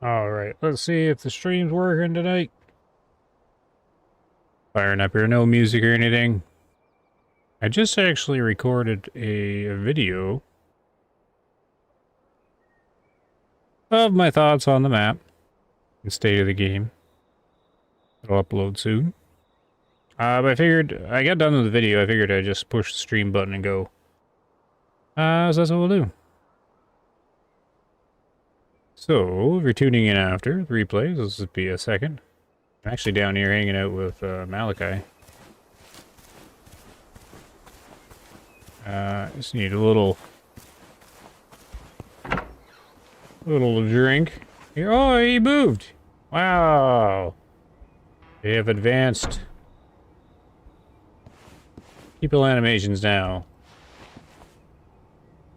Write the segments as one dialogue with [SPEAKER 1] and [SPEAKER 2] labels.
[SPEAKER 1] Alright, let's see if the stream's working tonight. Firing up here, no music or anything. I just actually recorded a video of my thoughts on the map and state of the game. It'll upload soon. But I figured, I got done with the video, I figured I'd just push the stream button and go. So that's what we'll do. So, if you're tuning in after the replays, this will be a second. I'm actually down here hanging out with Malachi. Just need a little drink. Here. Oh, he moved! Wow! They have advanced people animations now.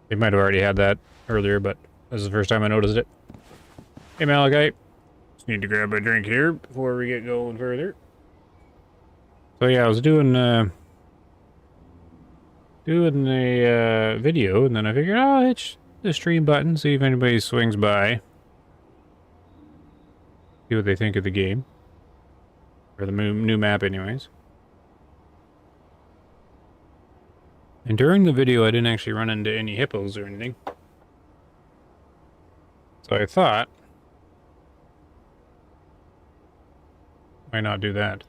[SPEAKER 1] They might have already had that earlier, but this is the first time I noticed it. Hey, Malachi. Just need to grab a drink here before we get going further. So yeah, I was doing a video, and then I figured, oh, hit the stream button, see if anybody swings by. See what they think of the game. Or the new map anyways. And during the video, I didn't actually run into any hippos or anything. So I thought, why not do that?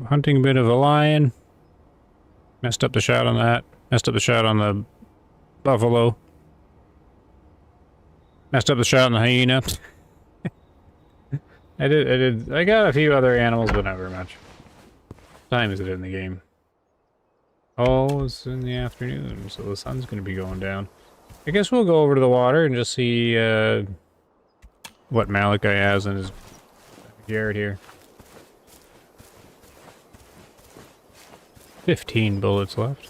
[SPEAKER 1] Hunting a bit of a lion. Messed up the shot on that. Messed up the shot on the buffalo. Messed up the shot on the hyena. I got a few other animals, but not very much. What time is it in the game? Oh, it's in the afternoon, so the sun's gonna be going down. I guess we'll go over to the water and just see what Malachi has in his yard here. 15 bullets left.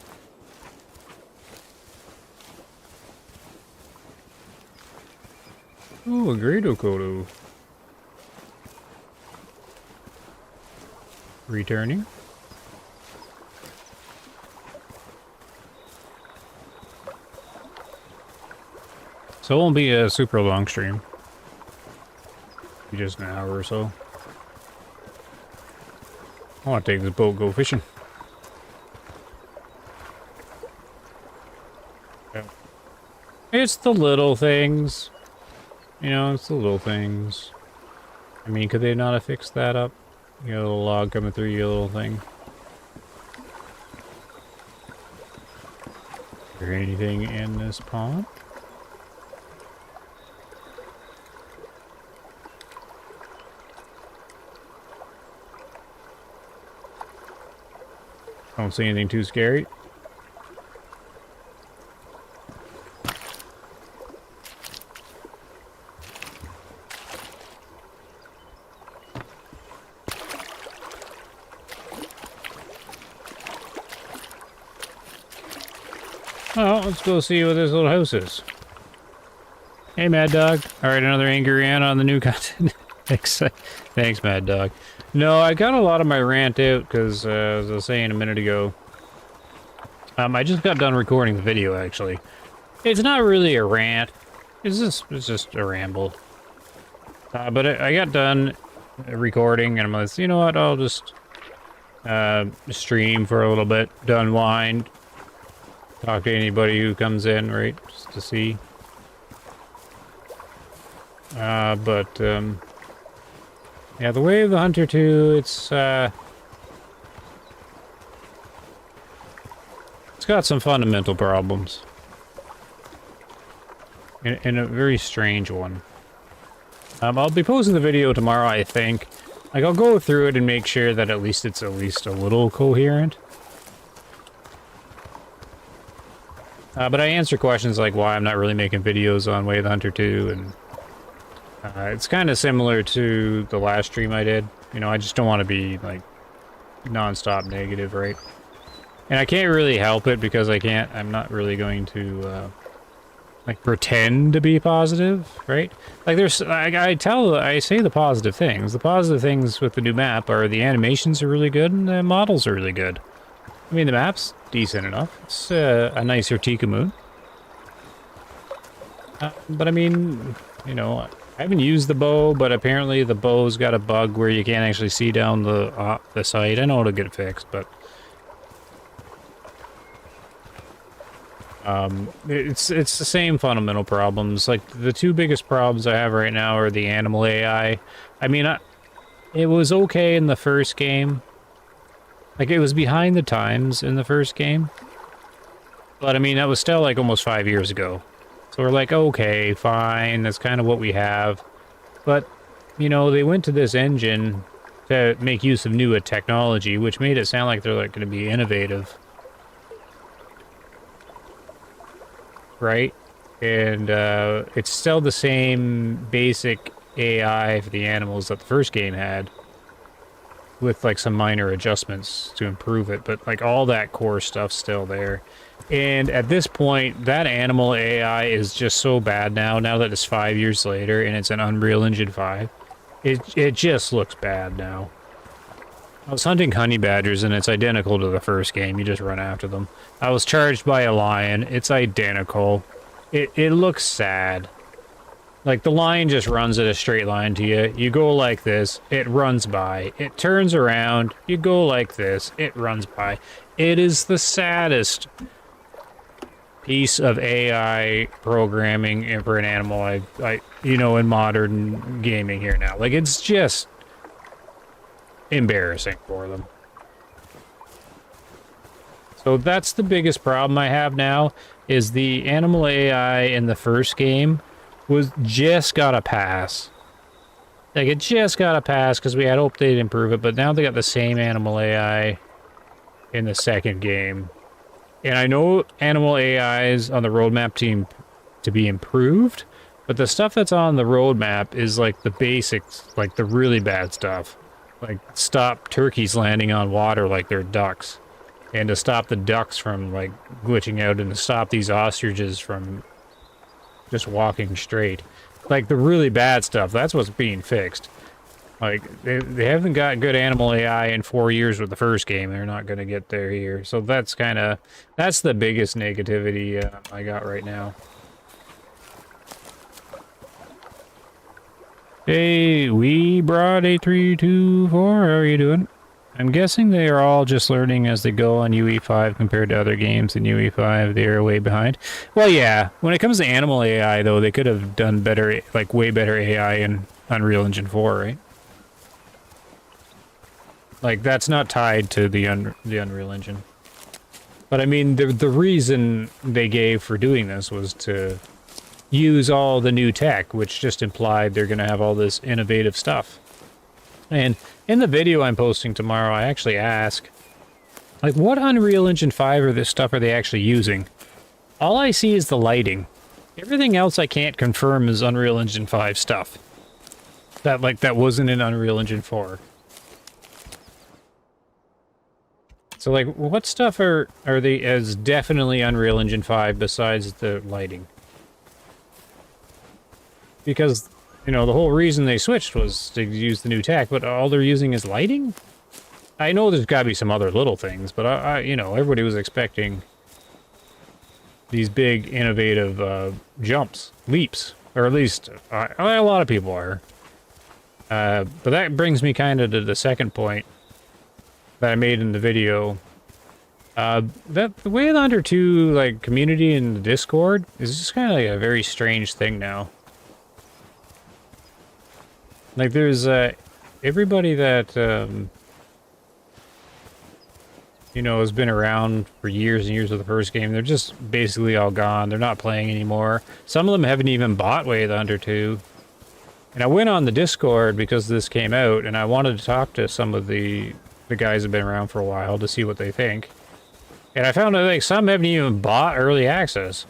[SPEAKER 1] Oh, a great Okoto. Returning. So it won't be a super long stream. Be just an hour or so. I want to take this boat, go fishing. It's the little things. You know, it's the little things. I mean, could they not have fixed that up? You got a little log coming through your little thing. Is there anything in this pond? Don't see anything too scary. Well, let's go see what this little house is. Hey, Mad Dog. Alright, another angry rant on the new content. Thanks, Mad Dog. No, I got a lot of my rant out because, as I was saying a minute ago, I just got done recording the video, actually. It's not really a rant. It's just a ramble. But I got done recording, and I'm like, you know what, I'll just stream for a little bit, to unwind, talk to anybody who comes in, right, just to see. Yeah, the Way of the Hunter 2, it's got some fundamental problems. And a very strange one. I'll be posting the video tomorrow, I think. Like, I'll go through it and make sure that it's at least a little coherent. But I answer questions like why I'm not really making videos on Way of the Hunter 2, and it's kind of similar to the last stream I did. You know, I just don't want to be, like, non-stop negative, right? And I can't really help it because I'm not really going to, like, pretend to be positive, right? Like, I say the positive things. The positive things with the new map are the animations are really good and the models are really good. I mean, the map's decent enough. It's a nicer Tika Moon. But I mean, you know, I haven't used the bow, but apparently the bow's got a bug where you can't actually see down the sight. I know it'll get fixed, but it's the same fundamental problems. Like the two biggest problems I have right now are the animal AI. I mean, it was okay in the first game. Like it was behind the times in the first game. But I mean, that was still like almost 5 years ago. So we're like, okay, fine, that's kind of what we have. But, you know, they went to this engine to make use of newer technology, which made it sound like they're like going to be innovative. Right? And it's still the same basic AI for the animals that the first game had, with like some minor adjustments to improve it, but like all that core stuff's still there. And at this point, that animal AI is just so bad now that it's 5 years later and it's an Unreal Engine 5. It just looks bad now. I was hunting honey badgers and it's identical to the first game. You just run after them. I was charged by a lion. It's identical. It looks sad. Like, the lion just runs at a straight line to you. You go like this, it runs by. It turns around, you go like this, it runs by. It is the saddest piece of AI programming for an animal you know, in modern gaming here now. Like, it's just embarrassing for them. So that's the biggest problem I have now, is the animal AI in the first game was just got a pass. Like, it just got a pass because we had hoped they'd improve it, but now they got the same animal AI in the second game. And I know animal AIs on the roadmap team to be improved, but the stuff that's on the roadmap is like the basics, like the really bad stuff. Like, stop turkeys landing on water like they're ducks. And to stop the ducks from, like, glitching out, and to stop these ostriches from just walking straight. Like, the really bad stuff, that's what's being fixed. Like, they haven't got good animal AI in 4 years with the first game. They're not going to get there here. So that's kind of... that's the biggest negativity I got right now. Hey, we brought a 324. How are you doing? I'm guessing they are all just learning as they go on UE5 compared to other games in UE5. They are way behind. Well, yeah. When it comes to animal AI, though, they could have done better, like way better AI in Unreal Engine 4, right? Like, that's not tied to the Unreal Engine. But I mean, the reason they gave for doing this was to use all the new tech, which just implied they're going to have all this innovative stuff. And in the video I'm posting tomorrow, I actually ask, like, what Unreal Engine 5 or this stuff are they actually using? All I see is the lighting. Everything else I can't confirm is Unreal Engine 5 stuff. That wasn't in Unreal Engine 4. So, like, what stuff are they as definitely Unreal Engine 5 besides the lighting? Because, you know, the whole reason they switched was to use the new tech, but all they're using is lighting? I know there's got to be some other little things, but, you know, everybody was expecting these big, innovative jumps, leaps, or at least a lot of people are. But that brings me kind of to the second point that I made in the video. That the way the Under 2, like, community in the Discord is just kind of like a very strange thing now. Like, there's everybody that you know, has been around for years and years with the first game. They're just basically all gone. They're not playing anymore. Some of them haven't even bought Way of the Hunter 2. And I went on the Discord because this came out, and I wanted to talk to some of the guys that have been around for a while to see what they think. And I found that, like, some haven't even bought early access.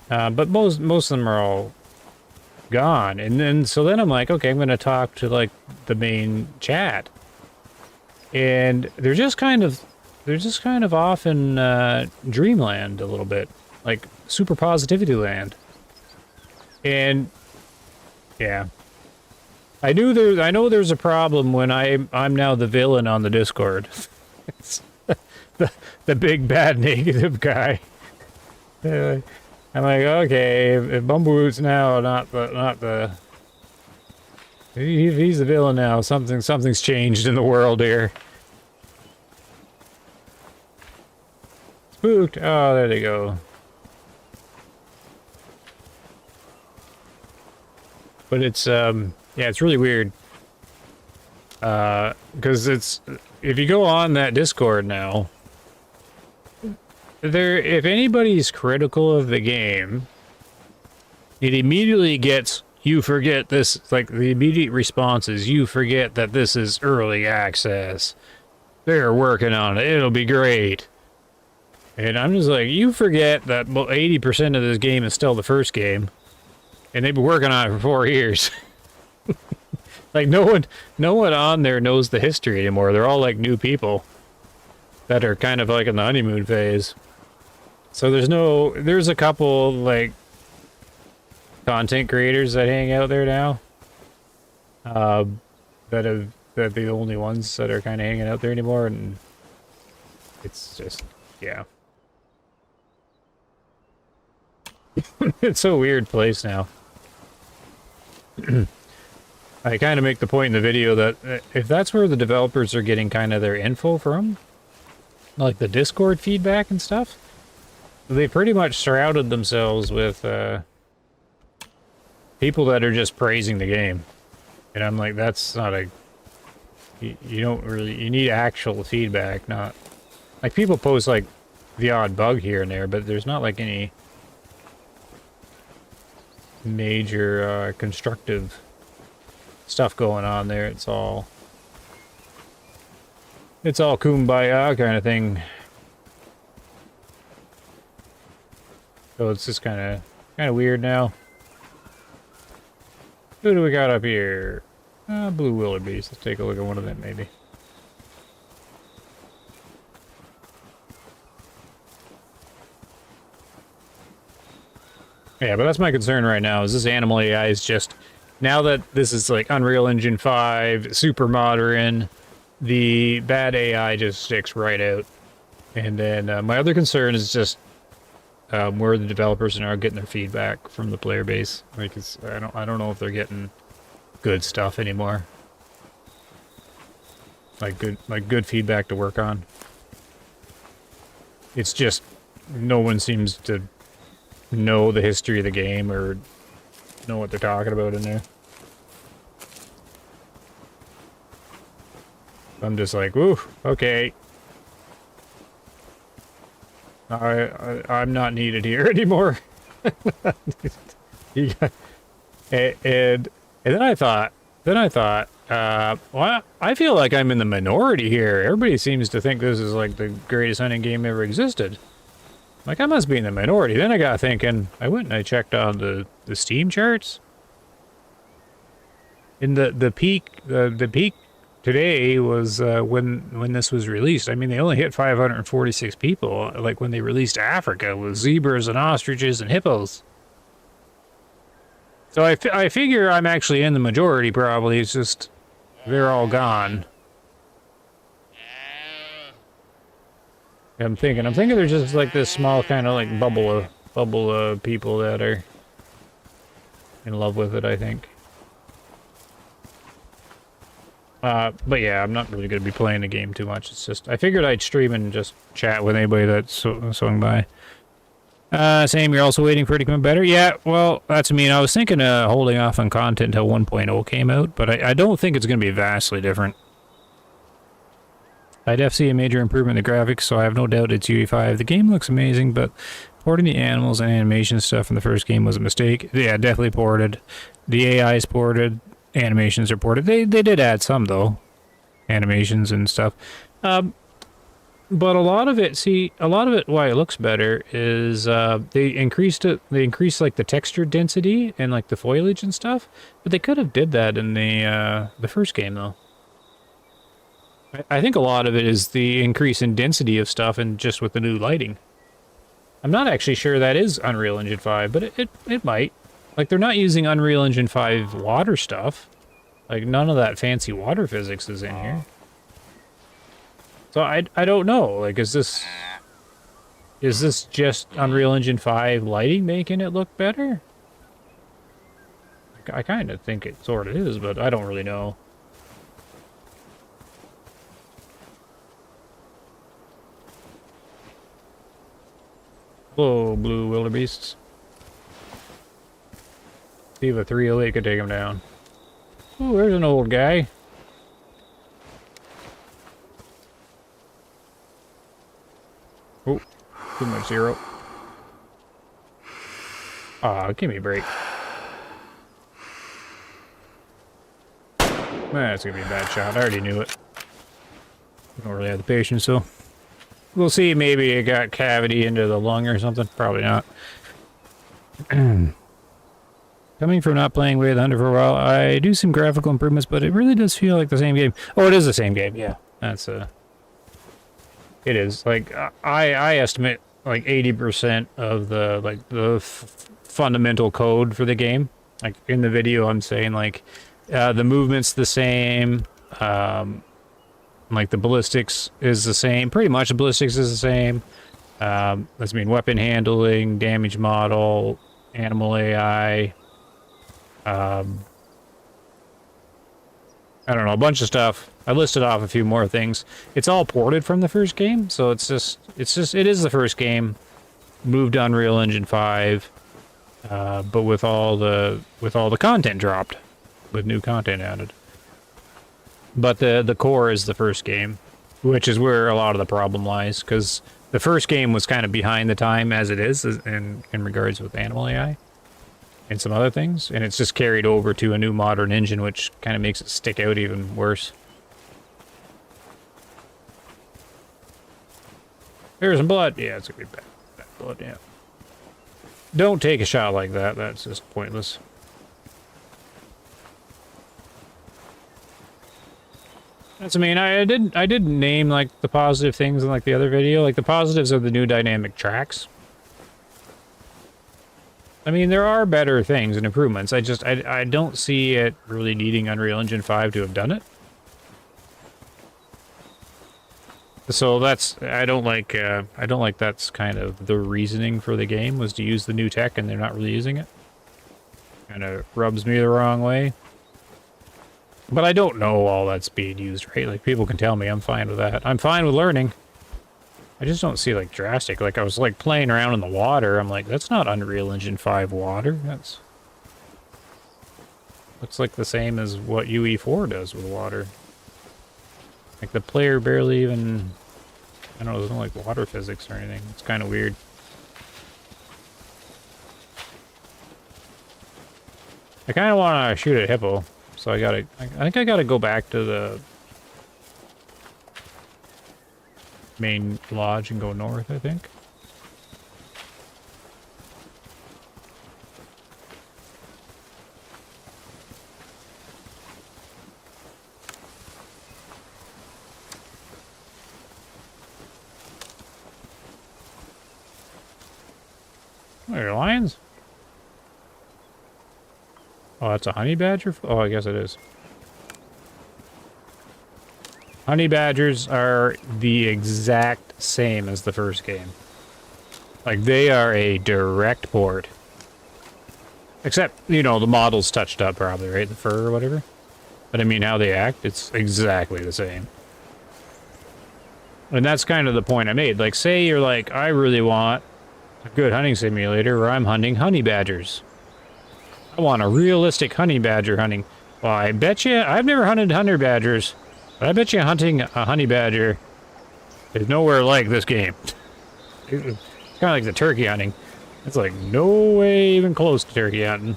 [SPEAKER 1] But most of them are all gone. And then so then I'm like, okay, I'm going to talk to, like, the main chat. And they're just kind of off in dreamland a little bit, like super positivity land. And yeah, I know there's a problem when I'm now the villain on the Discord. It's the big bad negative guy. I'm like, okay, if Bumbleroot's now he's the villain now. Something's changed in the world here. Spooked. Oh, there they go. But it's yeah, it's really weird. Because if you go on that Discord now, if anybody's critical of the game, it immediately gets, you forget this, like the immediate response is, you forget that this is early access. They're working on it. It'll be great. And I'm just like, you forget that 80% of this game is still the first game. And they've been working on it for 4 years. Like, no one on there knows the history anymore. They're all, like, new people that are kind of, like, in the honeymoon phase. So there's a couple, like, content creators that hang out there now. That are the only ones that are kind of hanging out there anymore, and it's just, yeah. It's a weird place now. I kind of make the point in the video that if that's where the developers are getting kind of their info from, like the Discord feedback and stuff, they pretty much surrounded themselves with people that are just praising the game. And I'm like, that's not a... You don't really... You need actual feedback, not... Like, people post, like, the odd bug here and there, but there's not, like, any major constructive stuff going on there. It's all kumbaya kind of thing. So it's just kind of weird now. Who do we got up here? Blue wildebeest. Let's take a look at one of them, maybe. Yeah, but that's my concern right now, is this animal AI is just... Now that this is like Unreal Engine 5, super modern, the bad AI just sticks right out. And then my other concern is just where the developers are getting their feedback from the player base. Like, I don't know if they're getting good stuff anymore. Like good feedback to work on. It's just no one seems to know the history of the game or know what they're talking about in there. I'm just like, woo, okay. I'm not needed here anymore. and then I thought, well, I feel like I'm in the minority here. Everybody seems to think this is like the greatest hunting game ever existed. Like, I must be in the minority. Then I got thinking, I went and I checked on the Steam charts. In the peak today was when this was released. I mean, they only hit 546 people, like when they released Africa with zebras and ostriches and hippos. So I figure I'm actually in the majority, probably. It's just they're all gone. I'm thinking there's just like this small kind of like bubble of people that are in love with it, I think. But yeah, I'm not really going to be playing the game too much. It's just, I figured I'd stream and just chat with anybody that swung by. Sam, you're also waiting for it to come better? Yeah, well, that's mean. I was thinking of holding off on content until 1.0 came out, but I don't think it's going to be vastly different. I def see a major improvement in the graphics, so I have no doubt it's UE5. The game looks amazing, but porting the animals and animation stuff from the first game was a mistake. Yeah, definitely ported. The AI is ported. Animations are ported. They did add some, though. Animations and stuff. But a lot of it, why it looks better is they increased like the texture density and like the foliage and stuff, but they could have did that in the first game, though. I think a lot of it is the increase in density of stuff and just with the new lighting. I'm not actually sure that is Unreal Engine 5, but it might. Like, they're not using Unreal Engine 5 water stuff. Like, none of that fancy water physics is in here. So I don't know. Like, is this... Is this just Unreal Engine 5 lighting making it look better? I kind of think it sort of is, but I don't really know. Hello, blue wildebeests. See if a 308 could take him down. Oh, there's an old guy. Oh, too much zero. Aw, give me a break. That's gonna be a bad shot. I already knew it. I don't really have the patience, so we'll see. Maybe it got cavity into the lung or something. Probably not. Coming from not playing Way of the Hunter for a while, I do some graphical improvements, but it really does feel like the same game. Oh, it is the same game. Yeah, that's it is. Like I estimate like 80% of the fundamental code for the game. Like in the video, I'm saying like the movement's the same. Like the ballistics is the same. Pretty much the ballistics is the same. Let's mean weapon handling, damage model, animal AI. I don't know, a bunch of stuff. I listed off a few more things. It's all ported from the first game, so it is the first game, moved to Unreal Engine 5, but with all the content dropped, with new content added. But the core is the first game, which is where a lot of the problem lies, because the first game was kind of behind the time as it is in regards with animal AI. And some other things, and it's just carried over to a new modern engine, which kind of makes it stick out even worse. There's some blood. Yeah, it's gonna be bad blood, yeah. Don't take a shot like that, that's just pointless. That's, I mean, I didn't name, like, the positive things in, like, the other video. Like, the positives are the new dynamic tracks. I mean, there are better things and improvements. I don't see it really needing Unreal Engine 5 to have done it. So I don't like that's kind of the reasoning for the game, was to use the new tech and they're not really using it. Kind of rubs me the wrong way. But I don't know all that's being used, right? Like, people can tell me, I'm fine with that. I'm fine with learning. I just don't see, like, drastic. Like, I was, like, playing around in the water. I'm like, that's not Unreal Engine 5 water. That's... looks like the same as what UE4 does with water. Like, the player barely even... I don't know, there's no, like, water physics or anything. It's kind of weird. I kind of want to shoot a hippo. So I think I gotta go back to the main lodge and go north, I think. Are there lions? Oh, that's a honey badger? Oh, I guess it is. Honey badgers are the exact same as the first game. Like, they are a direct port. Except, you know, the model's touched up probably, right? The fur or whatever. But I mean, how they act, it's exactly the same. And that's kind of the point I made. Like, say you're like, I really want a good hunting simulator where I'm hunting honey badgers. I want a realistic honey badger hunting. Well, I bet you, I've never hunted honey badgers, but I bet you hunting a honey badger is nowhere like this game. It's kind of like the turkey hunting. It's like no way even close to turkey hunting.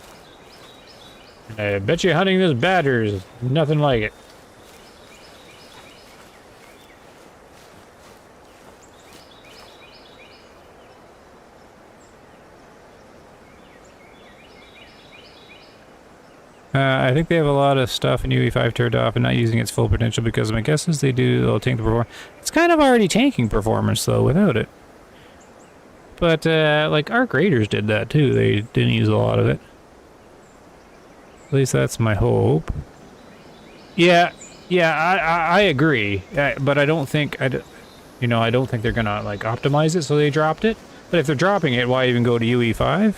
[SPEAKER 1] I bet you hunting this badger is nothing like it. I think they have a lot of stuff in UE5 turned off and not using its full potential because my guess is they'll tank the performance. It's kind of already tanking performance, though, without it. But, like, Arc Raiders did that, too. They didn't use a lot of it. At least that's my hope. Yeah, I agree. But I don't think... You know, I don't think they're gonna, like, optimize it, so they dropped it. But if they're dropping it, why even go to UE5?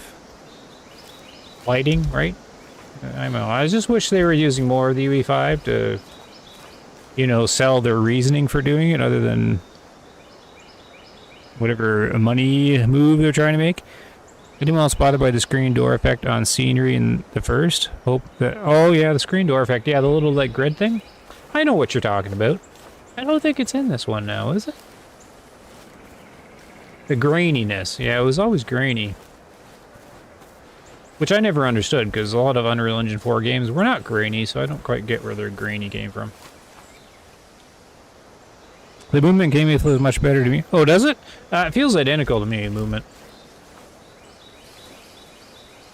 [SPEAKER 1] Lighting, right? I don't know. I just wish they were using more of the UE5 to, you know, sell their reasoning for doing it, other than whatever money move they're trying to make. Anyone else bothered by the screen door effect on scenery in the first? Hope that... Oh, yeah, the screen door effect. Yeah, the little, like, grid thing. I know what you're talking about. I don't think it's in this one now, is it? The graininess. Yeah, it was always grainy. Which I never understood, because a lot of Unreal Engine 4 games were not grainy, so I don't quite get where their grainy came from. The movement game feels much better to me. Oh, does it? It feels identical to me, movement.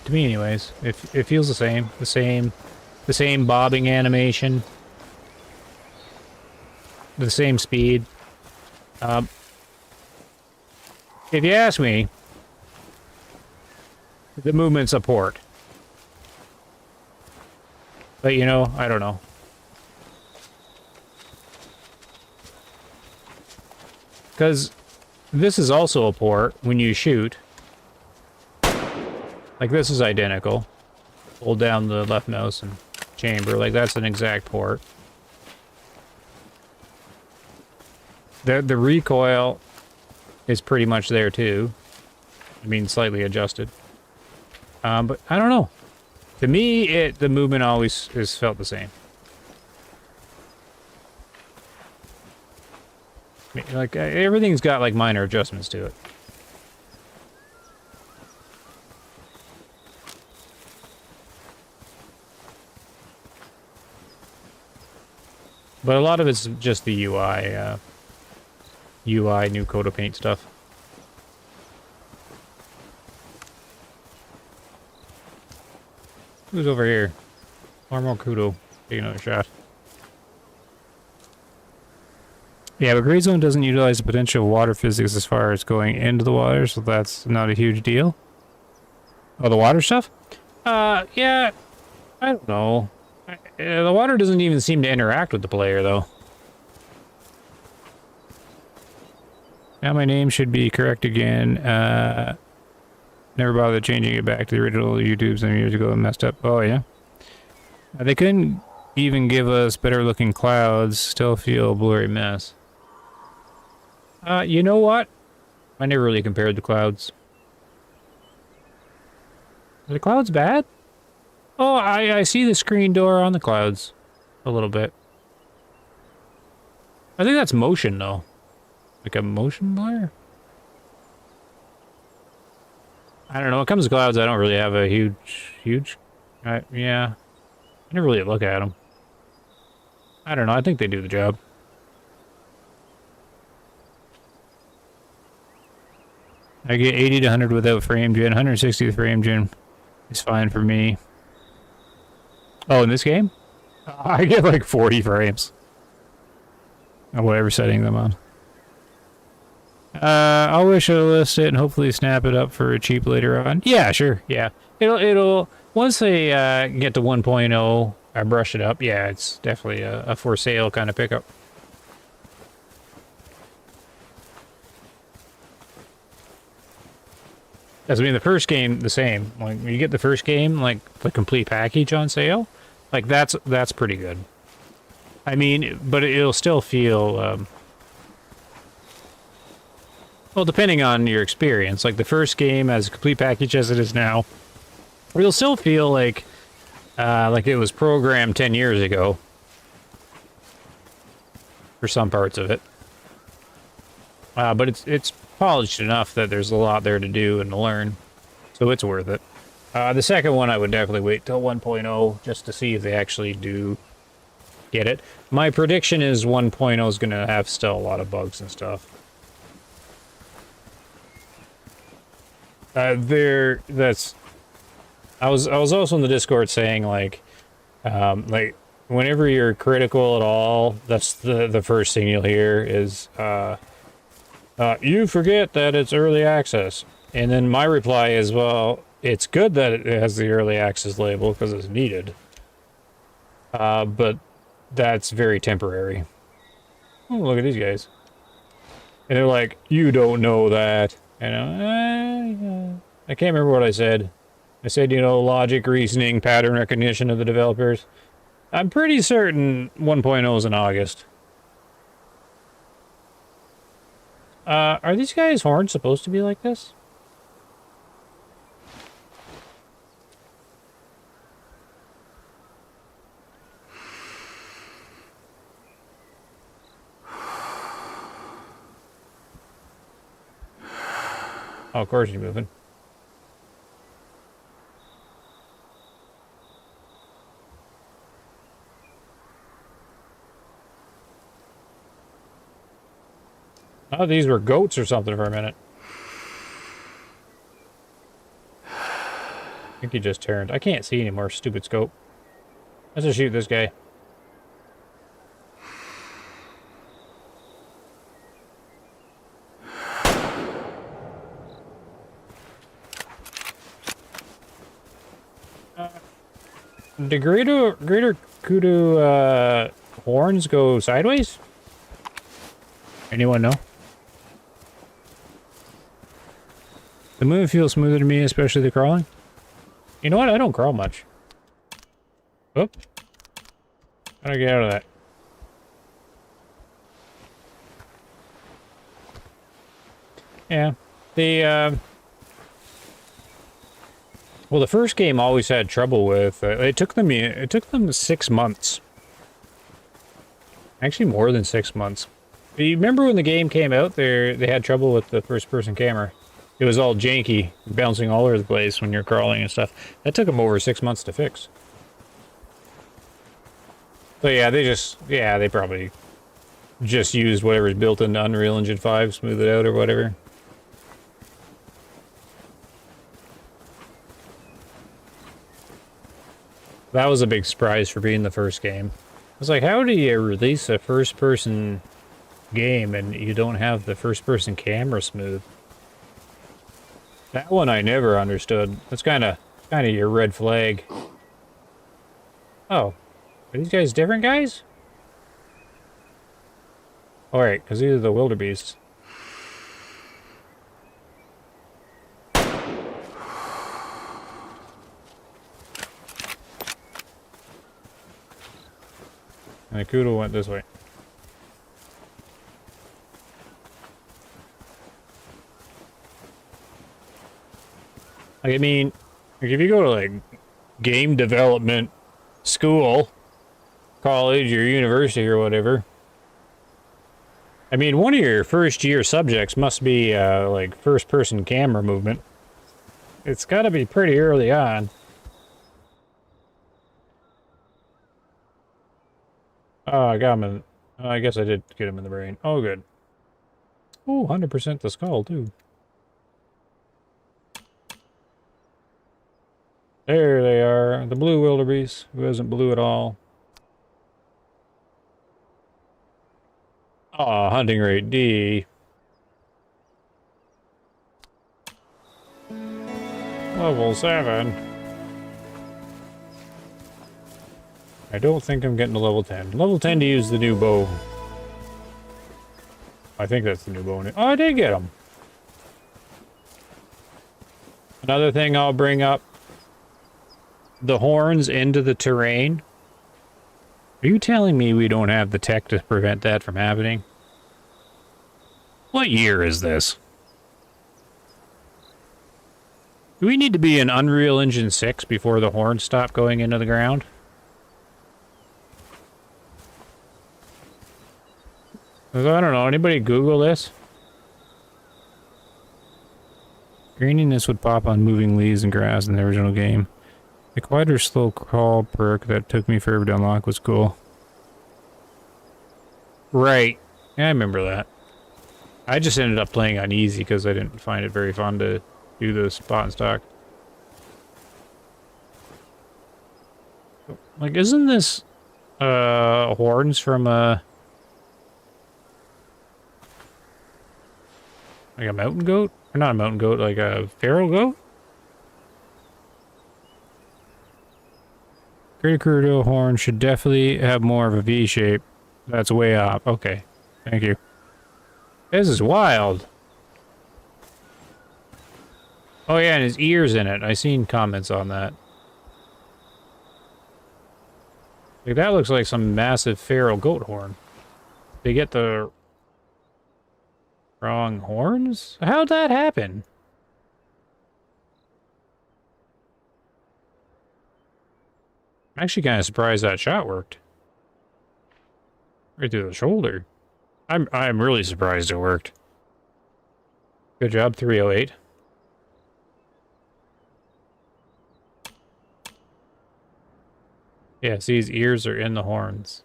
[SPEAKER 1] To me, anyways. It feels the same. The same bobbing animation. The same speed. If you ask me, the movement's a port. But, you know, I don't know. Because this is also a port when you shoot. Like, this is identical. Hold down the left mouse and chamber. Like, that's an exact port. The recoil is pretty much there, too. I mean, slightly adjusted. But I don't know. To me, the movement always has felt the same. Like, everything's got, like, minor adjustments to it. But a lot of it's just the UI, new Coda Paint stuff. Who's over here? More Kudo. Take another shot. Yeah, but Gray Zone doesn't utilize the potential of water physics as far as going into the water, so that's not a huge deal. Oh, the water stuff? Yeah, I don't know. The water doesn't even seem to interact with the player, though. Now my name should be correct again. Never bothered changing it back to the original YouTube some years ago and messed up. Oh, yeah. They couldn't even give us better looking clouds. Still feel a blurry mess. You know what? I never really compared the clouds. Are the clouds bad? Oh, I see the screen door on the clouds. A little bit. I think that's motion, though. Like a motion blur? I don't know. When it comes to clouds, I don't really have a huge... yeah. I never really look at them. I don't know. I think they do the job. I get 80 to 100 without frame gen. 160 with frame gen is fine for me. Oh, in this game? I get like 40 frames. Or whatever setting them on. I'll wish I'll list it and hopefully snap it up for cheap later on. Yeah, sure. Yeah. It'll once they get to 1.0, I brush it up. Yeah, it's definitely a for sale kind of pickup. As I mean, the first game, the same. Like, when you get the first game, like, the complete package on sale, like, that's pretty good. I mean, but it'll still feel, well, depending on your experience. Like, the first game, as a complete package as it is now, it'll still feel like it was programmed 10 years ago. For some parts of it. But it's polished enough that there's a lot there to do and to learn, so it's worth it. The second one I would definitely wait till 1.0 just to see if they actually do get it. My prediction is 1.0 is going to have still a lot of bugs and stuff. I was also in the Discord saying like whenever you're critical at all, that's the first thing you'll hear is you forget that it's early access. And then my reply is, well, it's good that it has the early access label because it's needed. But that's very temporary. Oh, look at these guys. And they're like, you don't know that. And I can't remember what I said. I said, you know, logic, reasoning, pattern recognition of the developers. I'm pretty certain 1.0 is in August. Are these guys' horns supposed to be like this? Oh, of course you're moving. Oh, these were goats or something for a minute. I think he just turned. I can't see anymore, stupid scope. Let's just shoot this guy. Do greater kudu horns go sideways? Anyone know? The moving feels smoother to me, especially the crawling. You know what? I don't crawl much. Oop. How do I get out of that? Yeah. Well, the first game always had trouble with. It took them 6 months. Actually, more than 6 months. You remember when the game came out? They had trouble with the first-person camera. It was all janky, bouncing all over the place when you're crawling and stuff. That took them over 6 months to fix. So yeah, they probably just used whatever's built into Unreal Engine 5, smooth it out or whatever. That was a big surprise for being the first game. I was like, how do you release a first-person game and you don't have the first-person camera smooth? That one I never understood. That's kind of your red flag. Oh, are these guys different guys? All right, because these are the wildebeests. And the kudu went this way. Like, I mean, like if you go to like game development school, college or university or whatever, I mean, one of your first year subjects must be like first person camera movement. It's got to be pretty early on. Oh, I got him in. Oh, I guess I did get him in the brain. Oh, good. Oh, 100% the skull, too. There they are. The blue wildebeest, who isn't blue at all. Aw, hunting rate D. Level 7. I don't think I'm getting to level 10. Level 10 to use the new bow. I think that's the new bow. Oh, I did get him. Another thing I'll bring up. The horns into the terrain. Are you telling me we don't have the tech to prevent that from happening? What year is this? Do we need to be in Unreal Engine 6 before the horns stop going into the ground? I don't know. Anybody Google this? Greeniness would pop on moving leaves and grass in the original game. The quieter slow crawl perk that took me forever to unlock was cool. Right. Yeah, I remember that. I just ended up playing on easy because I didn't find it very fun to do the spot and stock. Like, isn't this horns from like a mountain goat? Or not a mountain goat, like a feral goat? Greater kudu horn should definitely have more of a V shape. That's way up. Okay. Thank you. This is wild. Oh yeah, and his ear's in it. I seen comments on that. Like, that looks like some massive feral goat horn. They get the wrong horns? How'd that happen? I'm actually kind of surprised that shot worked. Right through the shoulder. I'm really surprised it worked. Good job, 308. Yeah, see, his ears are in the horns.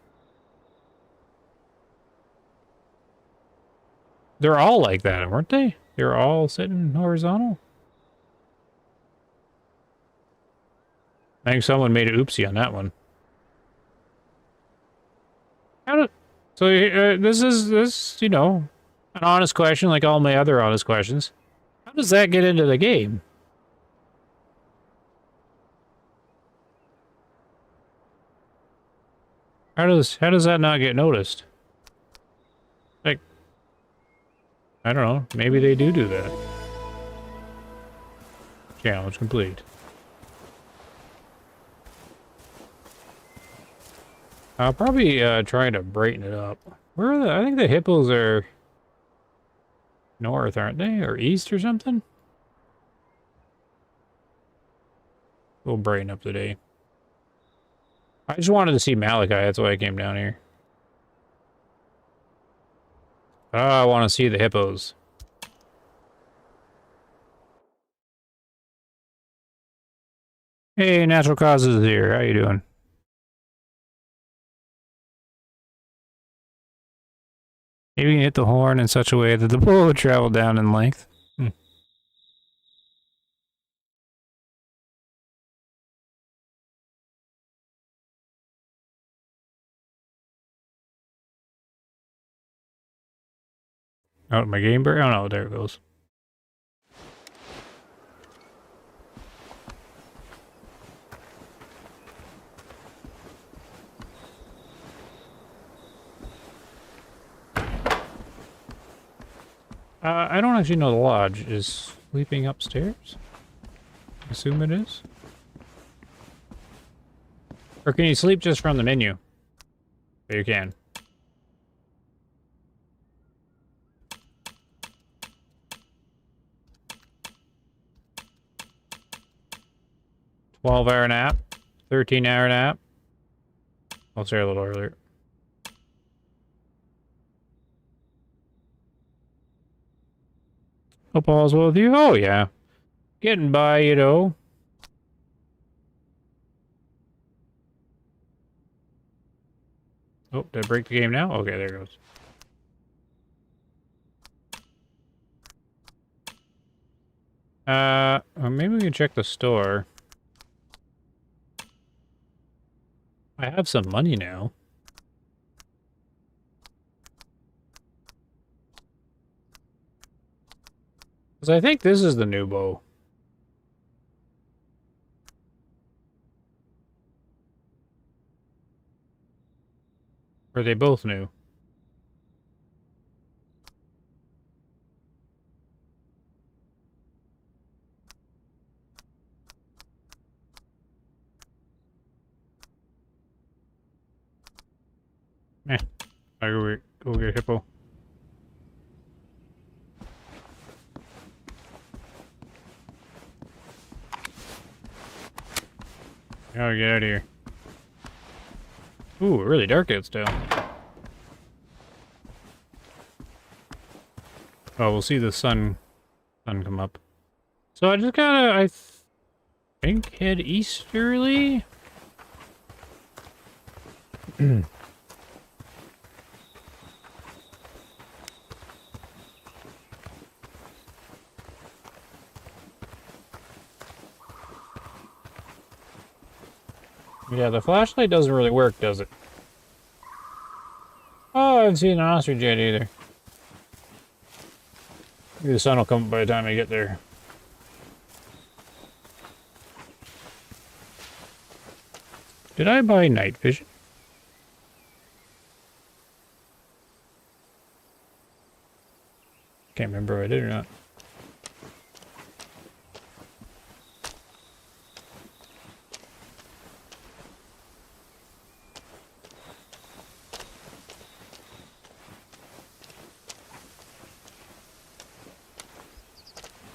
[SPEAKER 1] They're all like that, weren't they? They're all sitting horizontal? I think someone made an oopsie on that one. How did... So, this is, you know, an honest question like all my other honest questions. How does that get into the game? How does that not get noticed? Like, I don't know. Maybe they do that. Challenge complete. I'll probably try to brighten it up. Where are the... I think the hippos are north, aren't they? Or east or something? We'll brighten up the day. I just wanted to see Malachi, that's why I came down here. Oh, I want to see the hippos. Hey, Natural Causes here. How you doing? Maybe you can hit the horn in such a way that the bull would travel down in length. Oh, my game break? Oh no, there it goes. I don't actually know the lodge. Is sleeping upstairs? I assume it is. Or can you sleep just from the menu? Yeah, you can. $12-hour nap. 13-hour nap. I'll start a little earlier. Hope all's well with you. Oh, yeah. Getting by, you know. Oh, did I break the game now? Okay, there it goes. Well, maybe we can check the store. I have some money now. Because I think this is the new bow. Or are they both new? Eh. I go get hippo. Oh, get out of here. Ooh, really dark out still. Oh, we'll see the sun come up. So I just gotta, I think, head easterly? Yeah, the flashlight doesn't really work, does it? Oh, I haven't seen an ostrich yet either. Maybe the sun will come up by the time I get there. Did I buy night vision? Can't remember if I did or not.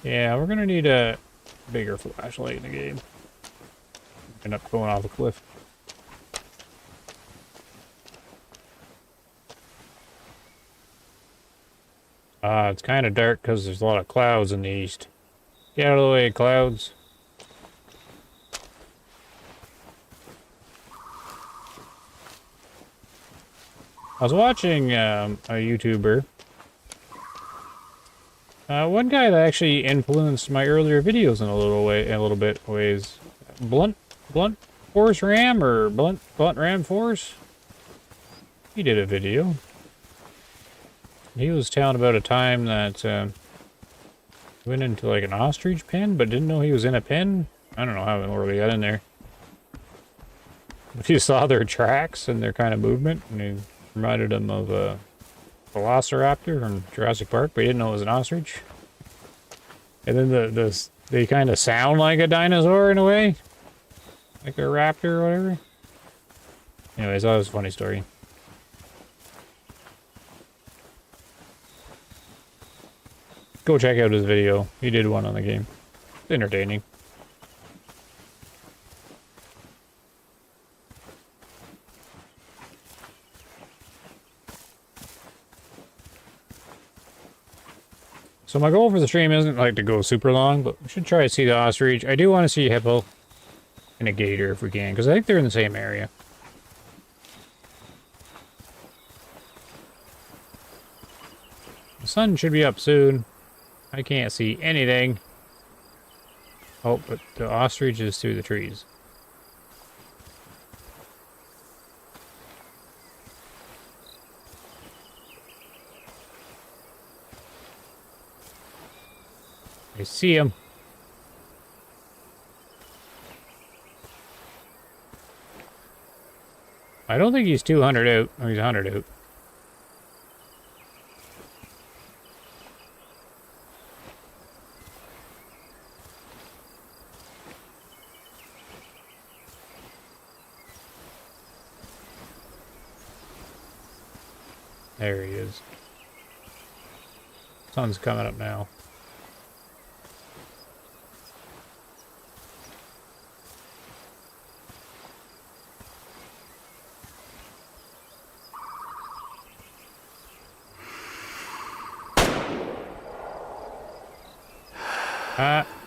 [SPEAKER 1] Yeah, we're gonna need a bigger flashlight in the game. End up going off a cliff. It's kind of dark because there's a lot of clouds in the east. Get out of the way, clouds. I was watching a YouTuber. One guy that actually influenced my earlier videos in a little bit ways. Blunt Force Ram or Blunt Ram Force. He did a video. He was telling about a time that he went into like an ostrich pen, but didn't know he was in a pen. I don't know how in the world he got in there. But he saw their tracks and their kind of movement, and he reminded him of a velociraptor from Jurassic Park, but he didn't know it was an ostrich. And then they kind of sound like a dinosaur in a way, like a raptor or whatever. Anyways, that was a funny story. Go check out his video. He did one on the game. It's entertaining. So my goal for the stream isn't like to go super long, but we should try to see the ostrich. I do want to see a hippo and a gator if we can, because I think they're in the same area. The sun should be up soon. I can't see anything. Oh, but the ostrich is through the trees. I see him. I don't think he's 200 out. Oh, he's 100 out. There he is. Sun's coming up now.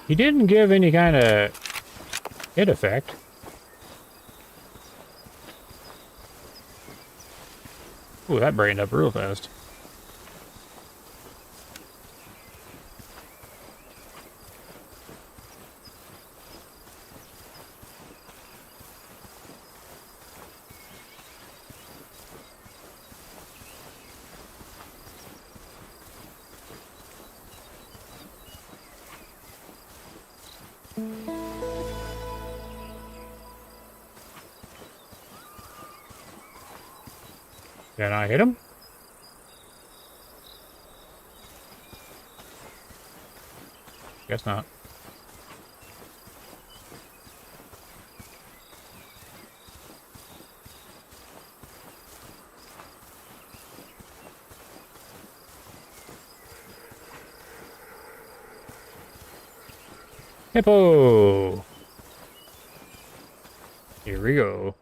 [SPEAKER 1] He didn't give any kind of hit effect. Ooh, that brained up real fast. Can I hit him? Guess not. Hippo! Here we go.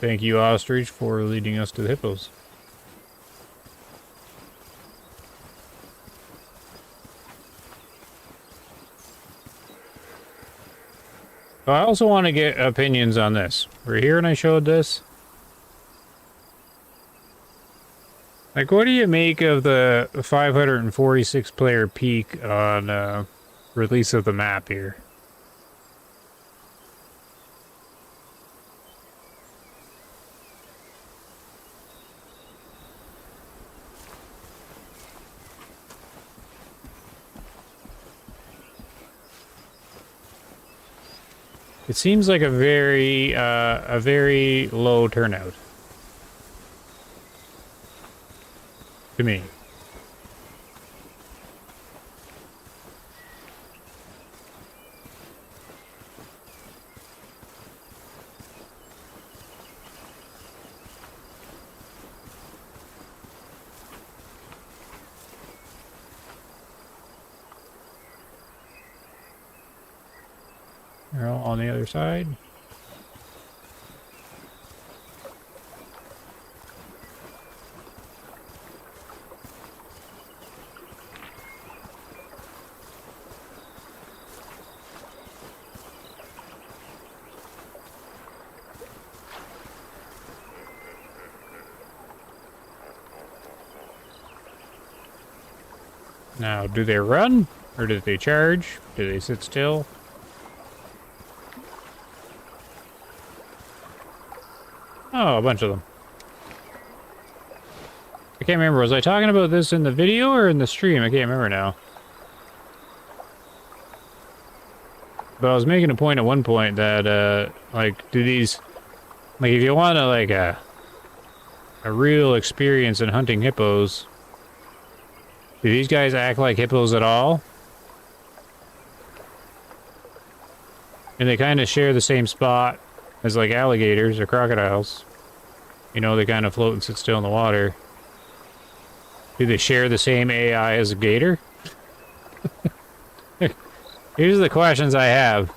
[SPEAKER 1] Thank you, ostrich, for leading us to the hippos. I also want to get opinions on this. We're here and I showed this. Like, what do you make of the 546 player peak on release of the map here? It seems like a very low turnout. To me. They're all on the other side. Now, do they run? Or do they charge? Do they sit still? Oh, a bunch of them. I can't remember. Was I talking about this in the video or in the stream? I can't remember now. But I was making a point at one point that, like, do these... Like, if you want to, like, a real experience in hunting hippos, do these guys act like hippos at all? And they kind of share the same spot as, like, alligators or crocodiles. You know, they kind of float and sit still in the water. Do they share the same AI as a gator? Here's the questions I have.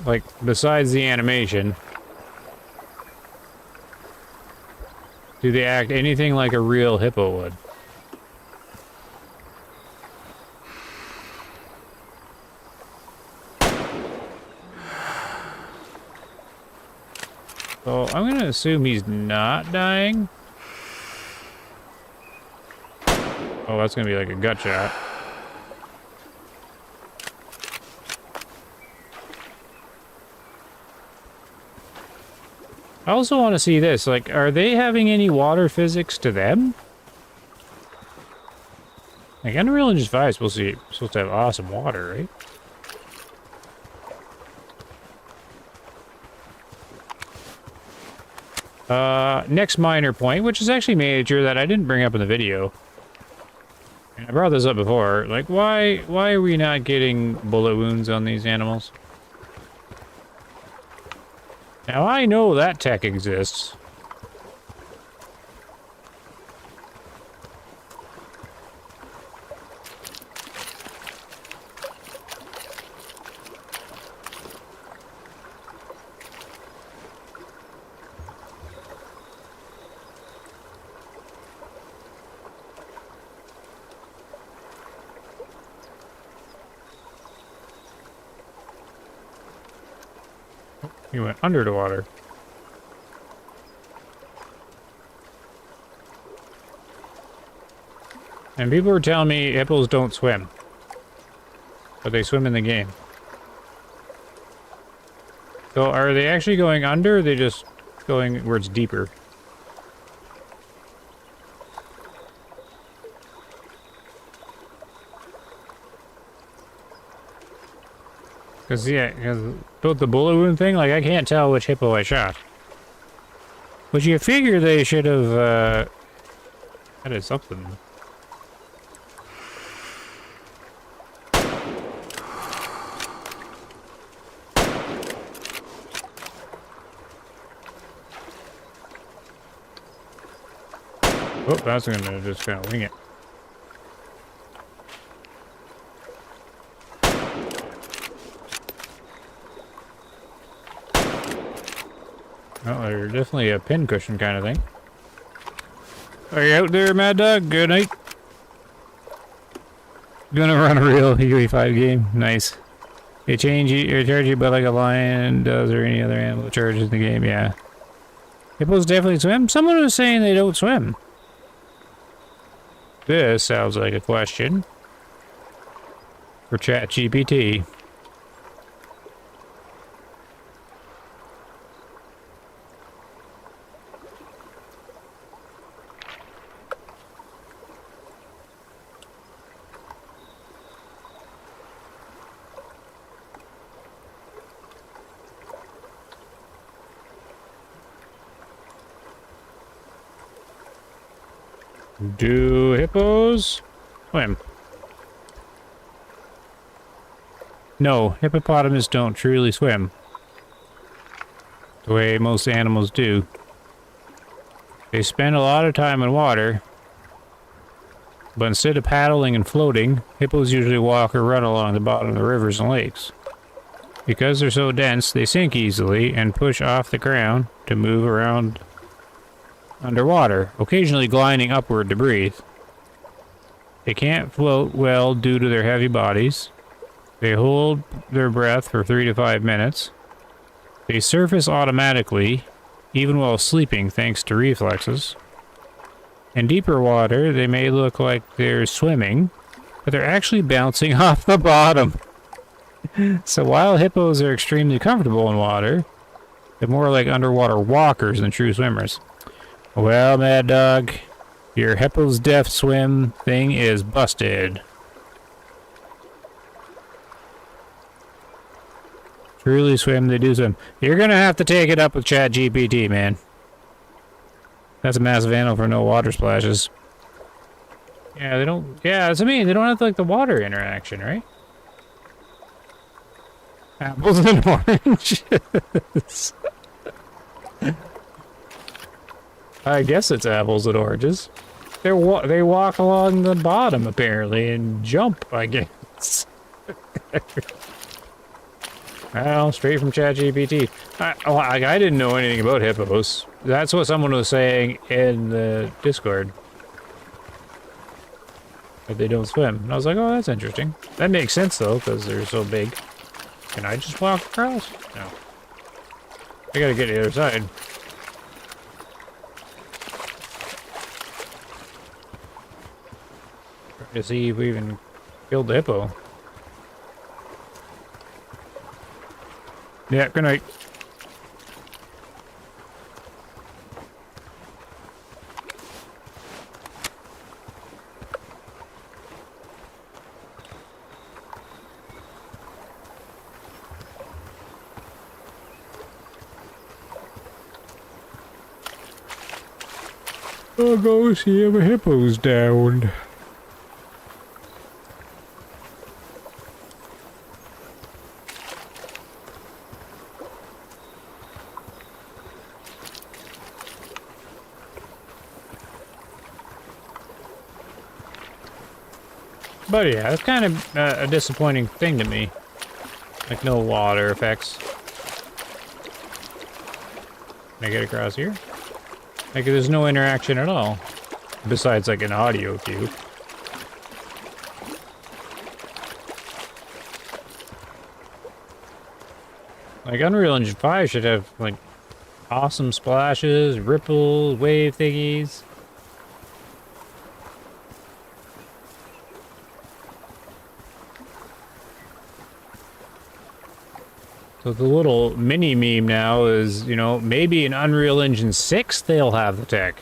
[SPEAKER 1] Like, besides the animation, do they act anything like a real hippo would? So, I'm gonna assume he's not dying. Oh, that's gonna be like a gut shot. I also want to see this. Like, are they having any water physics to them? Like, Unreal Engine 5 is supposed to have awesome water, right? Next minor point, which is actually major that I didn't bring up in the video. And I brought this up before. Like, why are we not getting bullet wounds on these animals? Now, I know that tech exists. He went under the water. And people were telling me hippos don't swim. But they swim in the game. So are they actually going under, or are they just going where it's deeper? Because, yeah, built the bullet wound thing, like, I can't tell which hippo I shot. But you figure they should have, added something. Oh, that's gonna just kind of wing it. Oh, they're definitely a pincushion kind of thing. Are you out there, Mad Dog? Good night. Gonna run a real UE5 game. Nice. They charge you by like a lion does or any other animal charges in the game, yeah. Hippos definitely swim? Someone was saying they don't swim. This sounds like a question for ChatGPT. Do hippos swim? No, hippopotamus don't truly swim the way most animals do. They spend a lot of time in water, but instead of paddling and floating, hippos usually walk or run along the bottom of the rivers and lakes. Because they're so dense, they sink easily and push off the ground to move around underwater, occasionally gliding upward to breathe. They can't float well due to their heavy bodies. They hold their breath for 3 to 5 minutes. They surface automatically, even while sleeping, thanks to reflexes. In deeper water, they may look like they're swimming, but they're actually bouncing off the bottom. So while hippos are extremely comfortable in water, they're more like underwater walkers than true swimmers. Well, Mad Dog, your hippo's deaf swim thing is busted. Truly swim, they do swim. You're gonna have to take it up with ChatGPT, man. That's a massive animal for no water splashes. Yeah, they don't... Yeah, that's what I mean. They don't have, like, the water interaction, right? Apples and oranges. I guess it's apples and oranges. They walk along the bottom, apparently, and jump, I guess. Well, straight from ChatGPT. I didn't know anything about hippos. That's what someone was saying in the Discord. But they don't swim. And I was like, oh, that's interesting. That makes sense, though, because they're so big. Can I just walk across? No. I gotta get to the other side. Trying to see if we even killed the hippo. Yeah, good night. I'll go see if a hippo's downed. But yeah, it's kind of a disappointing thing to me. Like, no water effects. Can I get across here? Like, there's no interaction at all. Besides, like, an audio cue. Like, Unreal Engine 5 should have, like, awesome splashes, ripples, wave thingies. So the little mini meme now is, you know, maybe in Unreal Engine 6 they'll have the tech.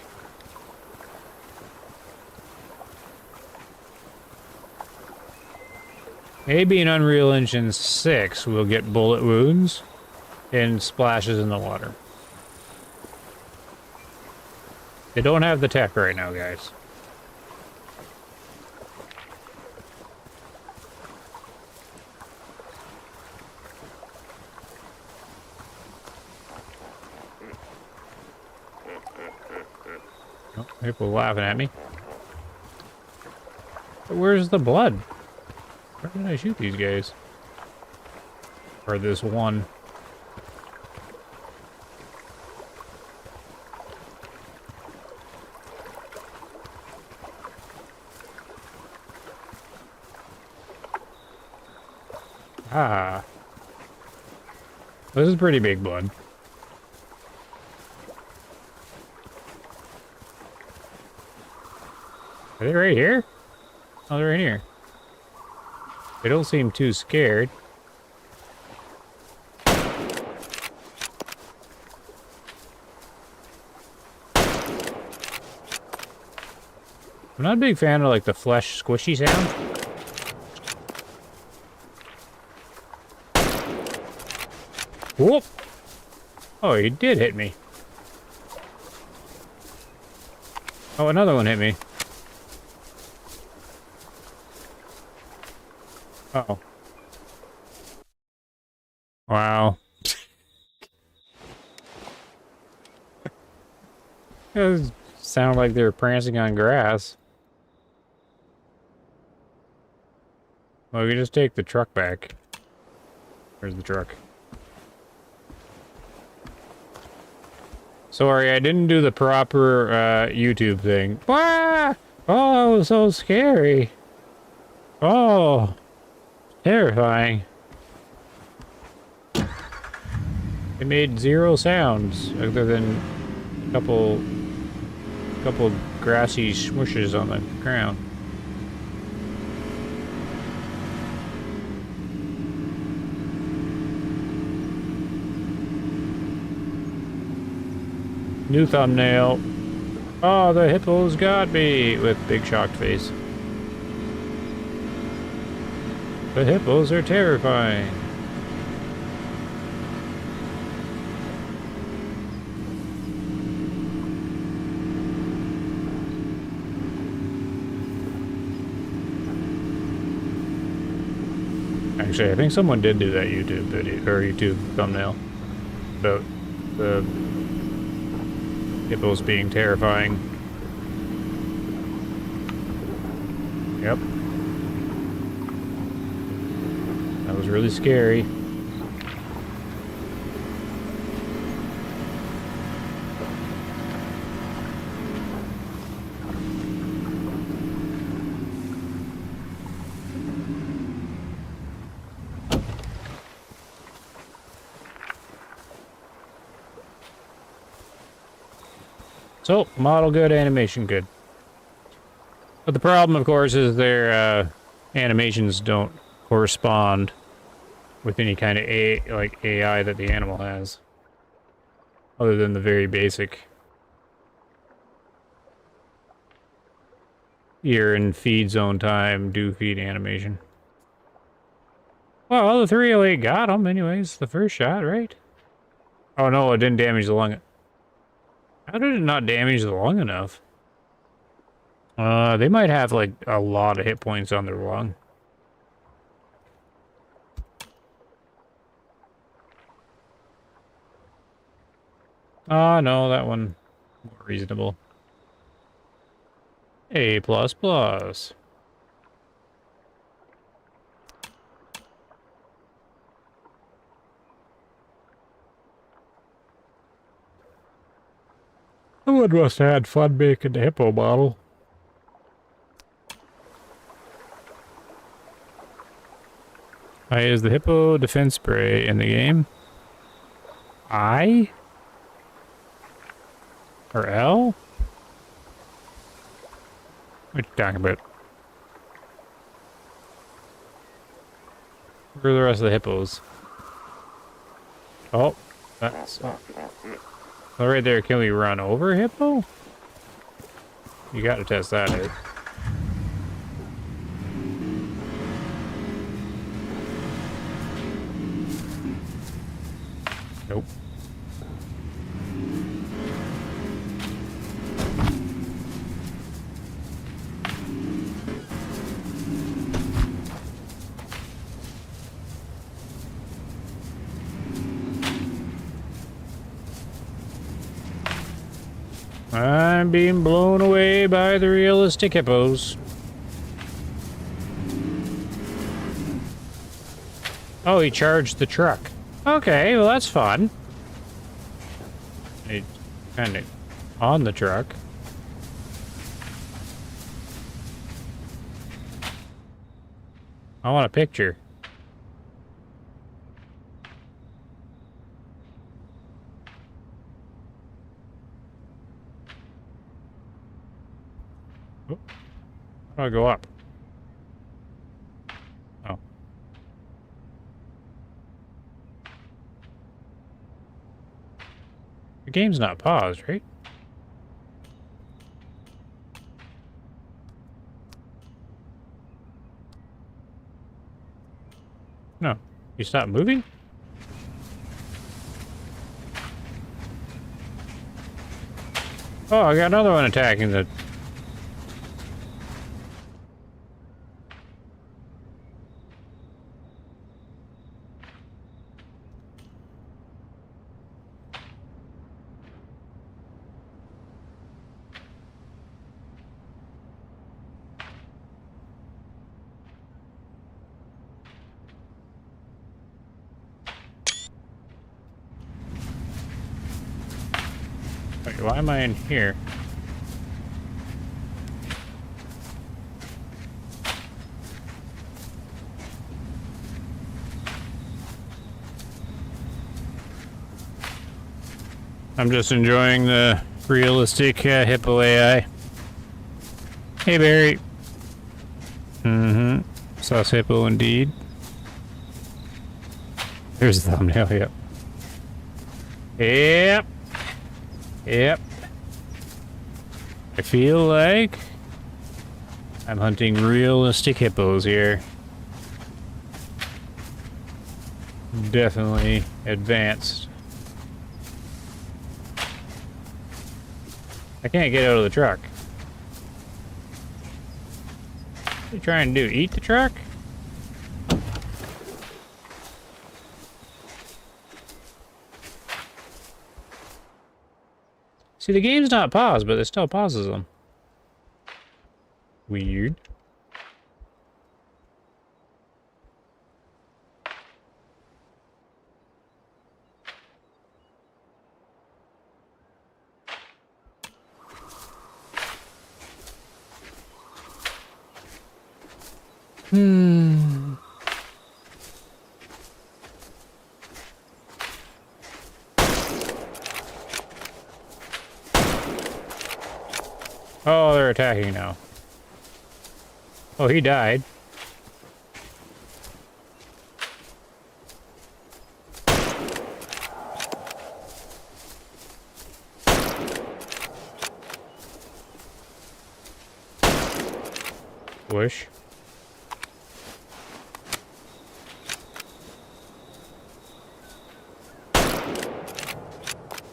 [SPEAKER 1] Maybe in Unreal Engine 6 we'll get bullet wounds and splashes in the water. They don't have the tech right now, guys. Oh, people laughing at me. But where's the blood? Where did I shoot these guys? Or this one? Ah. This is pretty big blood. Are they right here? Oh, they're right here. They don't seem too scared. I'm not a big fan of, like, the flesh squishy sound. Whoop! Oh, he did hit me. Oh, another one hit me. Oh. Wow. It sounded like they were prancing on grass. Well, we can just take the truck back. Where's the truck? Sorry, I didn't do the proper YouTube thing. Ah! Oh, so scary. Oh, terrifying. It made zero sounds other than a couple grassy smooshes on the ground. New thumbnail. Oh, the hippos got me with big shocked face. The hippos are terrifying. Actually, I think someone did do that YouTube video or YouTube thumbnail about the hippos being terrifying. Yep. That was really scary. So, model good, animation good. But the problem, of course, is their animations don't correspond with any kind of AI that the animal has. Other than the very basic ear and feed zone time, do feed animation. Well, the 308 got him anyways, the first shot, right? Oh no, it didn't damage the lung. How did it not damage the lung enough? They might have, like, a lot of hit points on their lung. No, that one more reasonable. A++. Someone must have had fun making the hippo model. Is the hippo defense spray in the game? I? Or L? What are you talking about? Where are the rest of the hippos? Oh, that's... Oh, right there, can we run over a hippo? You gotta test that out. Nope. I'm being blown away by the realistic hippos. Oh, he charged the truck. Okay, well that's fun. He's kind of on the truck. I want a picture. Oh, how do I go up? Oh. The game's not paused, right? No. You stop moving? Oh, I got another one attacking the... Wait, why am I in here? I'm just enjoying the realistic hippo AI. Hey, Barry. Mm-hmm. Sus hippo indeed. Here's the thumbnail, yep. Yep. Yep. I feel like I'm hunting realistic hippos here. Definitely advanced. I can't get out of the truck. What are you trying to do? Eat the truck? See, the game's not paused, but it still pauses them. Weird. Oh, they're attacking now. Oh, he died. Wish.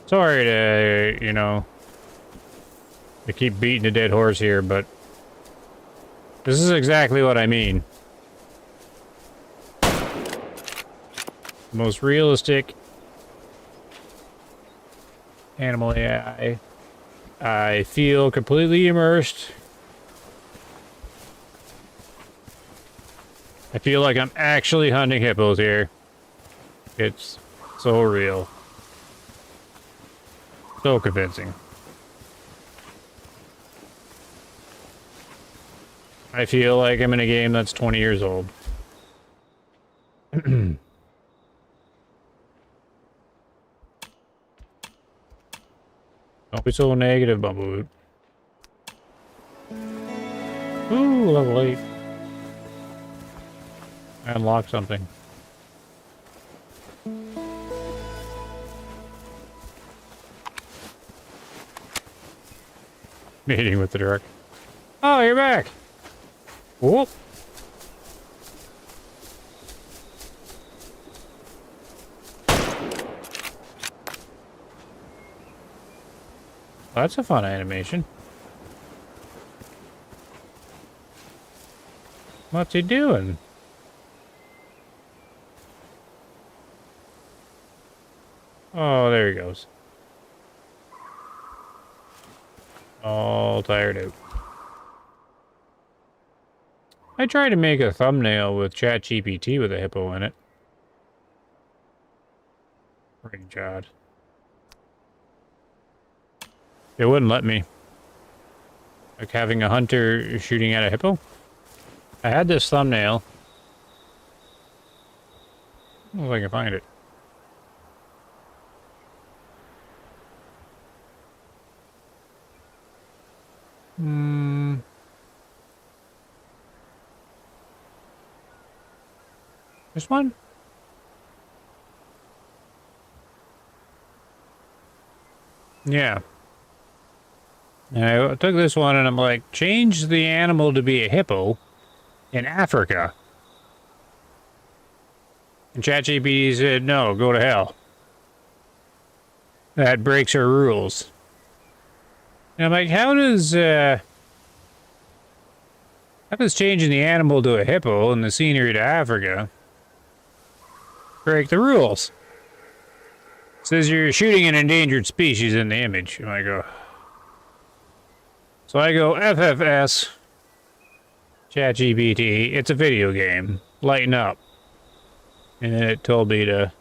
[SPEAKER 1] Sorry to, you know, to keep beating a dead horse here, but this is exactly what I mean. Most realistic animal AI. I feel completely immersed. I feel like I'm actually hunting hippos here. It's so real. So convincing. I feel like I'm in a game that's 20 years old. Don't be so negative, Bumblewoot. Ooh, level 8. I unlocked something. Meeting with the truck. Oh, you're back! Whoop! That's a fun animation. What's he doing? Oh, there he goes. All tired out. I tried to make a thumbnail with ChatGPT with a hippo in it. Pretty odd. It wouldn't let me. Like having a hunter shooting at a hippo. I had this thumbnail. I don't know if I can find it. This one? Yeah. And I took this one and I'm like, change the animal to be a hippo in Africa. And ChatGPT said, no, go to hell. That breaks our rules. And I'm like, how does changing the animal to a hippo and the scenery to Africa break the rules? It says you're shooting an endangered species in the image. And I go, so I go, FFS, ChatGPT, it's a video game. Lighten up. And then it told me to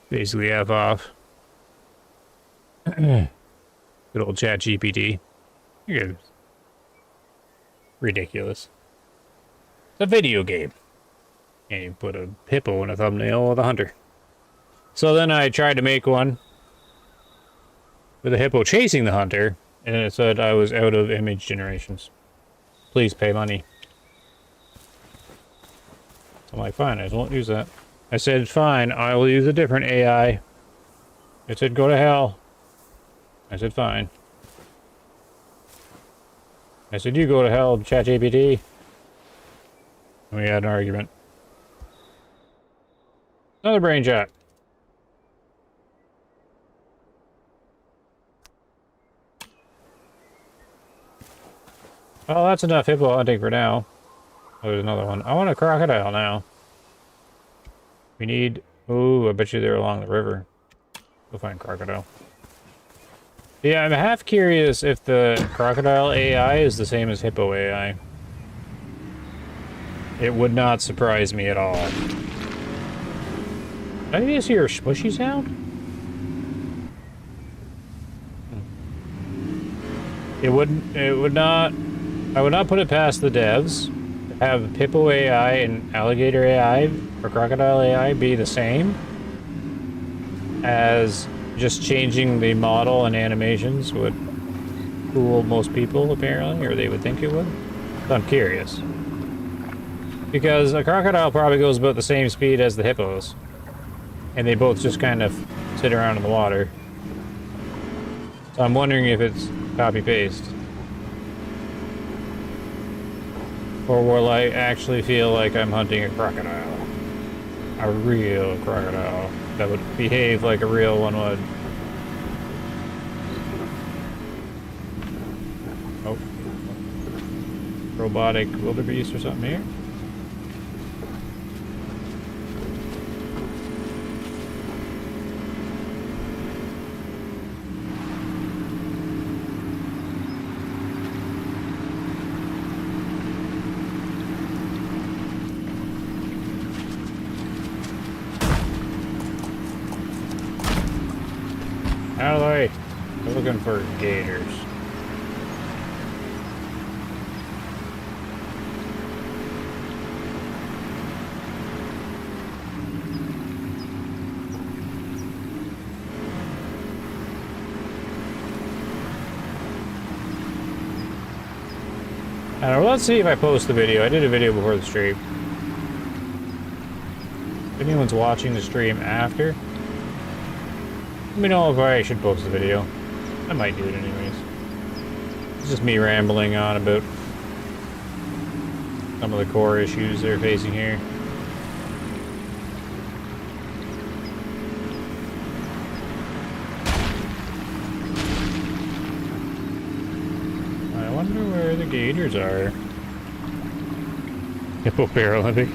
[SPEAKER 1] basically F off. Good old chat GPT. You're ridiculous. It's a video game. And you put a hippo in a thumbnail of the hunter. So then I tried to make one with a hippo chasing the hunter, and it said I was out of image generations. Please pay money. So I'm like, fine, I just won't use that. I said, fine, I will use a different AI. It said, go to hell. I said, fine. I said, you go to hell, ChatGPT. And we had an argument. Another brain chat. Oh, that's enough hippo hunting for now. Oh, there's another one. I want a crocodile now. We need... Ooh, I bet you they're along the river. We'll find crocodile. Yeah, I'm half curious if the crocodile AI is the same as hippo AI. It would not surprise me at all. Did I just hear a smushy sound? It would not... I would not put it past the devs to have hippo AI and alligator AI or crocodile AI be the same as just changing the model and animations would fool most people, apparently, or they would think it would. So I'm curious. Because a crocodile probably goes about the same speed as the hippos. And they both just kind of sit around in the water. So I'm wondering if it's copy-paste. Or will I actually feel like I'm hunting a crocodile? A real crocodile that would behave like a real one would. Oh. Robotic wildebeest or something here? Out of the way. We're looking for gators. I don't know, let's see if I post the video. I did a video before the stream. If anyone's watching the stream after, let me know if I should post the video. I might do it anyways. It's just me rambling on about some of the core issues they're facing here. I wonder where the gators are. Hippo Paralympic.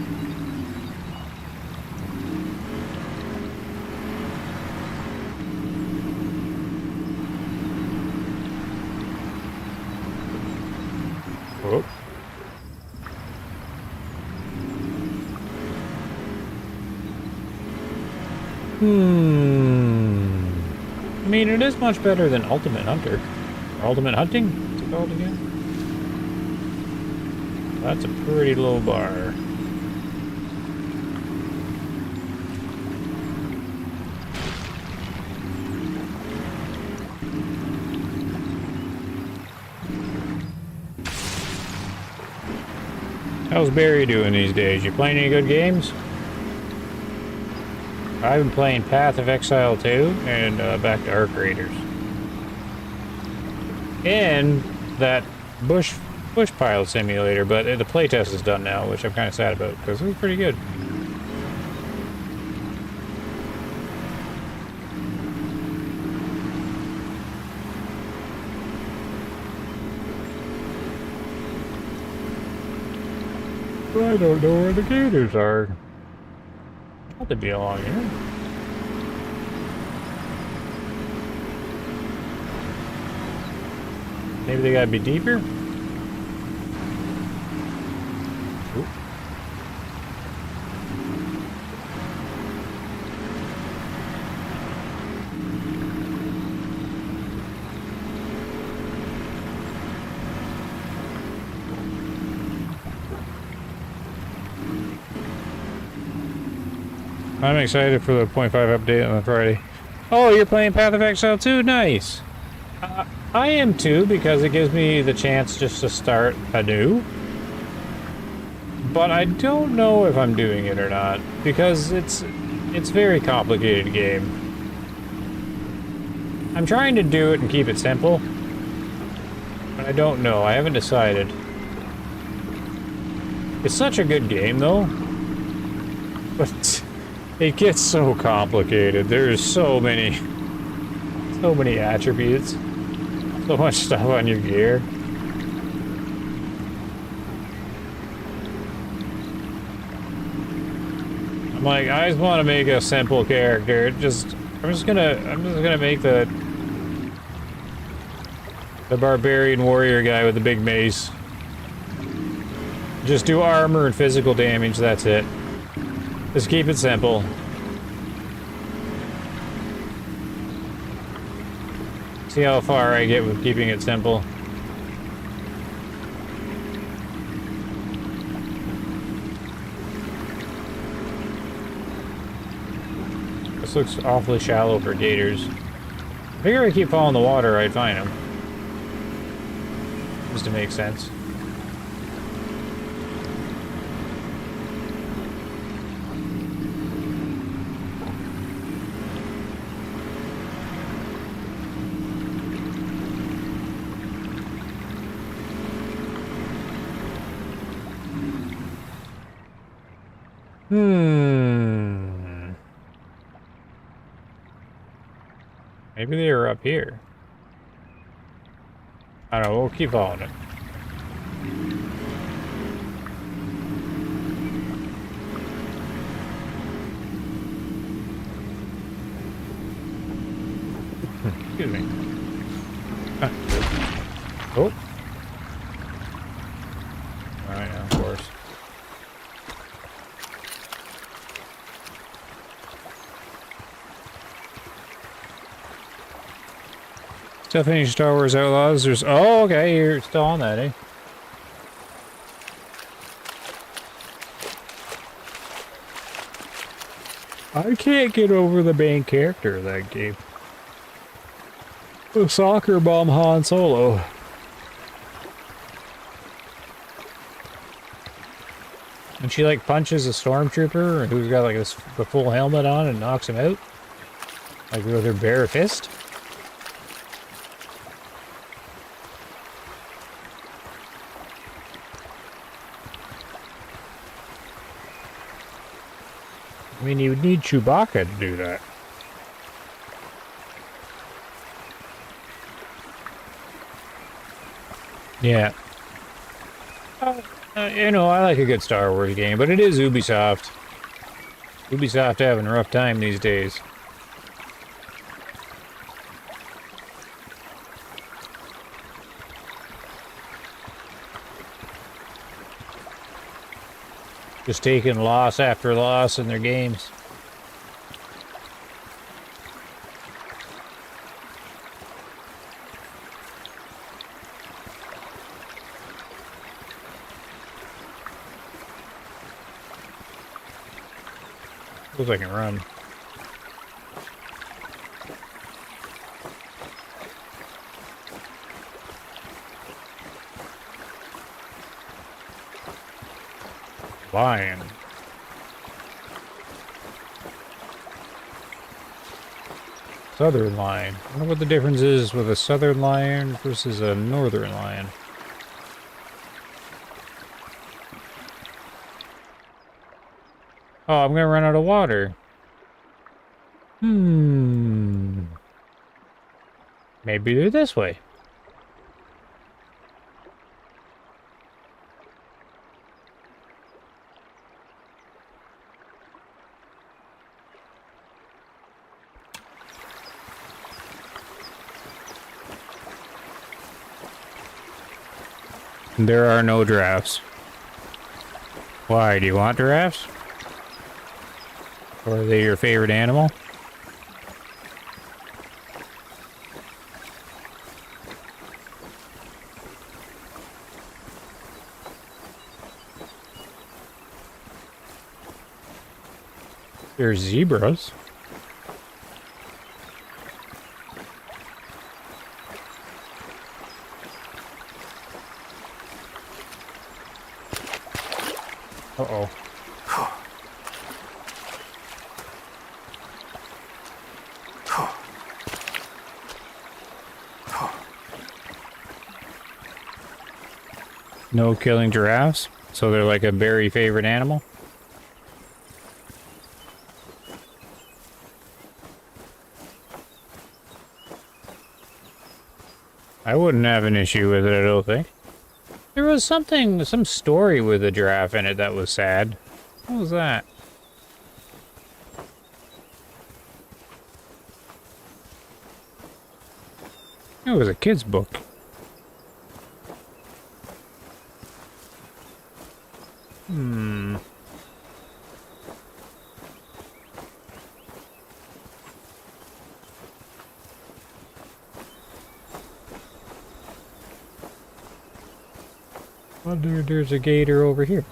[SPEAKER 1] Oh. I mean, it is much better than Ultimate Hunter. Or Ultimate Hunting? What's it called again? That's a pretty low bar. How's Barry doing these days? You playing any good games? I've been playing Path of Exile 2 and back to Arc Raiders. And that bush pilot simulator, but the playtest is done now, which I'm kind of sad about because it was pretty good. I don't know where the gators are. Thought they'd be along here. Maybe they gotta be deeper? Ooh. I'm excited for the .5 update on Friday. Oh, you're playing Path of Exile too? Nice. I am too, because it gives me the chance just to start anew. But I don't know if I'm doing it or not, because it's a very complicated game. I'm trying to do it and keep it simple, but I don't know. I haven't decided. It's such a good game, though, but it gets so complicated. There's so many attributes, so much stuff on your gear. I'm like, I just want to make a simple character. I'm just gonna make the barbarian warrior guy with the big mace. Just do armor and physical damage, that's it. Just keep it simple. See how far I get with keeping it simple. This looks awfully shallow for gators. I figure if I keep following the water, I'd find them. Just to make sense. Maybe they were up here. I don't know, we'll keep following it. Excuse me. Oh. Alright, yeah, of course. Still finished Star Wars Outlaws. There's... Oh, okay, you're still on that, eh? I can't get over the main character of that game. The soccer bomb Han Solo. And she like punches a stormtrooper who's got like the full helmet on and knocks him out. Like with her bare fist. I mean, you would need Chewbacca to do that. Yeah. You know, I like a good Star Wars game, but it is Ubisoft. Ubisoft having a rough time these days. Just taking loss after loss in their games. Looks like I can run. Lion. Southern lion. I wonder what the difference is with a southern lion versus a northern lion. Oh, I'm gonna run out of water. Maybe they're this way. There are no giraffes. Why? Do you want giraffes? Or are they your favorite animal? There's zebras. Uh-oh. No killing giraffes, so they're like a very favorite animal. I wouldn't have an issue with it, I don't think. There was some story with a giraffe in it that was sad. What was that? It was a kid's book. Hmm. Well, there's a gator over here.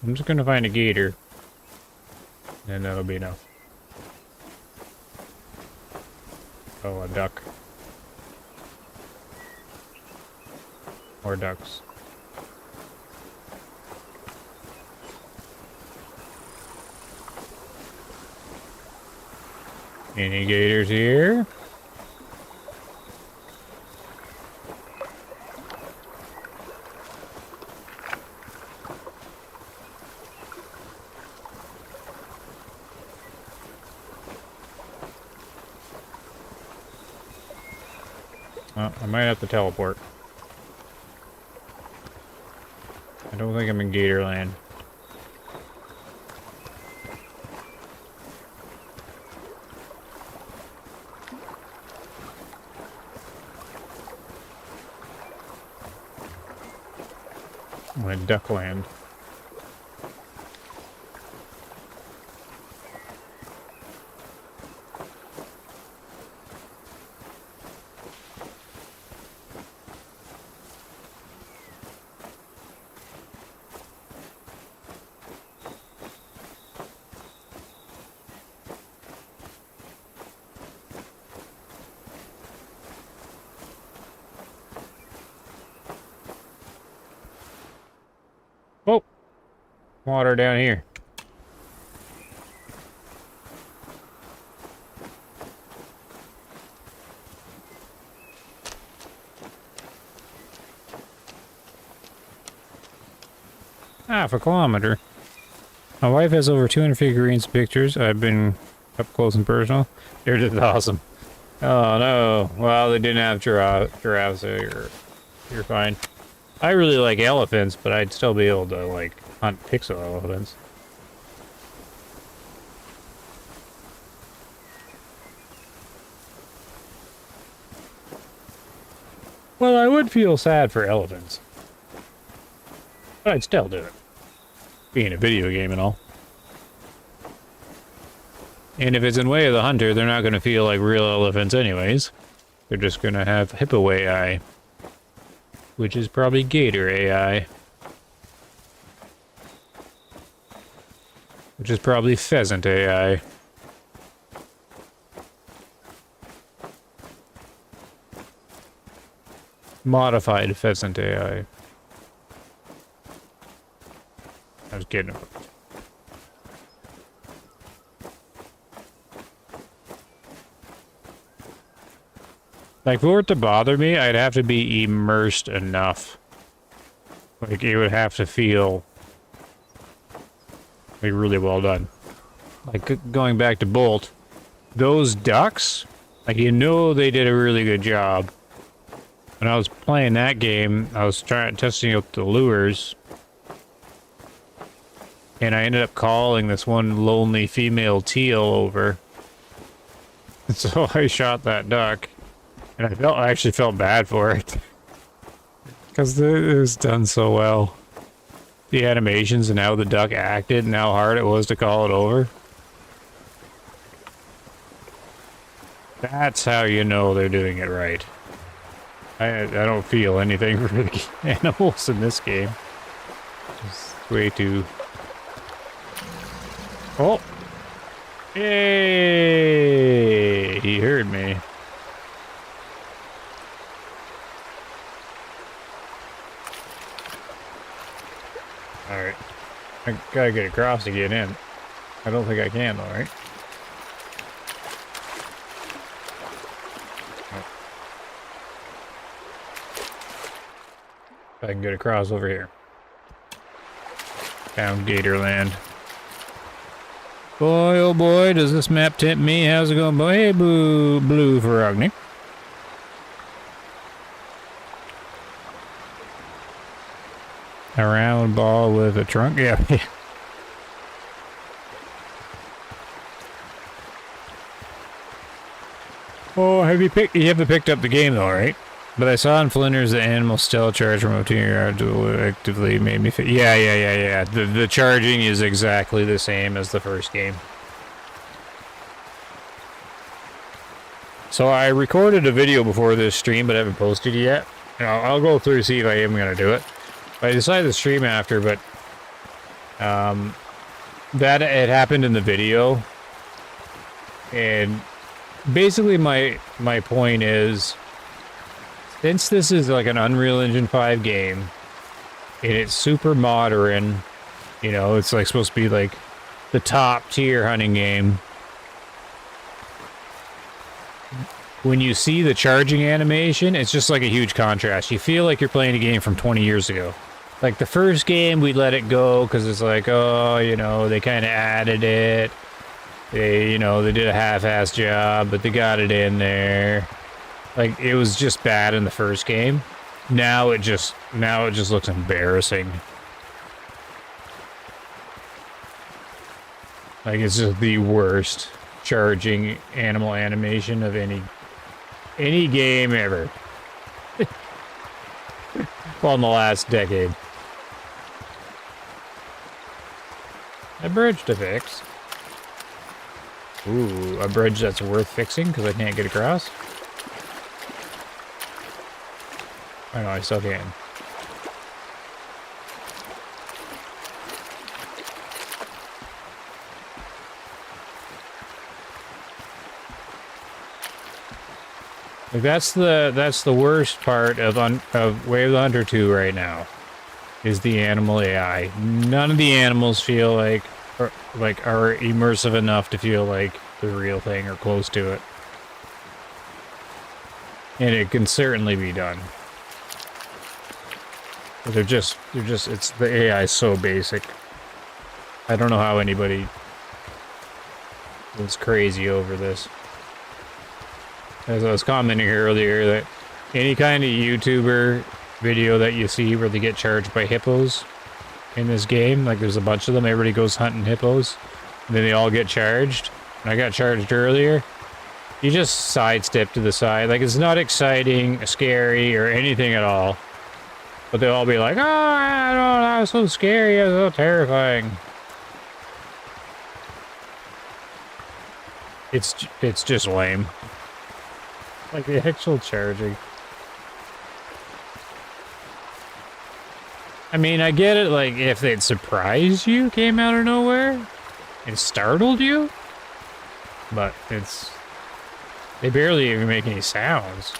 [SPEAKER 1] I'm just gonna find a gator. And that'll be enough. Oh, a duck. More ducks. Any gators here? Well, I might have to teleport. I don't think I'm in Gatorland. I'm in Duckland. Oh! Water down here. Half a kilometer. My wife has over 200 figurines and pictures. I've been up close and personal. They're just awesome. Oh no. Well, they didn't have giraffes, so you're fine. I really like elephants, but I'd still be able to, like, hunt pixel elephants. Well, I would feel sad for elephants. But I'd still do it. Being a video game and all. And if it's in Way of the Hunter, they're not going to feel like real elephants anyways. They're just going to have hippo AI. Which is probably gator AI. Which is probably pheasant AI. Modified pheasant AI. I was kidding. Like, for it to bother me, I'd have to be immersed enough. Like, it would have to feel like really well done. Like, going back to Bolt, those ducks, like, you know they did a really good job. When I was playing that game, I was testing out the lures. And I ended up calling this one lonely female teal over. And so I shot that duck. And I actually felt bad for it. Because it was done so well. The animations and how the duck acted and how hard it was to call it over. That's how you know they're doing it right. I don't feel anything for the animals in this game. It's way too... Oh! Yay! He heard me. Alright. I gotta get across to get in. I don't think I can though, right? I can get across over here. Down Gatorland. Boy, oh boy, does this map tempt me. How's it going, boy? Hey, Blue Ferragni. A round ball with a trunk? Yeah. Oh, you haven't picked up the game though, right? But I saw in Flinders the animal still charge from up to your yard to actively made me fit. Yeah. The charging is exactly the same as the first game. So I recorded a video before this stream, but I haven't posted it yet. I'll go through to see if I am going to do it. I decided to stream after, but that it happened in the video. And basically my point is, since this is like an Unreal Engine 5 game, and it's super modern, you know, it's like supposed to be like the top tier hunting game. When you see the charging animation, it's just like a huge contrast. You feel like you're playing a game from 20 years ago. Like the first game, we let it go because it's like, oh, you know, they kind of added it. They, you know, they did a half-ass job, but they got it in there. Like, it was just bad in the first game. Now it just looks embarrassing. Like, it's just the worst charging animal animation of any game ever. Well, in the last decade. A bridge to fix. Ooh, a bridge that's worth fixing because I can't get across. I know, I still can. Like that's the worst part of Way of the Hunter 2 right now, is the animal AI. None of the animals feel like are immersive enough to feel like the real thing or close to it. And it can certainly be done. They're just, it's, the AI is so basic. I don't know how anybody was crazy over this. As I was commenting earlier, that any kind of YouTuber video that you see where they get charged by hippos in this game, like there's a bunch of them, everybody goes hunting hippos, and then they all get charged. And I got charged earlier. You just sidestep to the side. Like, it's not exciting, scary, or anything at all. But they'll all be like, oh, I don't know, that was so scary, it was so terrifying. It's just lame. Like, the actual charging. I mean, I get it, like, if it surprised you, came out of nowhere, and startled you, but they barely even make any sounds.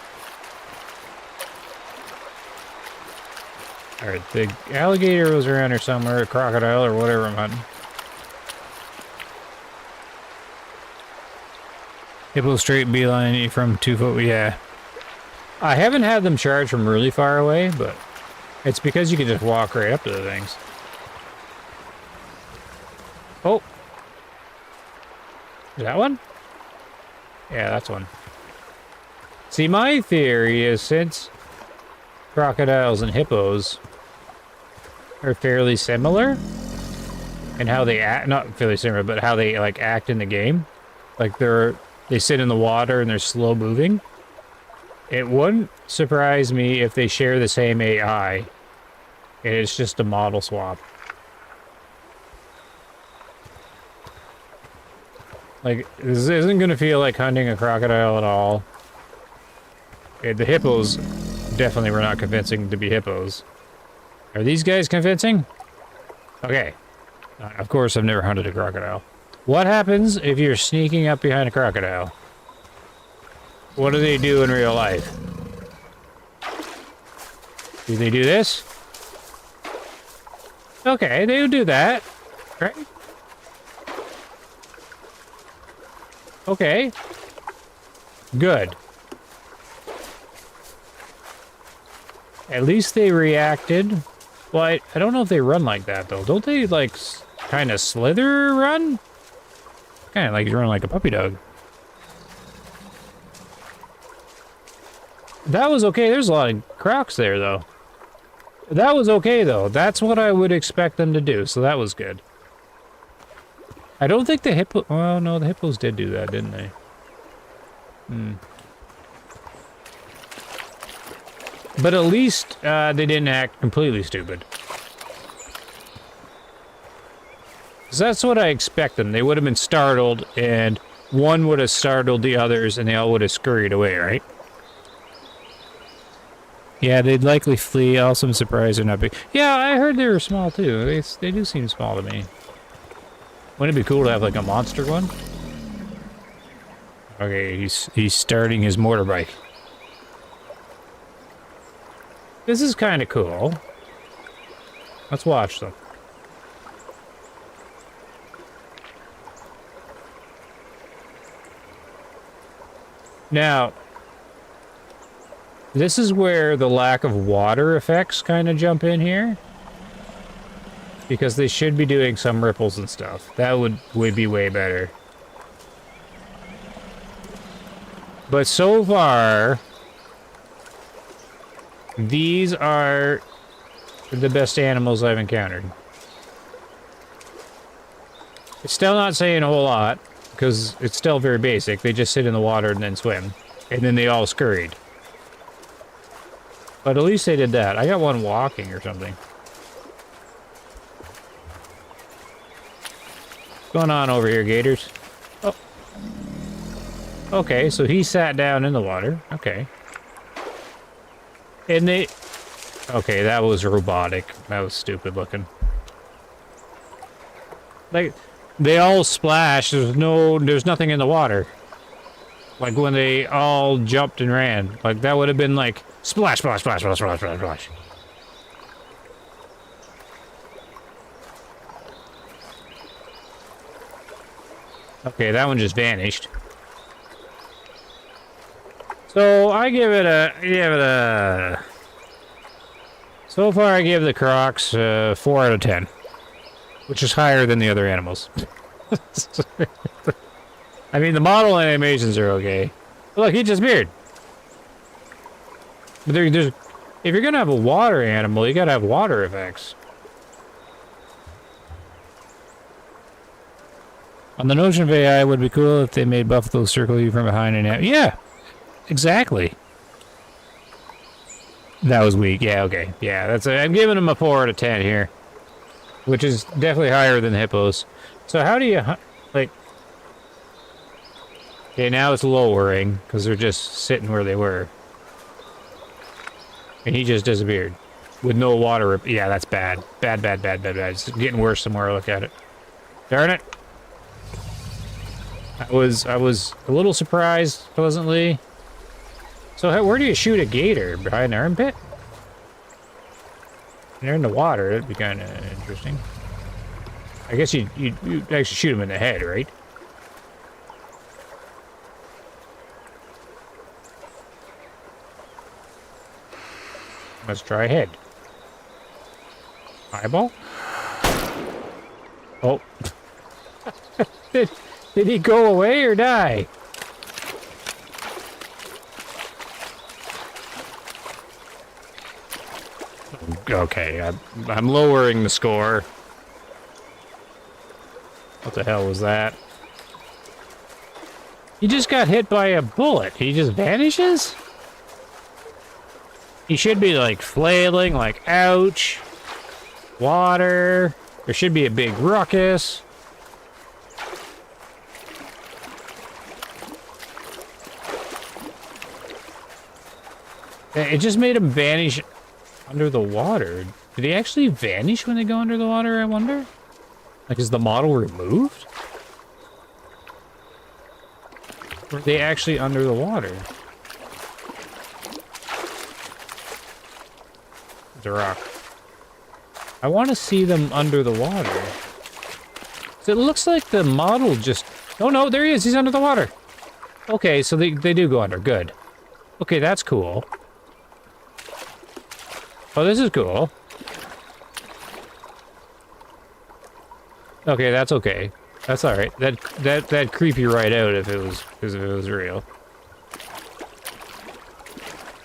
[SPEAKER 1] Alright, the alligator was around here somewhere, a crocodile or whatever I'm hunting. Hippo straight beeline from 2 foot, yeah. I haven't had them charge from really far away, but it's because you can just walk right up to the things. Oh! Is that one? Yeah, that's one. See, my theory is since crocodiles and hippos are fairly similar in how they act, not fairly similar, but how they like act in the game. Like they sit in the water and they're slow moving. It wouldn't surprise me if they share the same AI and it's just a model swap. Like, this isn't going to feel like hunting a crocodile at all. The hippos definitely were not convincing to be hippos. Are these guys convincing? Okay. Of course, I've never hunted a crocodile. What happens if you're sneaking up behind a crocodile? What do they do in real life? Do they do this? Okay, they would do that. Right? Okay. Good. At least they reacted. Well, I don't know if they run like that, though. Don't they, like, kind of slither run? Kind of like you run like a puppy dog. That was okay. There's a lot of crocs there, though. That was okay, though. That's what I would expect them to do, so that was good. I don't think the hippo... Well, no, the hippos did do that, didn't they? But at least they didn't act completely stupid. 'Cause that's what I expect them. They would have been startled, and one would have startled the others, and they all would have scurried away, right? Yeah, they'd likely flee. Also, I'm surprised they're not big. Yeah, I heard they were small, too. They do seem small to me. Wouldn't it be cool to have, like, a monster one? Okay, he's starting his motorbike. This is kind of cool. Let's watch them. Now, this is where the lack of water effects kind of jump in here. Because they should be doing some ripples and stuff. That would be way better. But so far, these are the best animals I've encountered. It's still not saying a whole lot, because it's still very basic. They just sit in the water and then swim. And then they all scurried. But at least they did that. I got one walking or something. What's going on over here, gators? Oh. Okay, so he sat down in the water. Okay. And they... Okay, that was robotic. That was stupid looking. Like, they all splashed. There's nothing in the water. Like when they all jumped and ran. Like that would have been like splash, splash, splash, splash, splash, splash, splash. Okay, that one just vanished. So I give it a. So far, I give the crocs 4 out of 10, which is higher than the other animals. I mean, the model animations are okay. Look, he disappeared. But there's, if you're gonna have a water animal, you gotta have water effects. On the notion of AI, it would be cool if they made buffalo circle you from behind and out. Yeah, exactly. That was weak. Yeah, okay. Yeah, I'm giving him a 4 out of 10 here, which is definitely higher than the hippos. So how do you, like... Okay, now it's lowering, because they're just sitting where they were. And he just disappeared. With no water. Yeah, that's bad. Bad, bad, bad, bad, bad. It's getting worse the more I look at it. Darn it. I was a little surprised, pleasantly. So where do you shoot a gator? Behind the armpit? They're in the water. That'd be kind of interesting. I guess you actually shoot him in the head, right? Let's try head. Eyeball? Oh. Did he go away or die? Okay, I'm lowering the score. What the hell was that? He just got hit by a bullet. He just vanishes? He should be like flailing, like ouch. Water. There should be a big ruckus. It just made them vanish under the water. Do they actually vanish when they go under the water, I wonder? Like, is the model removed? Or are they actually under the water? There's a rock. I want to see them under the water. So it looks like the model just... Oh no, there he is, he's under the water. Okay, so they do go under, good. Okay, that's cool. Oh, this is cool. Okay, that's okay. That's all right. That'd creep you right out if it was real.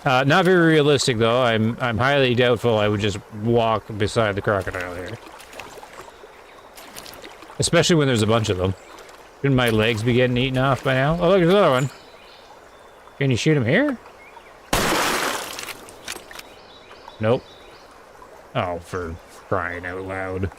[SPEAKER 1] Not very realistic though. I'm highly doubtful I would just walk beside the crocodile here. Especially when there's a bunch of them. Shouldn't my legs be getting eaten off by now? Oh, look, there's another one. Can you shoot him here? Nope. Oh, for crying out loud.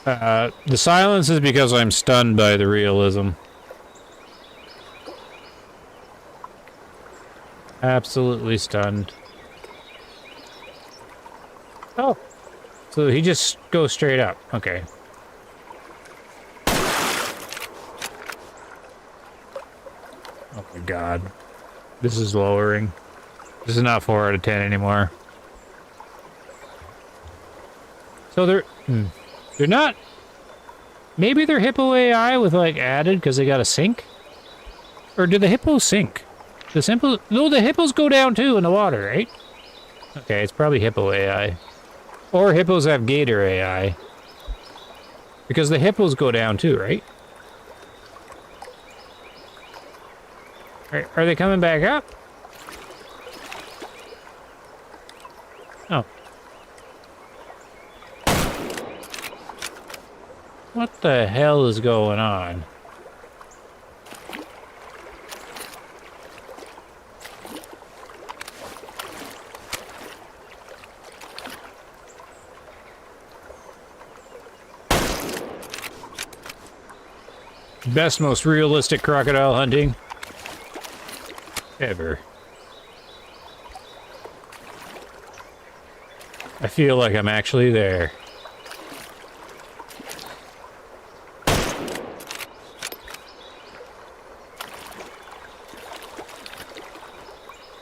[SPEAKER 1] The silence is because I'm stunned by the realism. Absolutely stunned. Oh. So he just goes straight up. Okay. Oh my god. This is lowering. This is not 4 out of 10 anymore. So they're not... Maybe they're hippo AI with, like, added because they got a sink? Or do the hippos sink? No, the hippos go down too in the water, right? Okay, it's probably hippo AI. Or hippos have gator AI. Because the hippos go down too, right? Are they coming back up? Oh. What the hell is going on? Best, most realistic crocodile hunting ever. I feel like I'm actually there.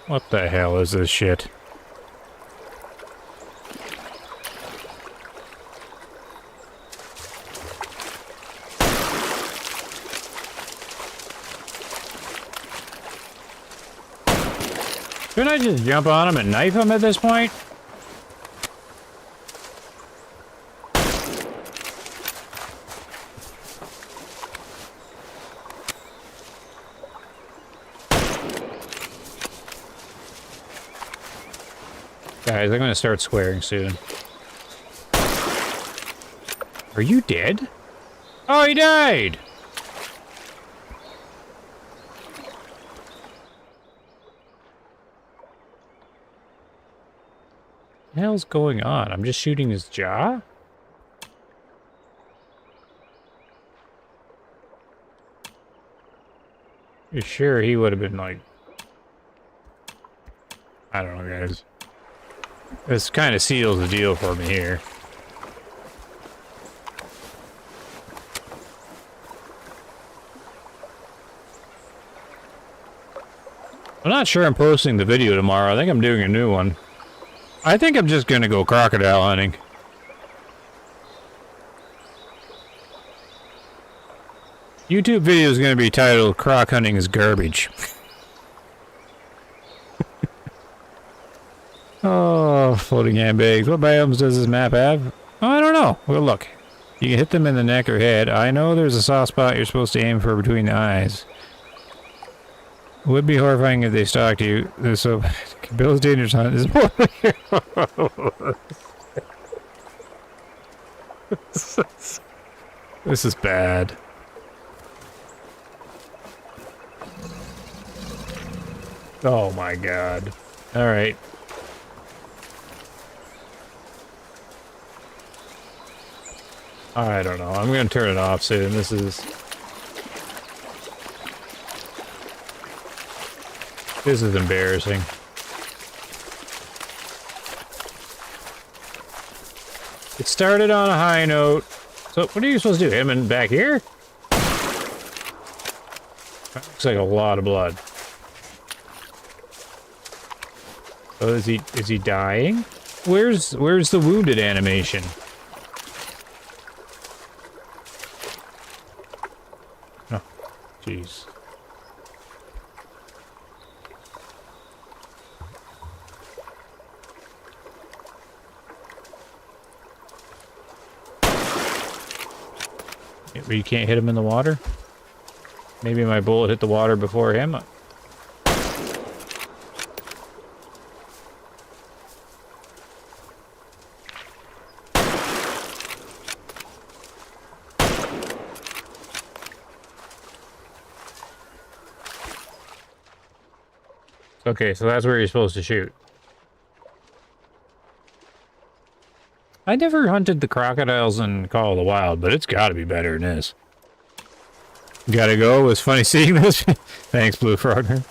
[SPEAKER 1] What the hell is this shit? Shouldn't I just jump on him and knife him at this point? Guys, I'm gonna start swearing soon. Are you dead? Oh, he died! What the hell's going on? I'm just shooting his jaw? You're sure he would have been like... I don't know, guys. This kind of seals the deal for me here. I'm not sure I'm posting the video tomorrow. I think I'm doing a new one. I think I'm just gonna go crocodile hunting. YouTube video is gonna be titled "Croc Hunting is Garbage." Oh, floating handbags. What biomes does this map have? Oh, I don't know. Well, look. You can hit them in the neck or head. I know there's a soft spot you're supposed to aim for between the eyes. It would be horrifying if they stalked you. So, Bill's dangerous hunt is This is bad. Oh my god. Alright. I don't know. I'm gonna turn it off soon. This is embarrassing. It started on a high note. So what are you supposed to do? Hit him in back here? That looks like a lot of blood. Oh, is he dying? Where's the wounded animation? Oh, jeez. You can't hit him in the water? Maybe my bullet hit the water before him? Okay, so that's where you're supposed to shoot. I never hunted the crocodiles in Call of the Wild, but it's gotta be better than this. Gotta go. It was funny seeing this. Thanks, Blue Frogner.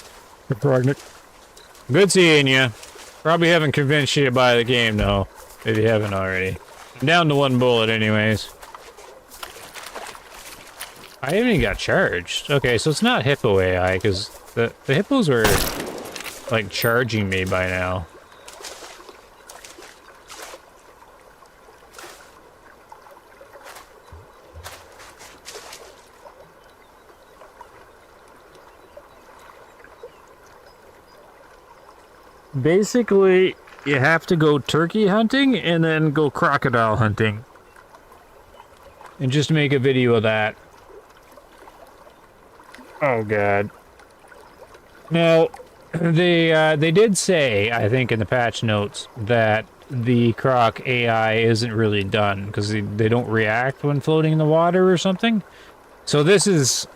[SPEAKER 1] Good seeing you. Probably haven't convinced you to buy the game, though, if you haven't already. I'm down to one bullet, anyways. I haven't even got charged. Okay, so it's not hippo AI, because the hippos were, like, charging me by now. Basically, you have to go turkey hunting and then go crocodile hunting. And just make a video of that. Oh god. Now, they did say, I think in the patch notes, that the croc AI isn't really done because they don't react when floating in the water or something. So this is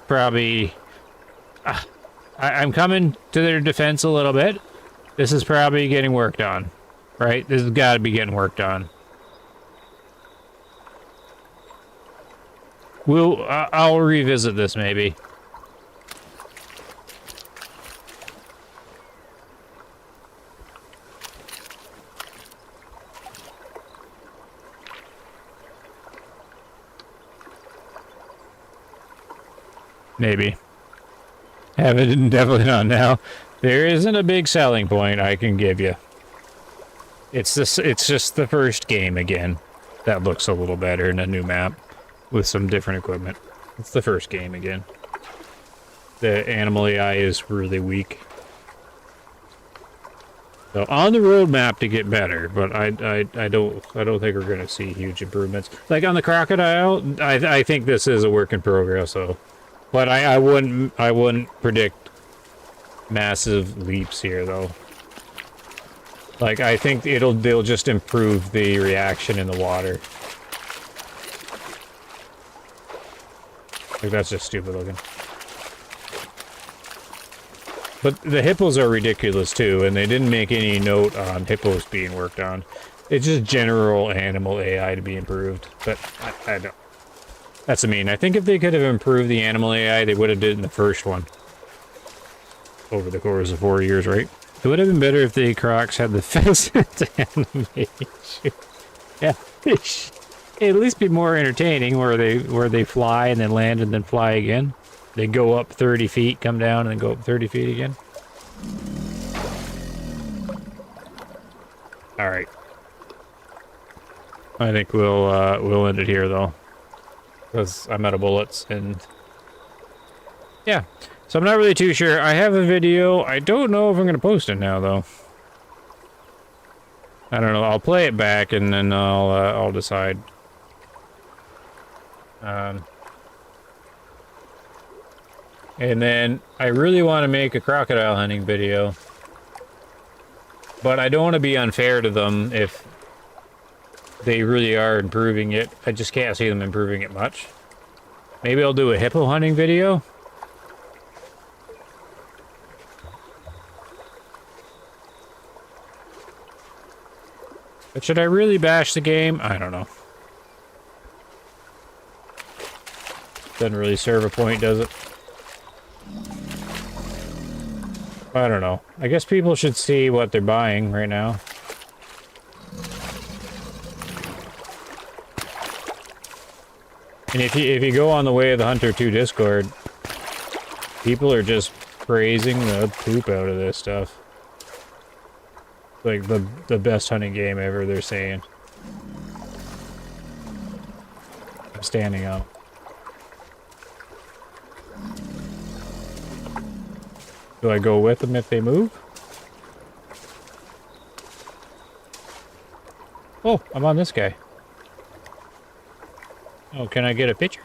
[SPEAKER 1] probably I'm coming to their defense a little bit. This is probably getting worked on, right? This has got to be getting worked on. I'll revisit this maybe. Maybe. Definitely not now. There isn't a big selling point I can give you. It's just the first game again. That looks a little better in a new map with some different equipment. It's the first game again. The animal AI is really weak. So on the roadmap to get better, but I don't think we're gonna see huge improvements. Like on the crocodile, I think this is a work in progress though. But I wouldn't predict massive leaps here though. Like I think they'll just improve the reaction in the water. Like that's just stupid looking. But the hippos are ridiculous too, and they didn't make any note on hippos being worked on. It's just general animal AI to be improved. But I don't. That's what I mean. I think if they could have improved the animal AI, they would have did in the first one. Over the course of 4 years, right? It would have been better if the crocs had the pheasant animation. Yeah, it'd at least be more entertaining where they fly and then land and then fly again. They go up 30 feet, come down, and then go up 30 feet again. All right. I think we'll end it here though, because I'm out of bullets and yeah. So I'm not really too sure. I have a video. I don't know if I'm gonna post it now though. I don't know. I'll play it back and then I'll decide. And then I really want to make a crocodile hunting video, but I don't want to be unfair to them if they really are improving it. I just can't see them improving it much. Maybe I'll do a hippo hunting video. But should I really bash the game? I don't know. Doesn't really serve a point, does it? I don't know. I guess people should see what they're buying right now. And if you go on the Way of the Hunter 2 Discord, people are just praising the poop out of this stuff. Like the best hunting game ever, they're saying. I'm standing up. Do I go with them if they move? Oh, I'm on this guy. Oh, can I get a picture?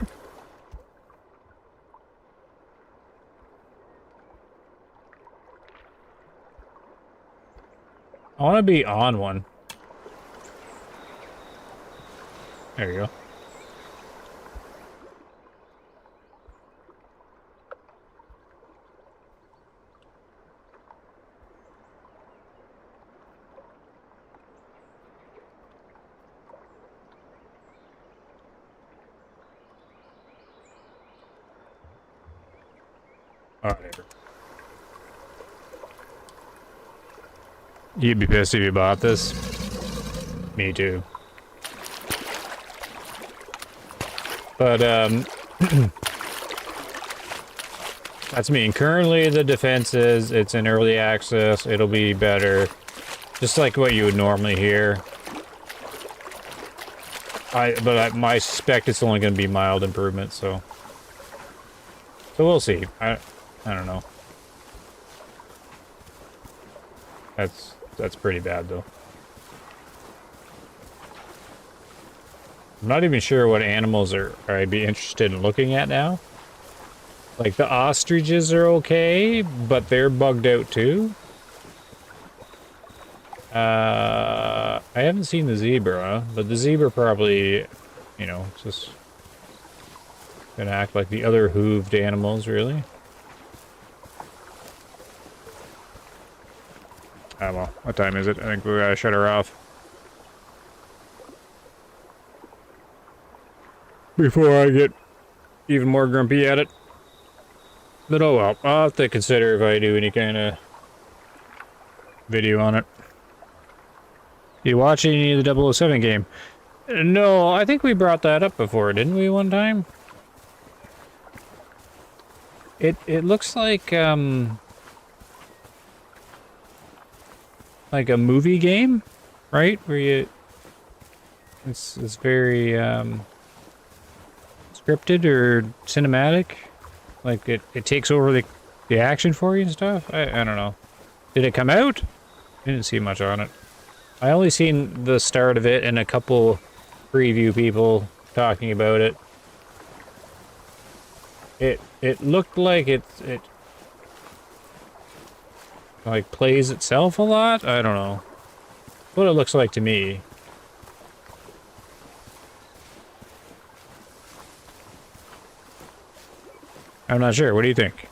[SPEAKER 1] I want to be on one. There you go. Whatever. You'd be pissed if you bought this. Me too. But, that's me. Currently, the defense is, it's in early access. It'll be better. Just like what you would normally hear. I suspect it's only going to be mild improvement, so we'll see. I don't know. That's pretty bad, though. I'm not even sure what animals I'd be interested in looking at now. Like, the ostriches are okay, but they're bugged out, too. I haven't seen the zebra, but the zebra probably, you know, just gonna act like the other hooved animals, really. Ah, well, what time is it? I think we gotta shut her off. Before I get even more grumpy at it. But oh well, I'll have to consider if I do any kind of video on it. You watch any of the 007 game? No, I think we brought that up before, didn't we, one time? It looks like a movie game, right? Where it's very scripted or cinematic. Like it takes over the action for you and stuff. I don't know. Did it come out? Didn't see much on it. I only seen the start of it and a couple preview people talking about it. It looked like it like plays itself a lot. I don't know what it looks like to me. I'm not sure. What do you think?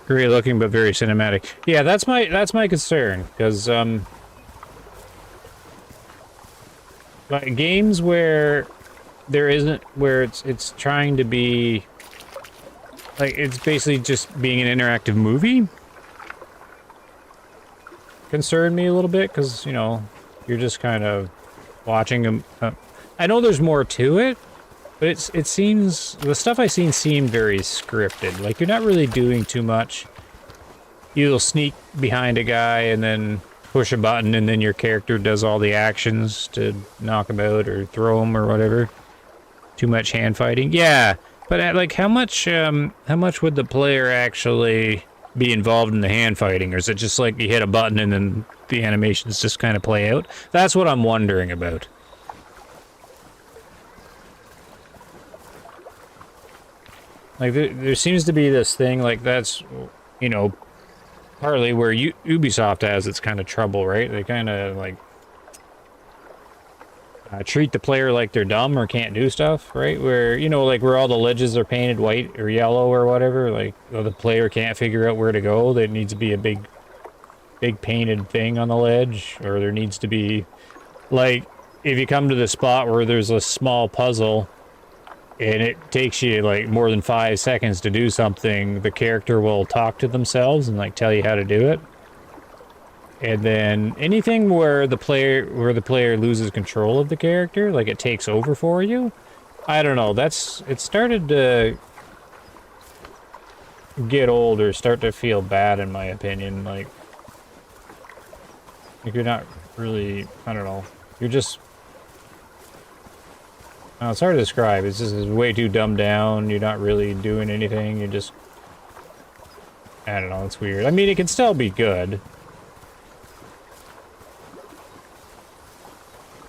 [SPEAKER 1] Great looking, but very cinematic. Yeah, that's my concern, because like games where it's trying to be like it's basically just being an interactive movie concern me a little bit, because you know you're just kind of watching them. I know there's more to it. But it seems, the stuff I've seen seemed very scripted. Like, you're not really doing too much. You'll sneak behind a guy and then push a button, and then your character does all the actions to knock him out or throw him or whatever. Too much hand fighting. Yeah, but like, how much would the player actually be involved in the hand fighting? Or is it just like you hit a button and then the animations just kind of play out? That's what I'm wondering about. Like, there seems to be this thing, like, that's, you know, partly where Ubisoft has its kind of trouble, right? They kind of like treat the player like they're dumb or can't do stuff, right? Where, you know, like where all the ledges are painted white or yellow or whatever, like the player can't figure out where to go. There needs to be a big painted thing on the ledge, or there needs to be, like, if you come to the spot where there's a small puzzle and it takes you like more than 5 seconds to do something, the character will talk to themselves and like tell you how to do it. And then anything where the player loses control of the character, like it takes over for you, I don't know, it started to get old or start to feel bad in my opinion. Like you're not really, I don't know, you're just, it's hard to describe. It's just way too dumbed down. You're not really doing anything. You're just, I don't know, it's weird. I mean, it can still be good.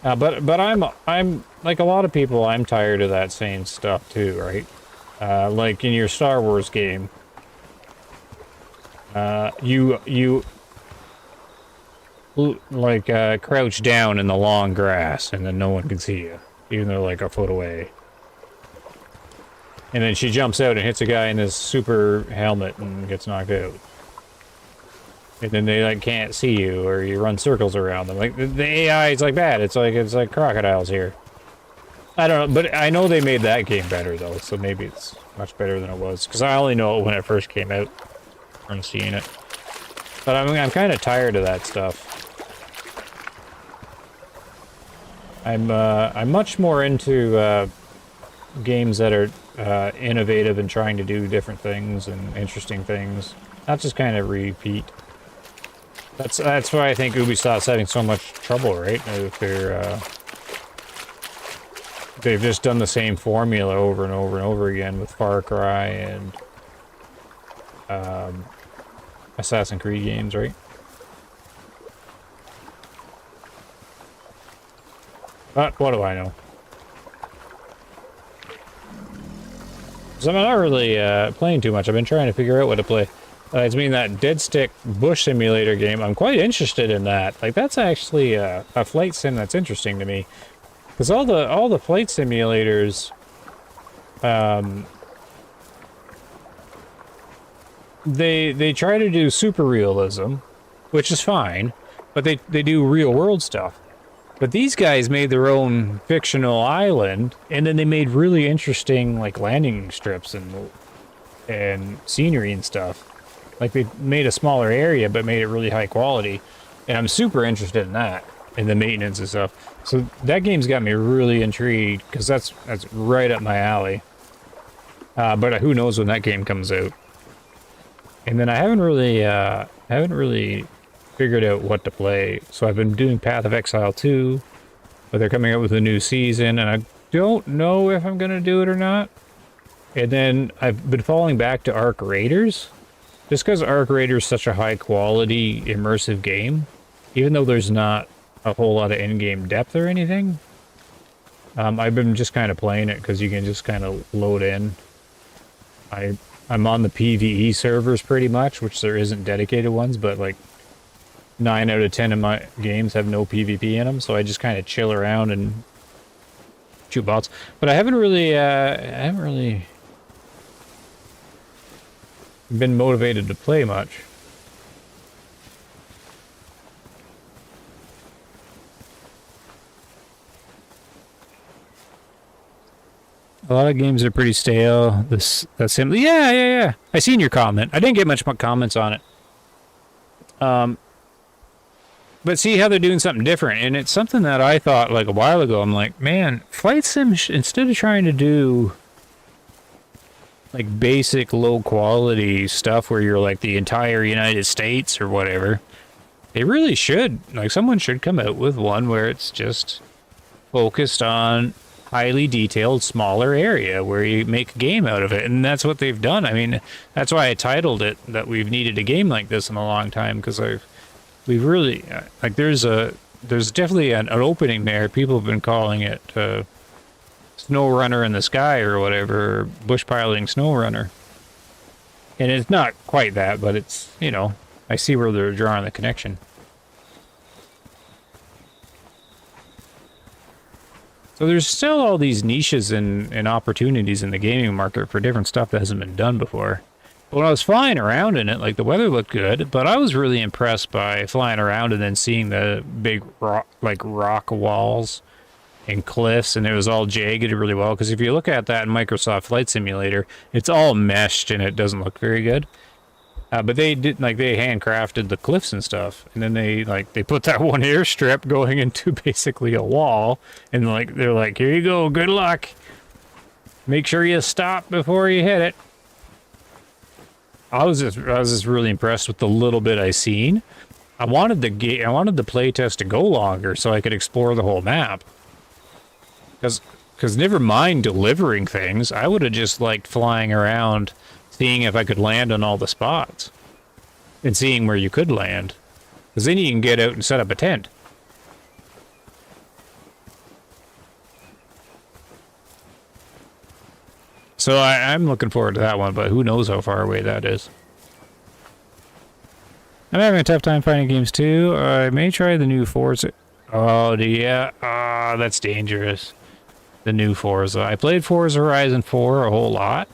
[SPEAKER 1] But I'm like a lot of people, I'm tired of that same stuff too, right? Like in your Star Wars game, you like crouch down in the long grass and then no one can see you, even though like a foot away. And then she jumps out and hits a guy in this super helmet and gets knocked out. And then they like can't see you, or you run circles around them. Like the AI is like bad. It's like crocodiles here. I don't know, but I know they made that game better though, so maybe it's much better than it was. Because I only know it when it first came out from seeing it. But I mean, I'm kind of tired of that stuff. I'm much more into games that are innovative and trying to do different things and interesting things, not just kind of repeat. That's why I think Ubisoft's having so much trouble, right? If they've just done the same formula over and over and over again with Far Cry and Assassin's Creed games, right? But what do I know? So I'm not really playing too much. I've been trying to figure out what to play. I mean, that Dead Stick Bush Simulator game, I'm quite interested in that. Like, that's actually a flight sim that's interesting to me. Because all the flight simulators, they try to do super realism, which is fine, but they do real world stuff. But these guys made their own fictional island, and then they made really interesting, like, landing strips and scenery and stuff. Like, they made a smaller area, but made it really high quality. And I'm super interested in that, in the maintenance and stuff. So that game's got me really intrigued, because that's right up my alley. But who knows when that game comes out. And then I haven't really figured out what to play. So I've been doing Path of Exile 2, but they're coming out with a new season, and I don't know if I'm going to do it or not. And then I've been falling back to Arc Raiders. Just because Arc Raiders is such a high-quality, immersive game, even though there's not a whole lot of in-game depth or anything, I've been just kind of playing it because you can just kind of load in. I'm on the PvE servers pretty much, which there isn't dedicated ones, but like 9 out of 10 of my games have no PvP in them, so I just kind of chill around and shoot bots. But I haven't really been motivated to play much. A lot of games are pretty stale. That's simply, yeah. I seen your comment. I didn't get much comments on it. But see how they're doing something different, and it's something that I thought like a while ago. I'm like, man, flight sims, instead of trying to do like basic low quality stuff where you're like the entire United States or whatever, they really should, like, someone should come out with one where it's just focused on highly detailed smaller area where you make a game out of it. And that's what they've done. I mean, that's why I titled it that we've needed a game like this in a long time, because we've really, like, there's definitely an opening there. People have been calling it Snow Runner in the Sky or whatever, or Bush Piloting Snow Runner. And it's not quite that, but it's, you know, I see where they're drawing the connection. So there's still all these niches and opportunities in the gaming market for different stuff that hasn't been done before. But when I was flying around in it, like, the weather looked good, but I was really impressed by flying around and then seeing the big rock walls and cliffs, and it was all jagged really well. Because if you look at that in Microsoft Flight Simulator, it's all meshed and it doesn't look very good. But they did, like, they handcrafted the cliffs and stuff, and then they put that one airstrip going into basically a wall, and they're like, here you go, good luck. Make sure you stop before you hit it. I was just really impressed with the little bit I seen. I wanted the playtest to go longer so I could explore the whole map. Because never mind delivering things, I would have just liked flying around, seeing if I could land on all the spots, and seeing where you could land. Because then you can get out and set up a tent. So I'm looking forward to that one, but who knows how far away that is. I'm having a tough time finding games too. I may try the new Forza. Oh, yeah. Ah, that's dangerous. The new Forza. I played Forza Horizon 4 a whole lot.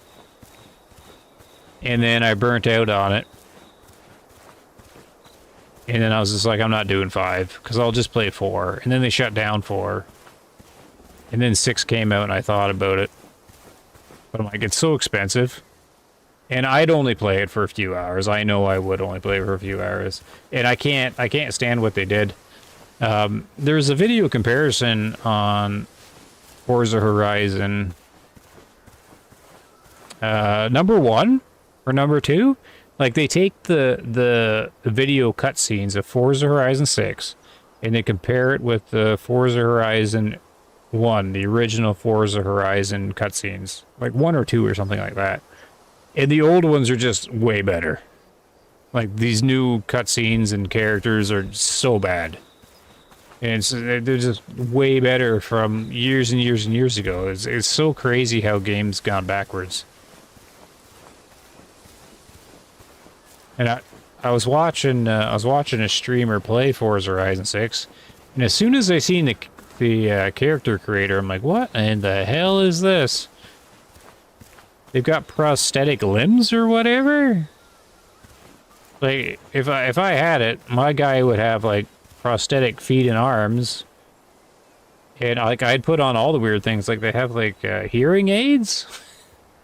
[SPEAKER 1] And then I burnt out on it. And then I was just like, I'm not doing 5, because I'll just play 4. And then they shut down 4. And then 6 came out and I thought about it. But I'm like, it's so expensive. And I'd only play it for a few hours. I know I would only play it for a few hours. And I can't stand what they did. There's a video comparison on Forza Horizon number 1 or number 2. Like, they take the video cutscenes of Forza Horizon 6 and they compare it with the Forza Horizon 1, the original Forza Horizon cutscenes, like 1 or 2 or something like that. And the old ones are just way better. Like, these new cutscenes and characters are so bad. And they're just way better from years and years and years ago. It's so crazy how games gone backwards. And I was watching a streamer play Forza Horizon 6, and as soon as I seen the character creator, I'm like, what in the hell is this? They've got prosthetic limbs or whatever? Like, if I had it, my guy would have, like, prosthetic feet and arms. And, like, I'd put on all the weird things. Like, they have, like, hearing aids?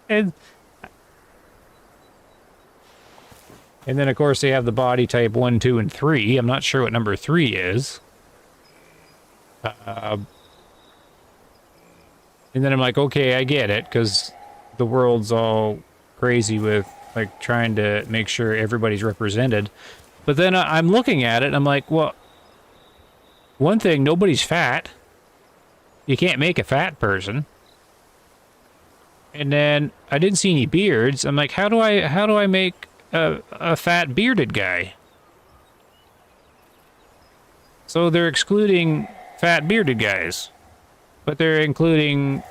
[SPEAKER 1] And then, of course, they have the body type 1, 2, and 3. I'm not sure what number 3 is. And then I'm like, okay, I get it, because the world's all crazy with, like, trying to make sure everybody's represented. But then I'm looking at it, and I'm like, well, one thing, nobody's fat. You can't make a fat person. And then I didn't see any beards. I'm like, how do I make a fat bearded guy? So they're excluding fat bearded guys, but they're including,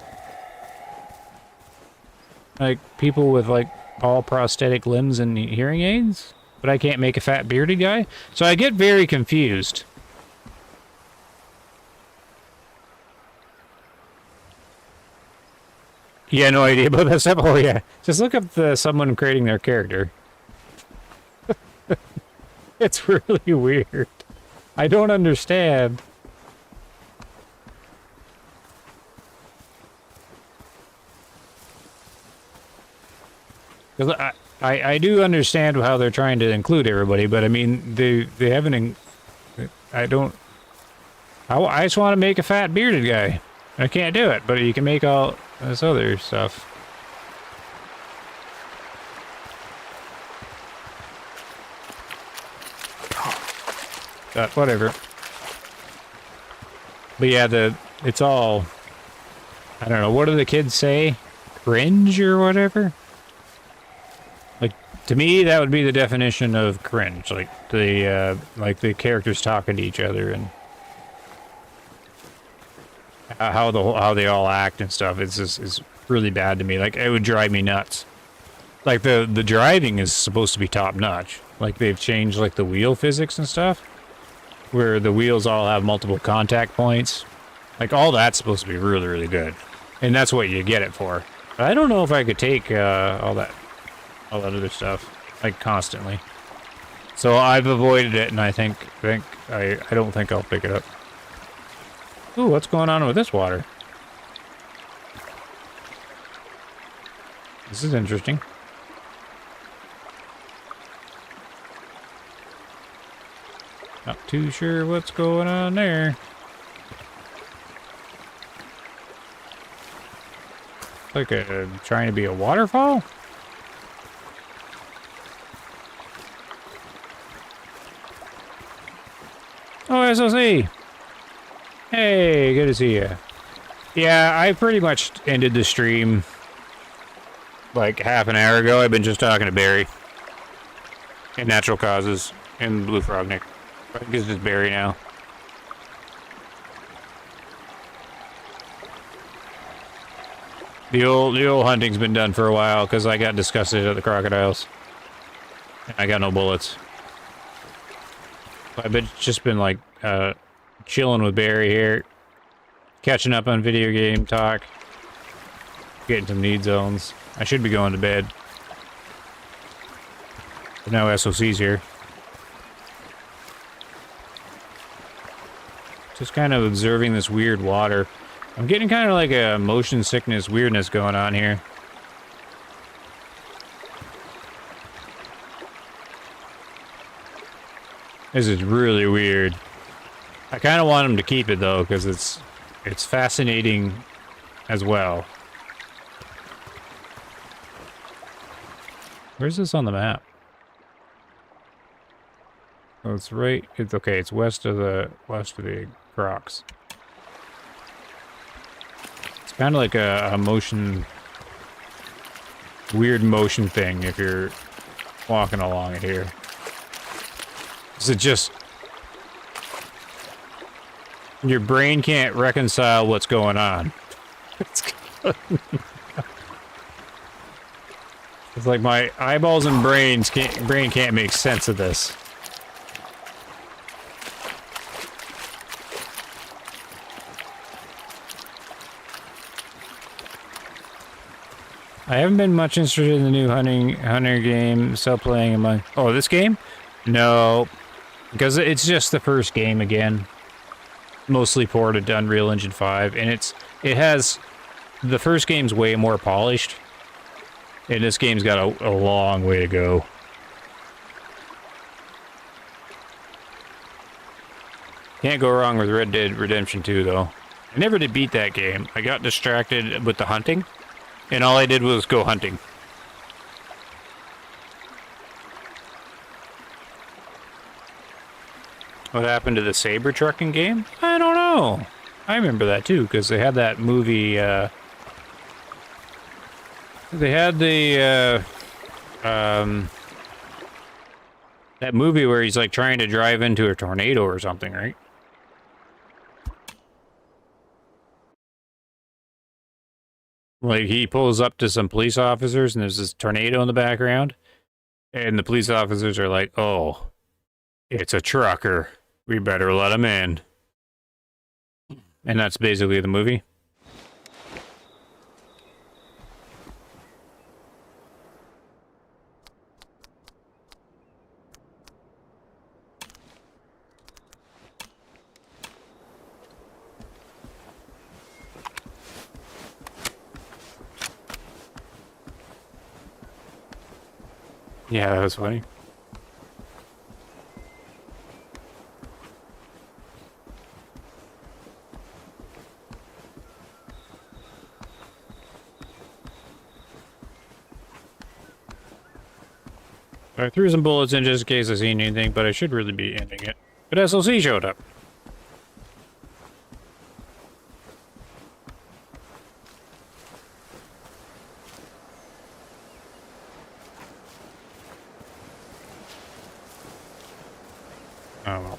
[SPEAKER 1] like, people with, like, all prosthetic limbs and hearing aids, but I can't make a fat bearded guy. So I get very confused. Yeah, no idea about that stuff. Oh yeah, just look up someone creating their character. It's really weird. I don't understand. Because I do understand how they're trying to include everybody, but I mean, they haven't. I just want to make a fat bearded guy. I can't do it, but you can make all this other stuff. But whatever. But yeah, it's all, I don't know, what do the kids say? Cringe or whatever? Like, to me, that would be the definition of cringe. Like the characters talking to each other and how they all act and stuff. It's really bad to me. Like, it would drive me nuts. Like, the driving is supposed to be top notch. Like they've changed like the wheel physics and stuff, where the wheels all have multiple contact points. Like all that's supposed to be really, really good. And that's what you get it for. But I don't know if I could take all that other stuff, like constantly. So I've avoided it, and I don't think I'll pick it up. Ooh, what's going on with this water? This is interesting. Not too sure what's going on there. Like trying to be a waterfall? Oh, SOC! Hey, good to see you. Yeah, I pretty much ended the stream like half an hour ago. I've been just talking to Barry. And Natural Causes. And Blue Frognik. I think it's just Barry now. The old hunting's been done for a while because I got disgusted at the crocodiles. And I got no bullets. I've just been like chilling with Barry here, catching up on video game talk, getting some need zones. I should be going to bed. But now SOC's here. Just kind of observing this weird water. I'm getting kind of like a motion sickness weirdness going on here. This is really weird. I kind of want him to keep it though, because it's fascinating as well. Where's this on the map? Oh, it's right. It's okay. It's west of the Crocs. It's kind of like a motion, weird motion thing if you're walking along it here. Is it just your brain can't reconcile what's going on? It's like my eyeballs and brain can't make sense of this. I haven't been much interested in the new hunter game. Still playing among. Oh, this game? No, because it's just the first game again. Mostly ported to Unreal Engine 5, and it has the first game's way more polished, and this game's got a long way to go. Can't go wrong with Red Dead Redemption 2 though. I never did beat that game. I got distracted with the hunting. And all I did was go hunting. What happened to the saber trucking game? I don't know. I remember that too, because they had that movie, they had the, that movie where he's like trying to drive into a tornado or something, right? Like, he pulls up to some police officers, and there's this tornado in the background. And the police officers are like, oh, it's a trucker. We better let him in. And that's basically the movie. Yeah, that was funny. I threw some bullets in just in case I seen anything, but I should really be ending it. But SLC showed up. Oh well.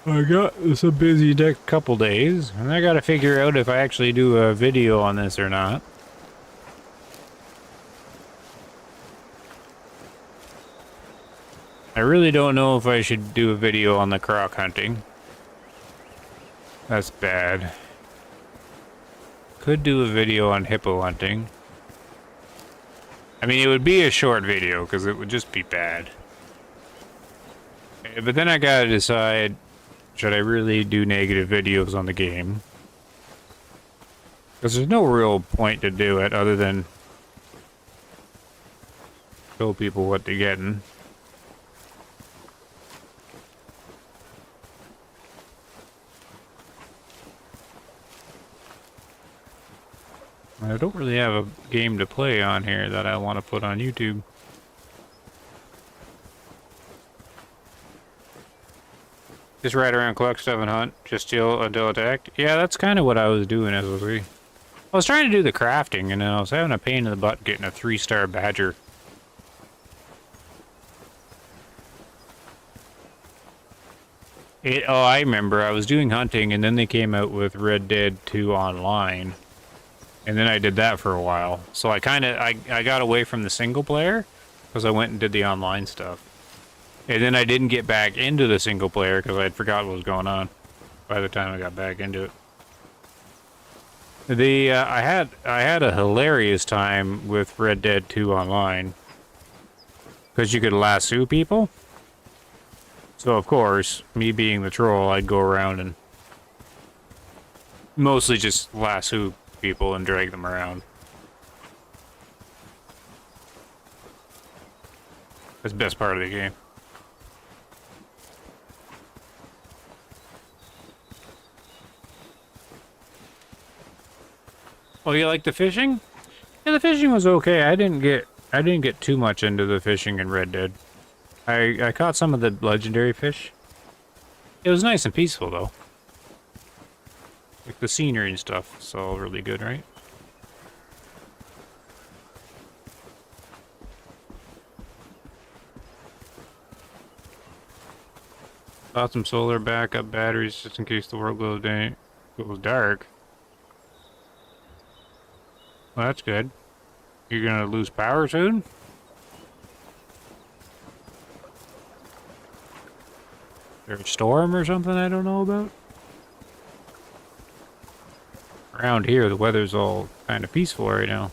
[SPEAKER 1] I got some busy next couple days, and I gotta figure out if I actually do a video on this or not. I really don't know if I should do a video on the croc hunting. That's bad. Could do a video on hippo hunting. I mean, it would be a short video because it would just be bad. But then I gotta decide, should I really do negative videos on the game? Because there's no real point to do it other than show people what they're getting. I don't really have a game to play on here that I want to put on YouTube. Just ride around, collect stuff, and hunt. Just steal until attacked. Yeah, that's kind of what I was doing as I was trying to do the crafting, and then I was having a pain in the butt getting a 3-star badger. Oh, I remember. I was doing hunting, and then they came out with Red Dead 2 Online. And then I did that for a while. So I got away from the single player, because I went and did the online stuff. And then I didn't get back into the single player, because I had forgot what was going on by the time I got back into it. I had a hilarious time with Red Dead 2 Online, because you could lasso people. So of course, me being the troll, I'd go around and mostly just lasso people and drag them around. That's the best part of the game. Oh, you like the fishing? Yeah, the fishing was okay. I didn't get too much into the fishing in Red Dead. I caught some of the legendary fish. It was nice and peaceful though. Like the scenery and stuff, it's all really good, right? Bought some solar backup batteries just in case the world goes dark. Well, that's good. You're gonna lose power soon? Is there a storm or something I don't know about? Around here, the weather's all kind of peaceful right now.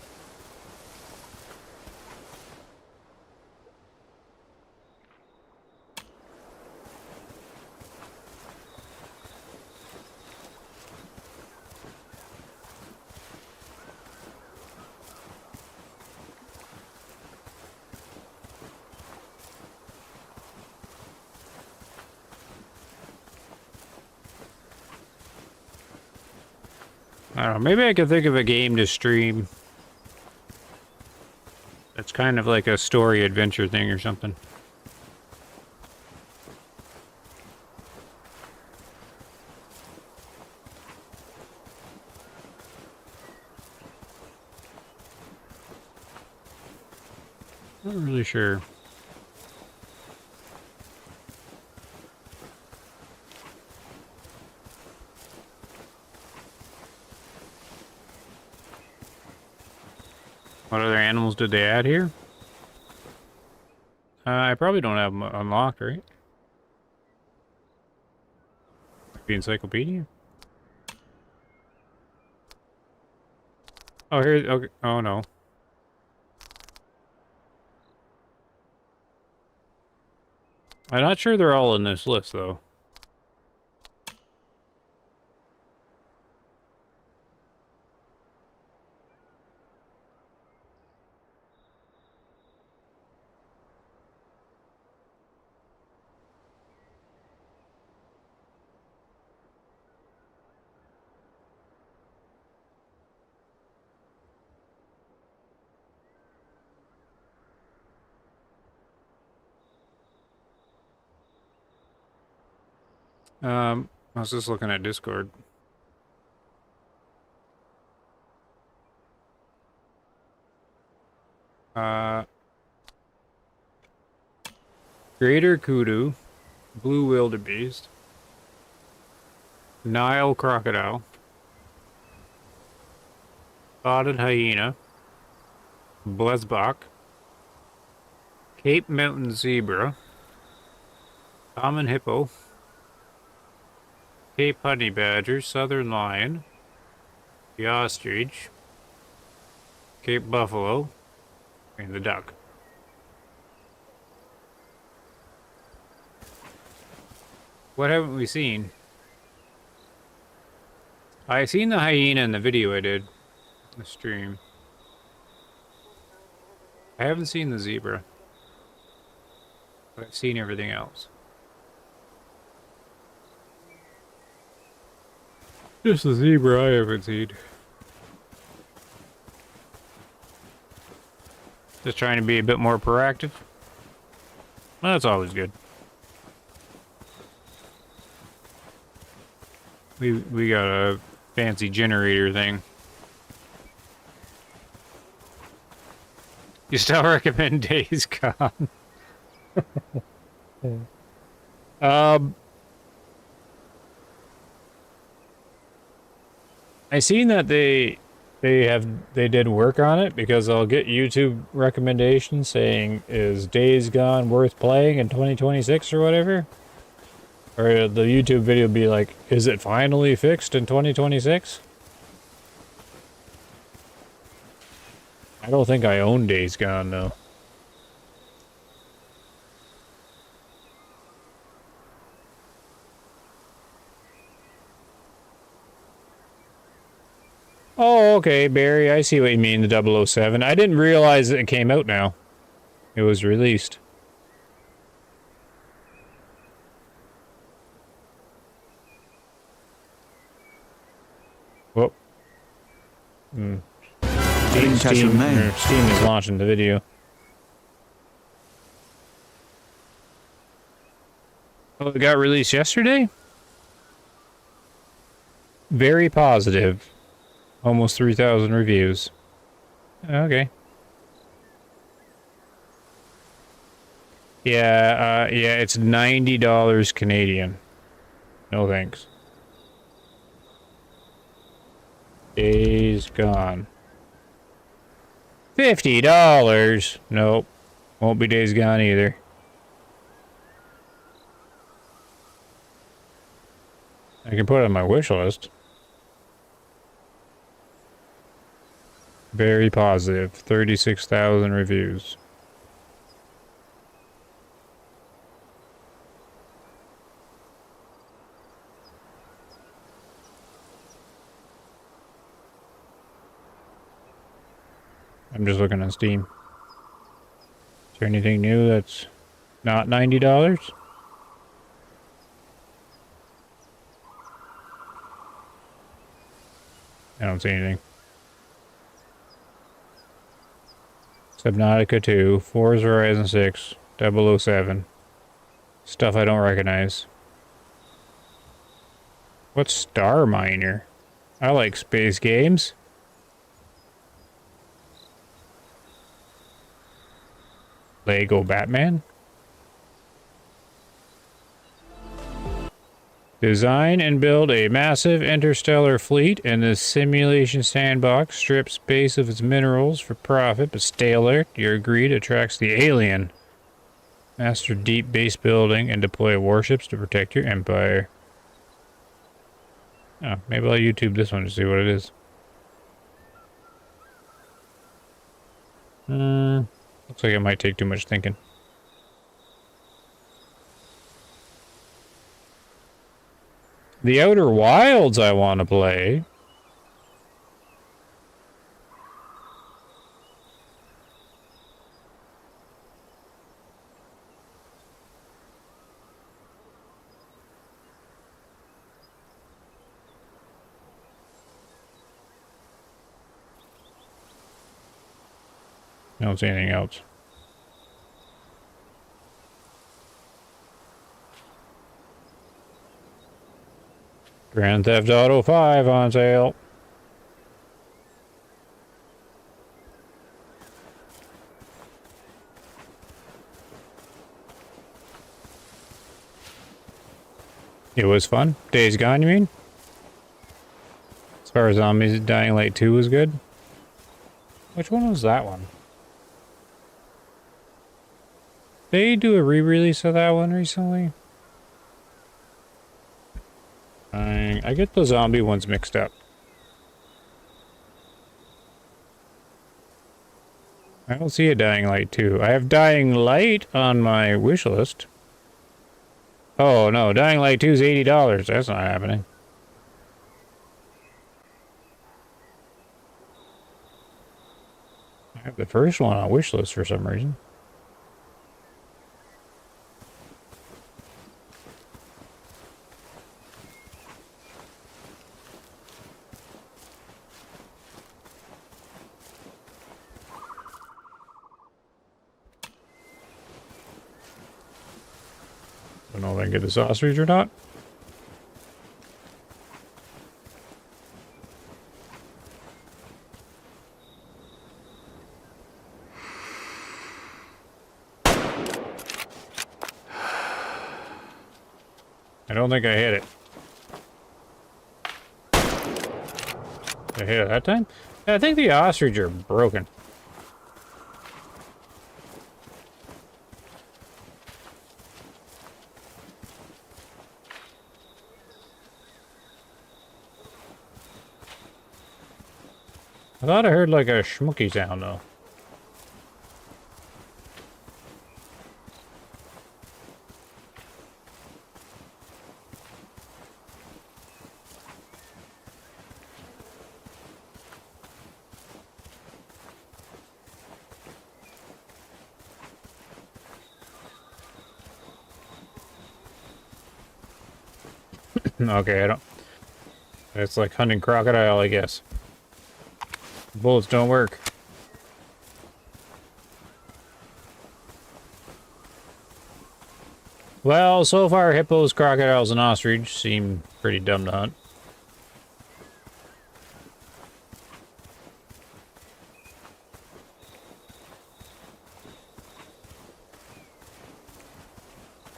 [SPEAKER 1] I don't know, maybe I could think of a game to stream. That's kind of like a story adventure thing or something. Not really sure. What other animals did they add here? I probably don't have them unlocked, right? The encyclopedia? Oh, here. Okay. Oh, no. I'm not sure they're all in this list, though. I was just looking at Discord. Greater kudu, blue wildebeest, Nile crocodile, spotted hyena, blesbok, Cape mountain zebra, Common hippo, Cape honey badger, southern lion, the ostrich, Cape buffalo, and the duck. What haven't we seen? I seen the hyena in the video I did, the stream. I haven't seen the zebra, but I've seen everything else. Just the zebra I haven't seen. Just trying to be a bit more proactive. Well, that's always good. We got a fancy generator thing. You still recommend Days Gone? I seen that they did work on it because I'll get YouTube recommendations saying is Days Gone worth playing in 2026 or whatever. Or the YouTube video be like, is it finally fixed in 2026? I don't think I own Days Gone though. Oh, okay, Barry, I see what you mean, the 007. I didn't realize it came out now. It was released. Whoop. Steam is launching the video. Oh, it got released yesterday? Very positive. Almost 3,000 reviews. Okay. Yeah, yeah, it's $90 Canadian. No thanks. Days Gone. $50. Nope. Won't be Days Gone either. I can put it on my wish list. Very positive. 36,000 reviews. I'm just looking on Steam. Is there anything new that's not $90? I don't see anything. Subnautica 2, Forza Horizon 6, 007. Stuff I don't recognize. What's Star Miner? I like space games. Lego Batman. Design and build a massive interstellar fleet in this simulation sandbox. Strip space of its minerals for profit, but stay alert. Your greed attracts the alien. Master deep base building and deploy warships to protect your empire. Oh, maybe I'll YouTube this one to see what it is. Looks like it might take too much thinking. The Outer Wilds I want to play. I don't see anything else. Grand Theft Auto 5 on sale. It was fun. Days Gone, you mean? As far as Zombies, Dying Light 2 was good. Which one was that one? They do a re-release of that one recently? I get the zombie ones mixed up. I don't see a Dying Light 2. I have Dying Light on my wish list. Oh no, Dying Light 2 is $80. That's not happening. I have the first one on wish list for some reason. Don't know if I can get the sausage or not. I don't think I hit it. Did I hit it that time? Yeah, I think the ostrich are broken. I thought I heard like a schmooky sound though. Okay, I don't... It's like hunting crocodile, I guess. Bullets don't work. Well, so far hippos, crocodiles, and ostrich seem pretty dumb to hunt.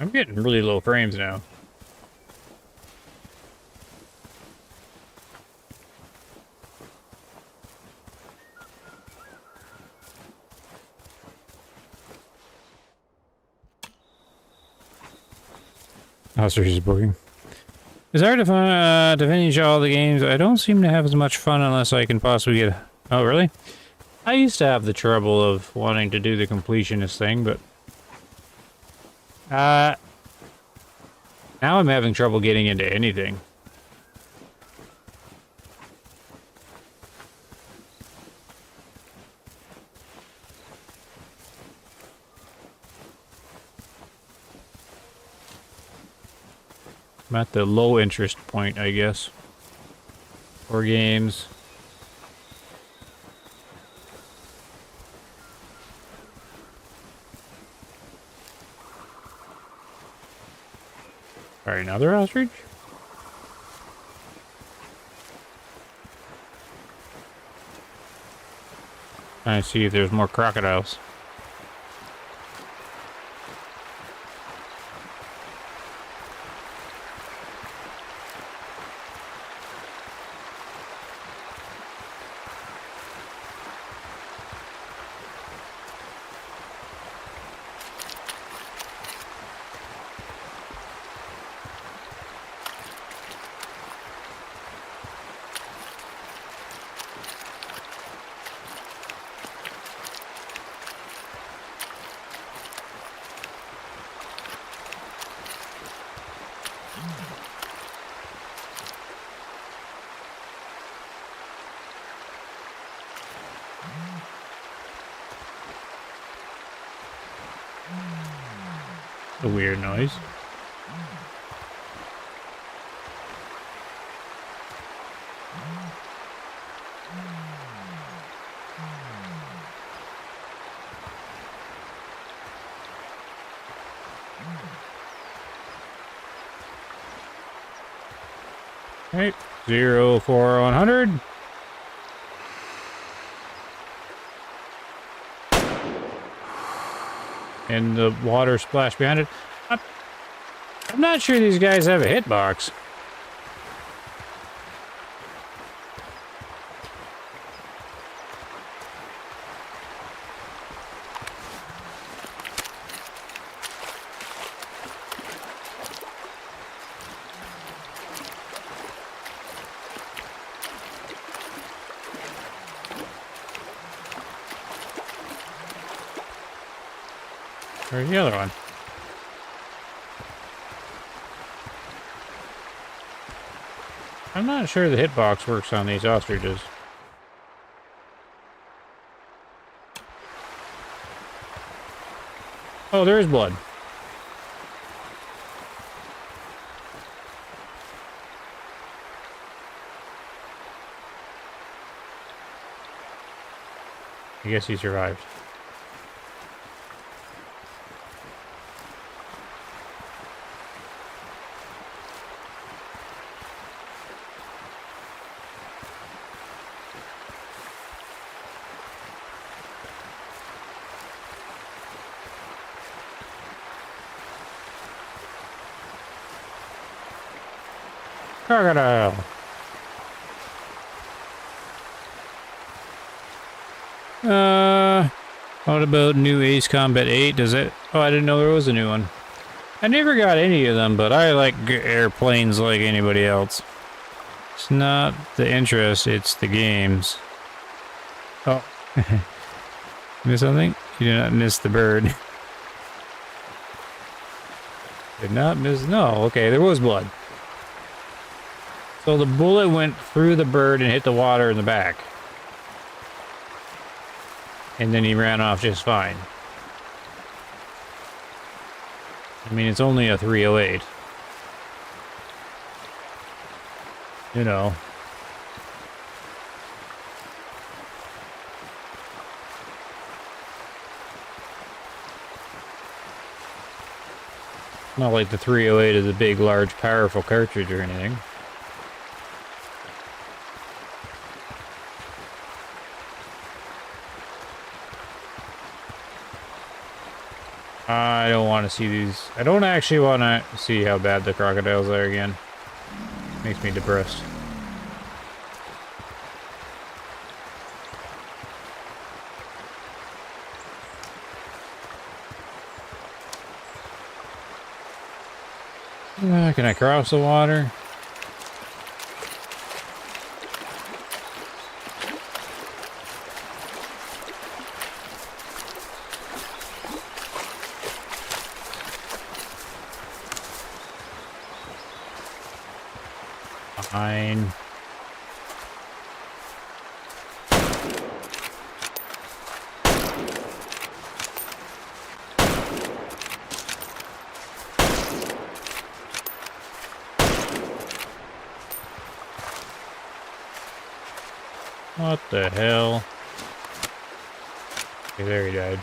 [SPEAKER 1] I'm getting really low frames now. Ostrich is booking. It's hard to finish all the games. I don't seem to have as much fun unless I can possibly get... Oh, really? I used to have the trouble of wanting to do the completionist thing, but... now I'm having trouble getting into anything. I'm at the low interest point, I guess. For games. Alright, another ostrich? Trying to see if there's more crocodiles. A weird noise. Right, 0 for 100. And the water splash behind it. I'm not sure these guys have a hitbox. Where's the other one? I'm not sure the hitbox works on these ostriches. Oh, there is blood. I guess he survived. Crocodile. What about new Ace Combat 8? Does it? Oh, I didn't know there was a new one. I never got any of them, but I like airplanes like anybody else. It's not the interest, it's the games. Oh. Miss something? You did not miss the bird. Did not miss... No, okay, there was blood. So the bullet went through the bird and hit the water in the back. And then he ran off just fine. I mean, it's only a 308. You know. Not like the 308 is a big, large, powerful cartridge or anything. I don't want to see these. I don't actually want to see how bad the crocodiles are again. Makes me depressed. Can I cross the water? Fine. What the hell? Okay, there he died.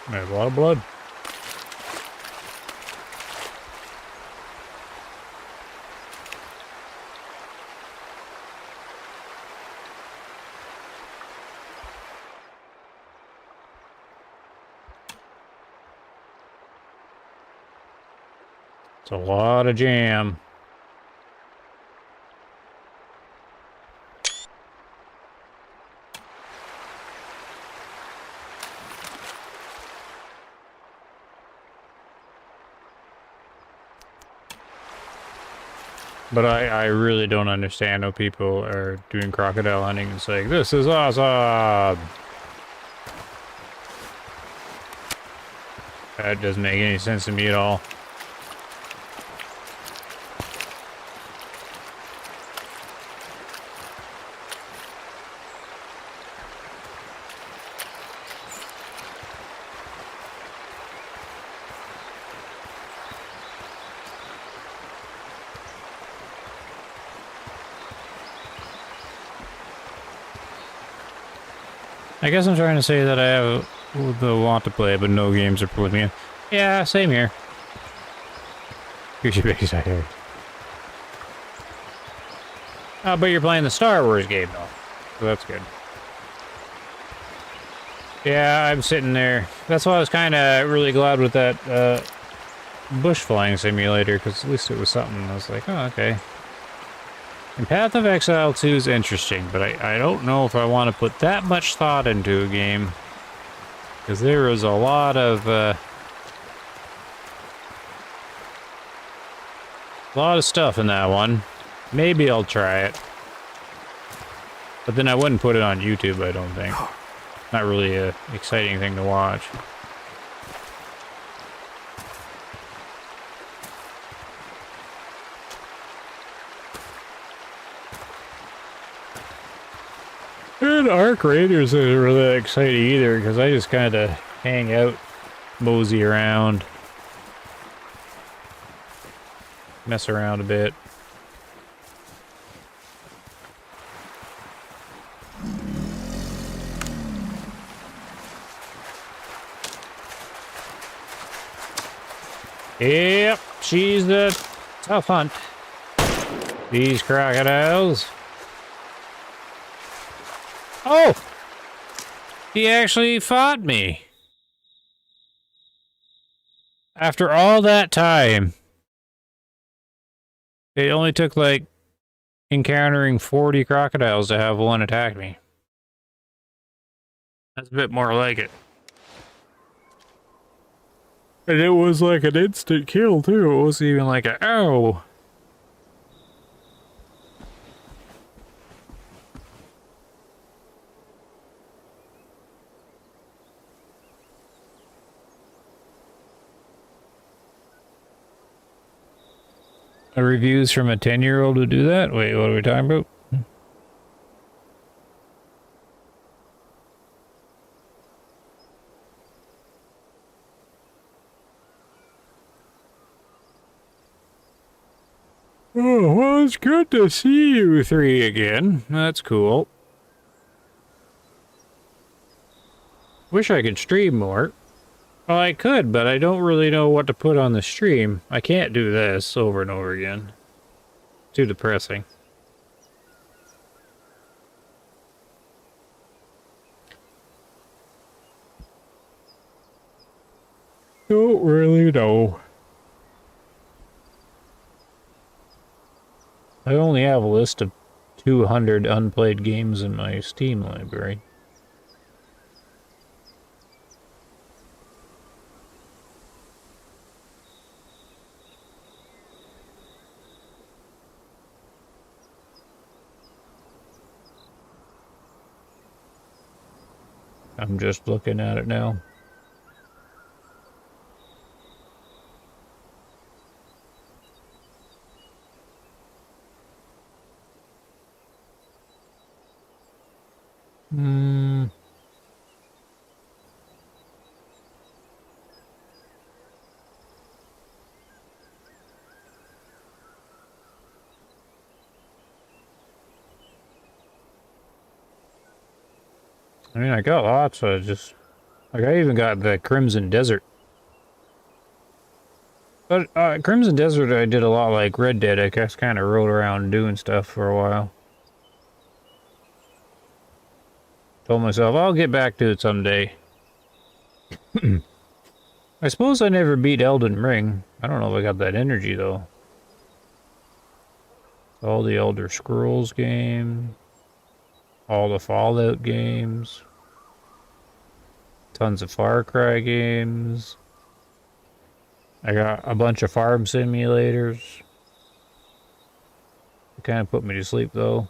[SPEAKER 1] There's a lot of blood. It's a lot of jam. But I really don't understand how people are doing crocodile hunting and saying, this is awesome! That doesn't make any sense to me at all. I guess I'm trying to say that I have the want to play, but no games are pulling me in. Yeah, same here. Here's your biggest I heard. But you're playing the Star Wars game, though. So that's good. Yeah, I'm sitting there. That's why I was kind of really glad with that bush flying simulator, because at least it was something. I was like, oh, okay. And Path of Exile 2 is interesting, but I don't know if I want to put that much thought into a game. Because there is a lot of A lot of stuff in that one. Maybe I'll try it. But then I wouldn't put it on YouTube, I don't think. Not really a exciting thing to watch. And Arc Raiders isn't really that exciting either, because I just kind of hang out, mosey around, mess around a bit. Yep, she's the tough hunt. These crocodiles. Oh! He actually fought me. After all that time. It only took, like, encountering 40 crocodiles to have one attack me. That's a bit more like it. And it was like an instant kill, too. It wasn't even like a, ow! Reviews from a 10-year-old who do that? Wait, what are we talking about? Oh, well, it's good to see you three again. That's cool. Wish I could stream more. Well, I could, but I don't really know what to put on the stream. I can't do this over and over again. Too depressing. Don't really know. I only have a list of 200 unplayed games in my Steam library. I'm just looking at it now. I mean, I got lots, I just... Like, I even got the Crimson Desert. But, Crimson Desert I did a lot like Red Dead. I just kind of rode around doing stuff for a while. Told myself, I'll get back to it someday. I suppose I never beat Elden Ring. I don't know if I got that energy, though. All the Elder Scrolls games. All the Fallout games. Tons of Far Cry games. I got a bunch of farm simulators. It kind of put me to sleep, though.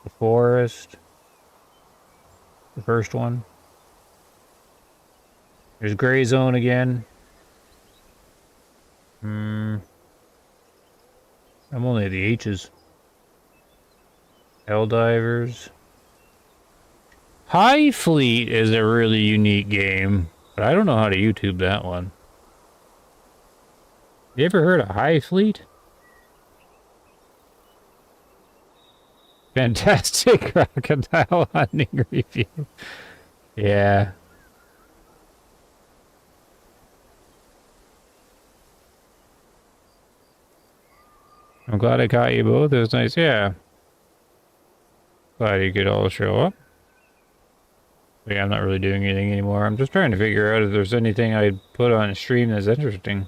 [SPEAKER 1] The Forest. The first one. There's Gray Zone again. I'm only at the H's. Helldivers. High Fleet is a really unique game, but I don't know how to YouTube that one. You ever heard of High Fleet? Fantastic crocodile hunting review. Yeah. I'm glad I caught you both. It was nice. Yeah. Glad you could all show up. But yeah, I'm not really doing anything anymore. I'm just trying to figure out if there's anything I'd put on a stream that's interesting.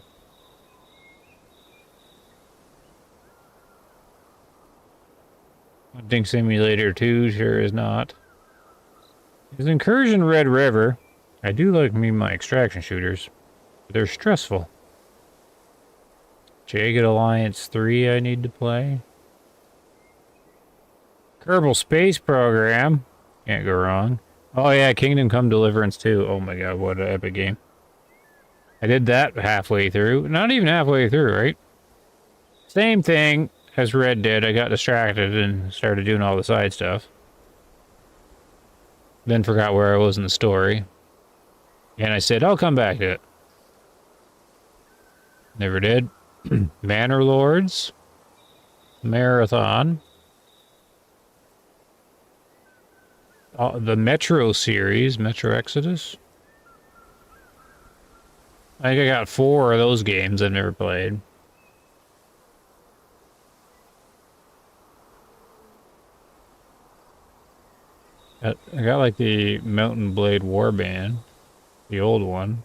[SPEAKER 1] Hunting Simulator 2 sure is not. There's Incursion Red River. I do like me my extraction shooters, but they're stressful. Jagged Alliance 3 I need to play. Kerbal Space Program. Can't go wrong. Oh yeah, Kingdom Come Deliverance 2. Oh my god, what an epic game. I did that halfway through. Not even halfway through, right? Same thing as Red did. I got distracted and started doing all the side stuff. Then forgot where I was in the story. And I said, I'll come back to it. Never did. Manor Lords. Marathon. The Metro series. Metro Exodus. I think I got 4 of those games I've never played. I got like the Mountain Blade Warband. The old one.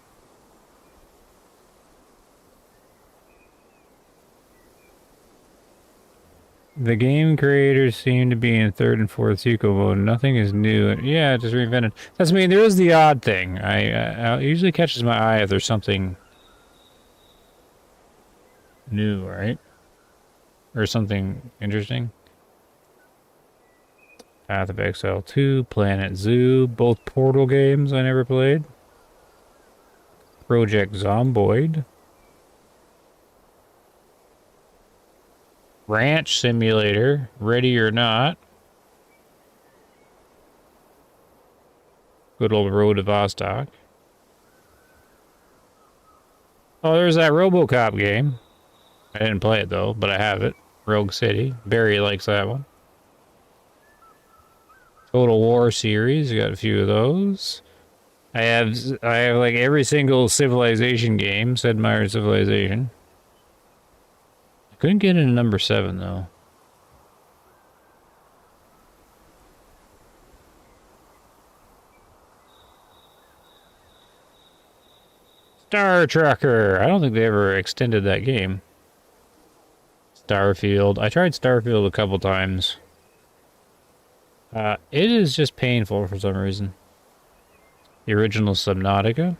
[SPEAKER 1] The game creators seem to be in 3rd and 4th eco mode. Nothing is new. Yeah, just reinvented. That's, I mean, there is the odd thing. I usually catches my eye if there's something new, right? Or something interesting. Path of Exile 2, Planet Zoo, both Portal games I never played. Project Zomboid. Ranch Simulator, Ready or Not. Good old Road to Vostok. Oh, there's that RoboCop game. I didn't play it though, but I have it. Rogue City. Barry likes that one. Total War series, I got a few of those. I have like every single Civilization game, Sid Meier's Civilization. I couldn't get into number 7 though. Star Trucker. I don't think they ever extended that game. Starfield. I tried Starfield a couple times. It is just painful for some reason. The original Subnautica.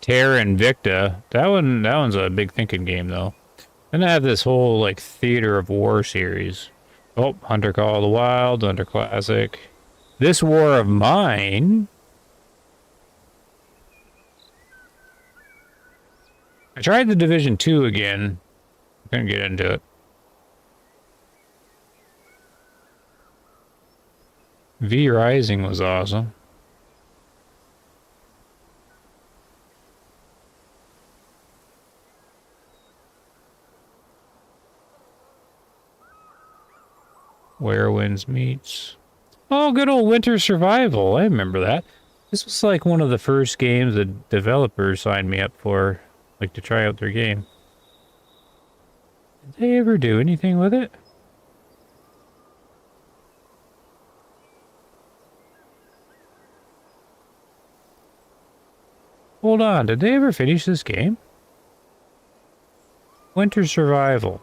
[SPEAKER 1] Terra Invicta. That one's a big thinking game though. Then I have this whole like Theater of War series. Oh, Hunter Call of the Wild, Hunter Classic. This War of Mine. I tried the Division 2 again. Couldn't get into it. V Rising was awesome. Where Winds Meets. Oh, good old Winter Survival. I remember that. This was like one of the first games that developers signed me up for, like to try out their game. Did they ever do anything with it? Hold on, did they ever finish this game? Winter Survival.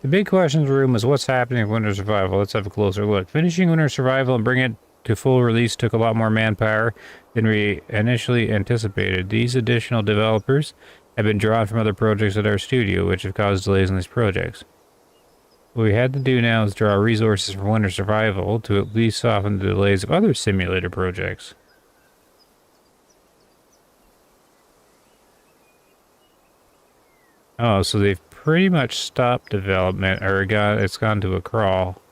[SPEAKER 1] The big questions room is what's happening with Winter Survival. Let's have a closer look. Finishing Winter Survival and bringing it to full release took a lot more manpower than we initially anticipated. These additional developers have been drawn from other projects at our studio, which have caused delays in these projects. What we had to do now is draw resources from Winter Survival to at least soften the delays of other simulator projects. Oh, so they've pretty much stopped development, or it's gone to a crawl.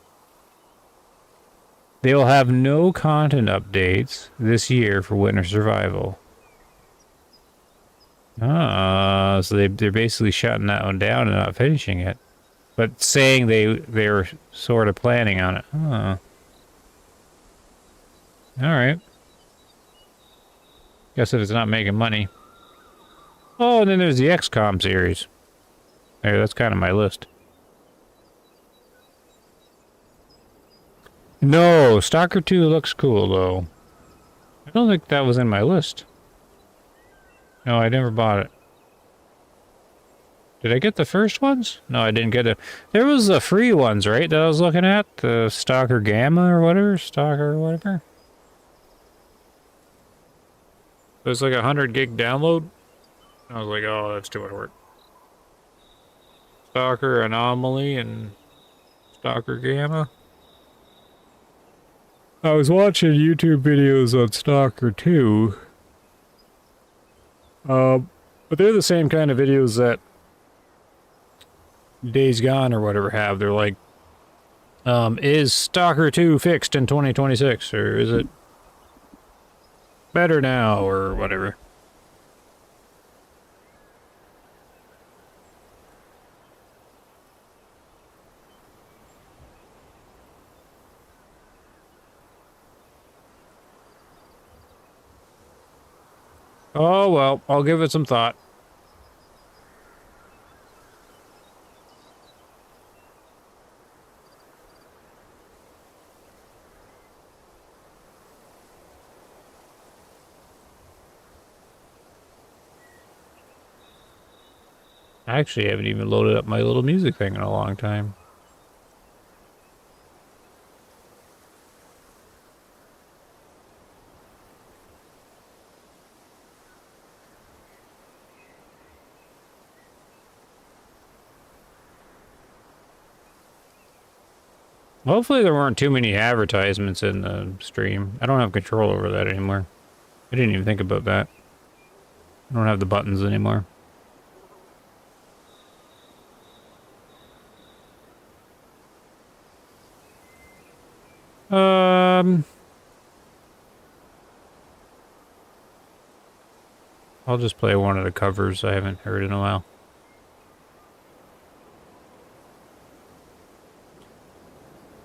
[SPEAKER 1] They will have no content updates this year for Winter Survival. Ah, so they're basically shutting that one down and not finishing it. But saying they're sort of planning on it. Huh. Alright. Guess if it's not making money. Oh, and then there's the XCOM series. There, that's kind of my list. No, Stalker 2 looks cool, though. I don't think that was in my list. No, I never bought it. Did I get the first ones? No, I didn't get it. There was the free ones, right, that I was looking at? The Stalker Gamma or whatever? Stalker or whatever? It was like a 100 gig download. I was like, oh, that's too much work. Stalker Anomaly and Stalker Gamma. I was watching YouTube videos on Stalker too. But they're the same kind of videos that Days Gone or whatever have. They're like, is Stalker 2 fixed in 2026? Or is it better now? Or whatever. Oh, well, I'll give it some thought. I actually haven't even loaded up my little music thing in a long time. Hopefully there weren't too many advertisements in the stream. I don't have control over that anymore. I didn't even think about that. I don't have the buttons anymore. I'll just play one of the covers I haven't heard in a while.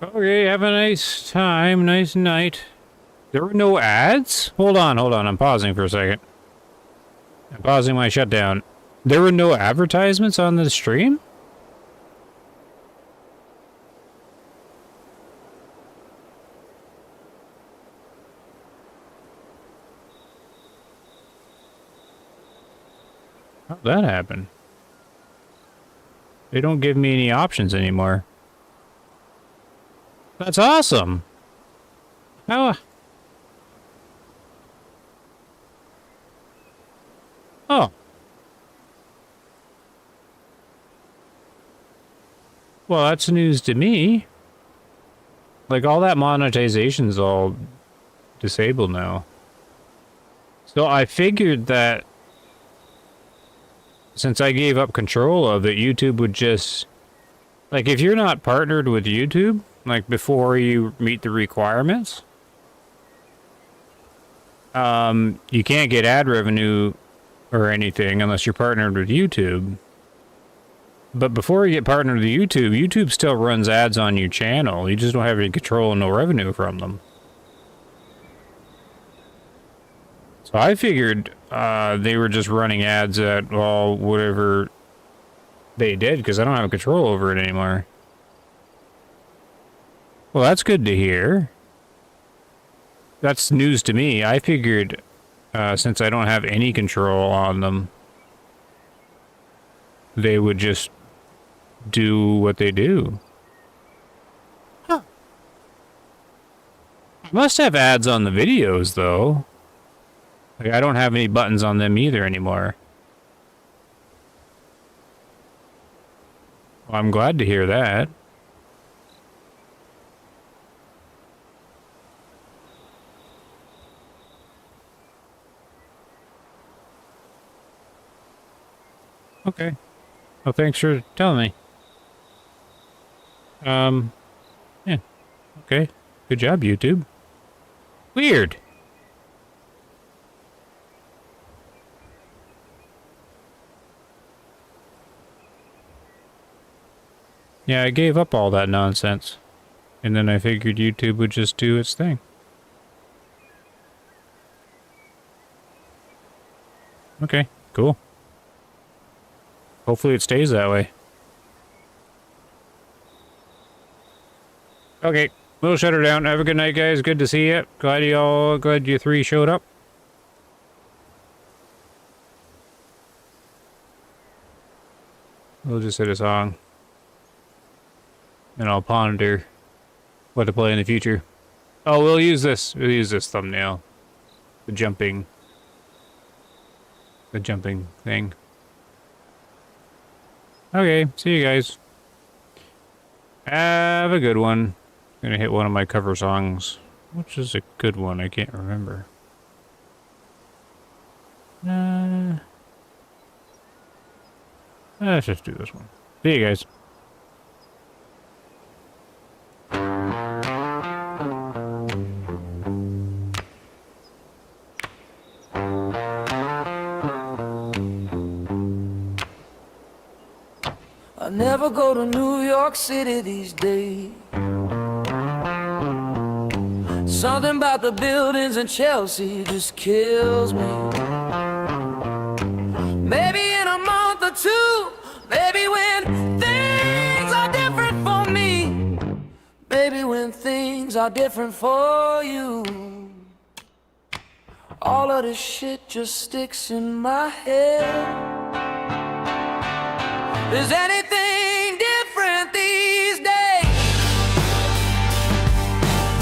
[SPEAKER 1] Okay, have a nice time, nice night. There were no ads? Hold on, I'm pausing for a second. I'm pausing my shutdown. There were no advertisements on the stream? How'd that happen? They don't give me any options anymore. That's awesome. How? Oh. Well, that's news to me. Like, all that monetization's all disabled now. So I figured that since I gave up control of it, YouTube would just... Like, if you're not partnered with YouTube, like, before you meet the requirements, you can't get ad revenue or anything unless you're partnered with YouTube. But before you get partnered with YouTube, YouTube still runs ads on your channel. You just don't have any control and no revenue from them. So I figured they were just running ads at, well, whatever they did, because I don't have control over it anymore. Well, that's good to hear. That's news to me. I figured, since I don't have any control on them, they would just do what they do. Huh. I must have ads on the videos, though. Like, I don't have any buttons on them either anymore. Well, I'm glad to hear that. Okay. Well, thanks for telling me. Yeah. Okay. Good job, YouTube. Weird. Yeah, I gave up all that nonsense. And then I figured YouTube would just do its thing. Okay, cool. Hopefully it stays that way. Okay, we'll shut her down. Have a good night, guys. Good to see you. Glad you three showed up. We'll just hit a song. And I'll ponder what to play in the future. Oh, we'll use this. We'll use this thumbnail. The the jumping thing. Okay, see you guys. Have a good one. I'm gonna hit one of my cover songs. Which is a good one? I can't remember. Let's just do this one. See you guys.
[SPEAKER 2] I never go to New York City these days. Something about the buildings in Chelsea just kills me. Maybe in a month or two, maybe when things are different for me, maybe when things are different for you. All of this shit just sticks in my head. Is anything different these days?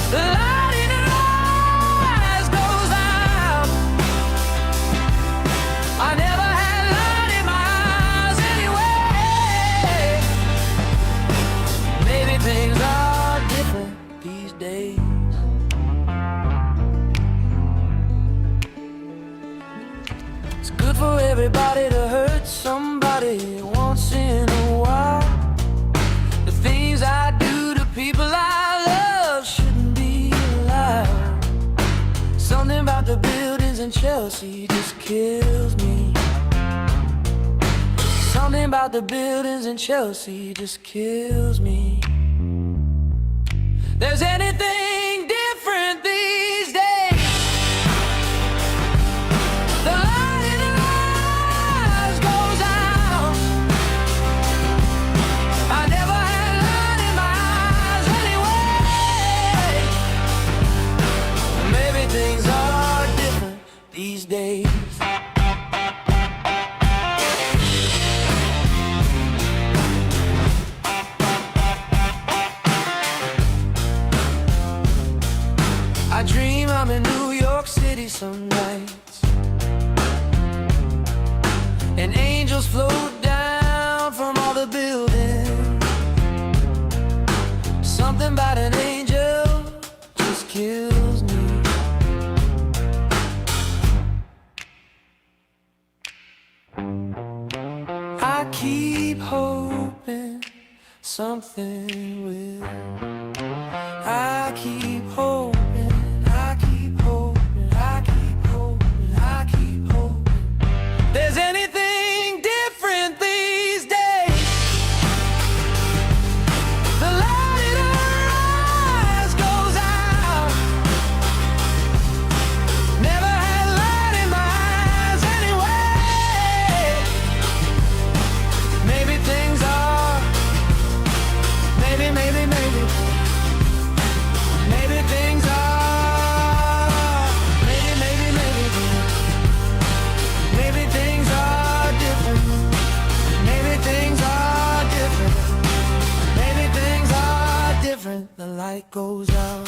[SPEAKER 2] The light in her eyes goes out. I never had light in my eyes anyway. Maybe things are different these days. It's good for everybody to hurt somebody once in a while. The things I do to people I love shouldn't be allowed. Something about the buildings in Chelsea just kills me. Something about the buildings in Chelsea just kills me. There's anything different these days? The light in her eyes goes out. I never had light in my eyes anyway. Maybe things are different these days. I dream I'm in New York City some nights, and angels float down from all the buildings. Something about an angel just kills me. I keep hoping something will. I keep hoping. I keep hoping. I keep hoping. I keep hoping. There's anything different these days? The light in her eyes goes out. Never had light in my eyes anyway. Maybe things are. Maybe things are. Maybe things are different. Maybe things are different. Maybe things are different. The light goes out.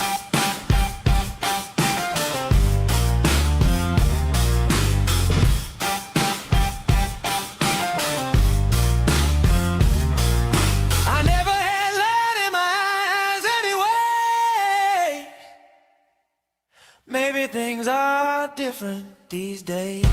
[SPEAKER 2] I never had light in my eyes anyway. Maybe things are different these days.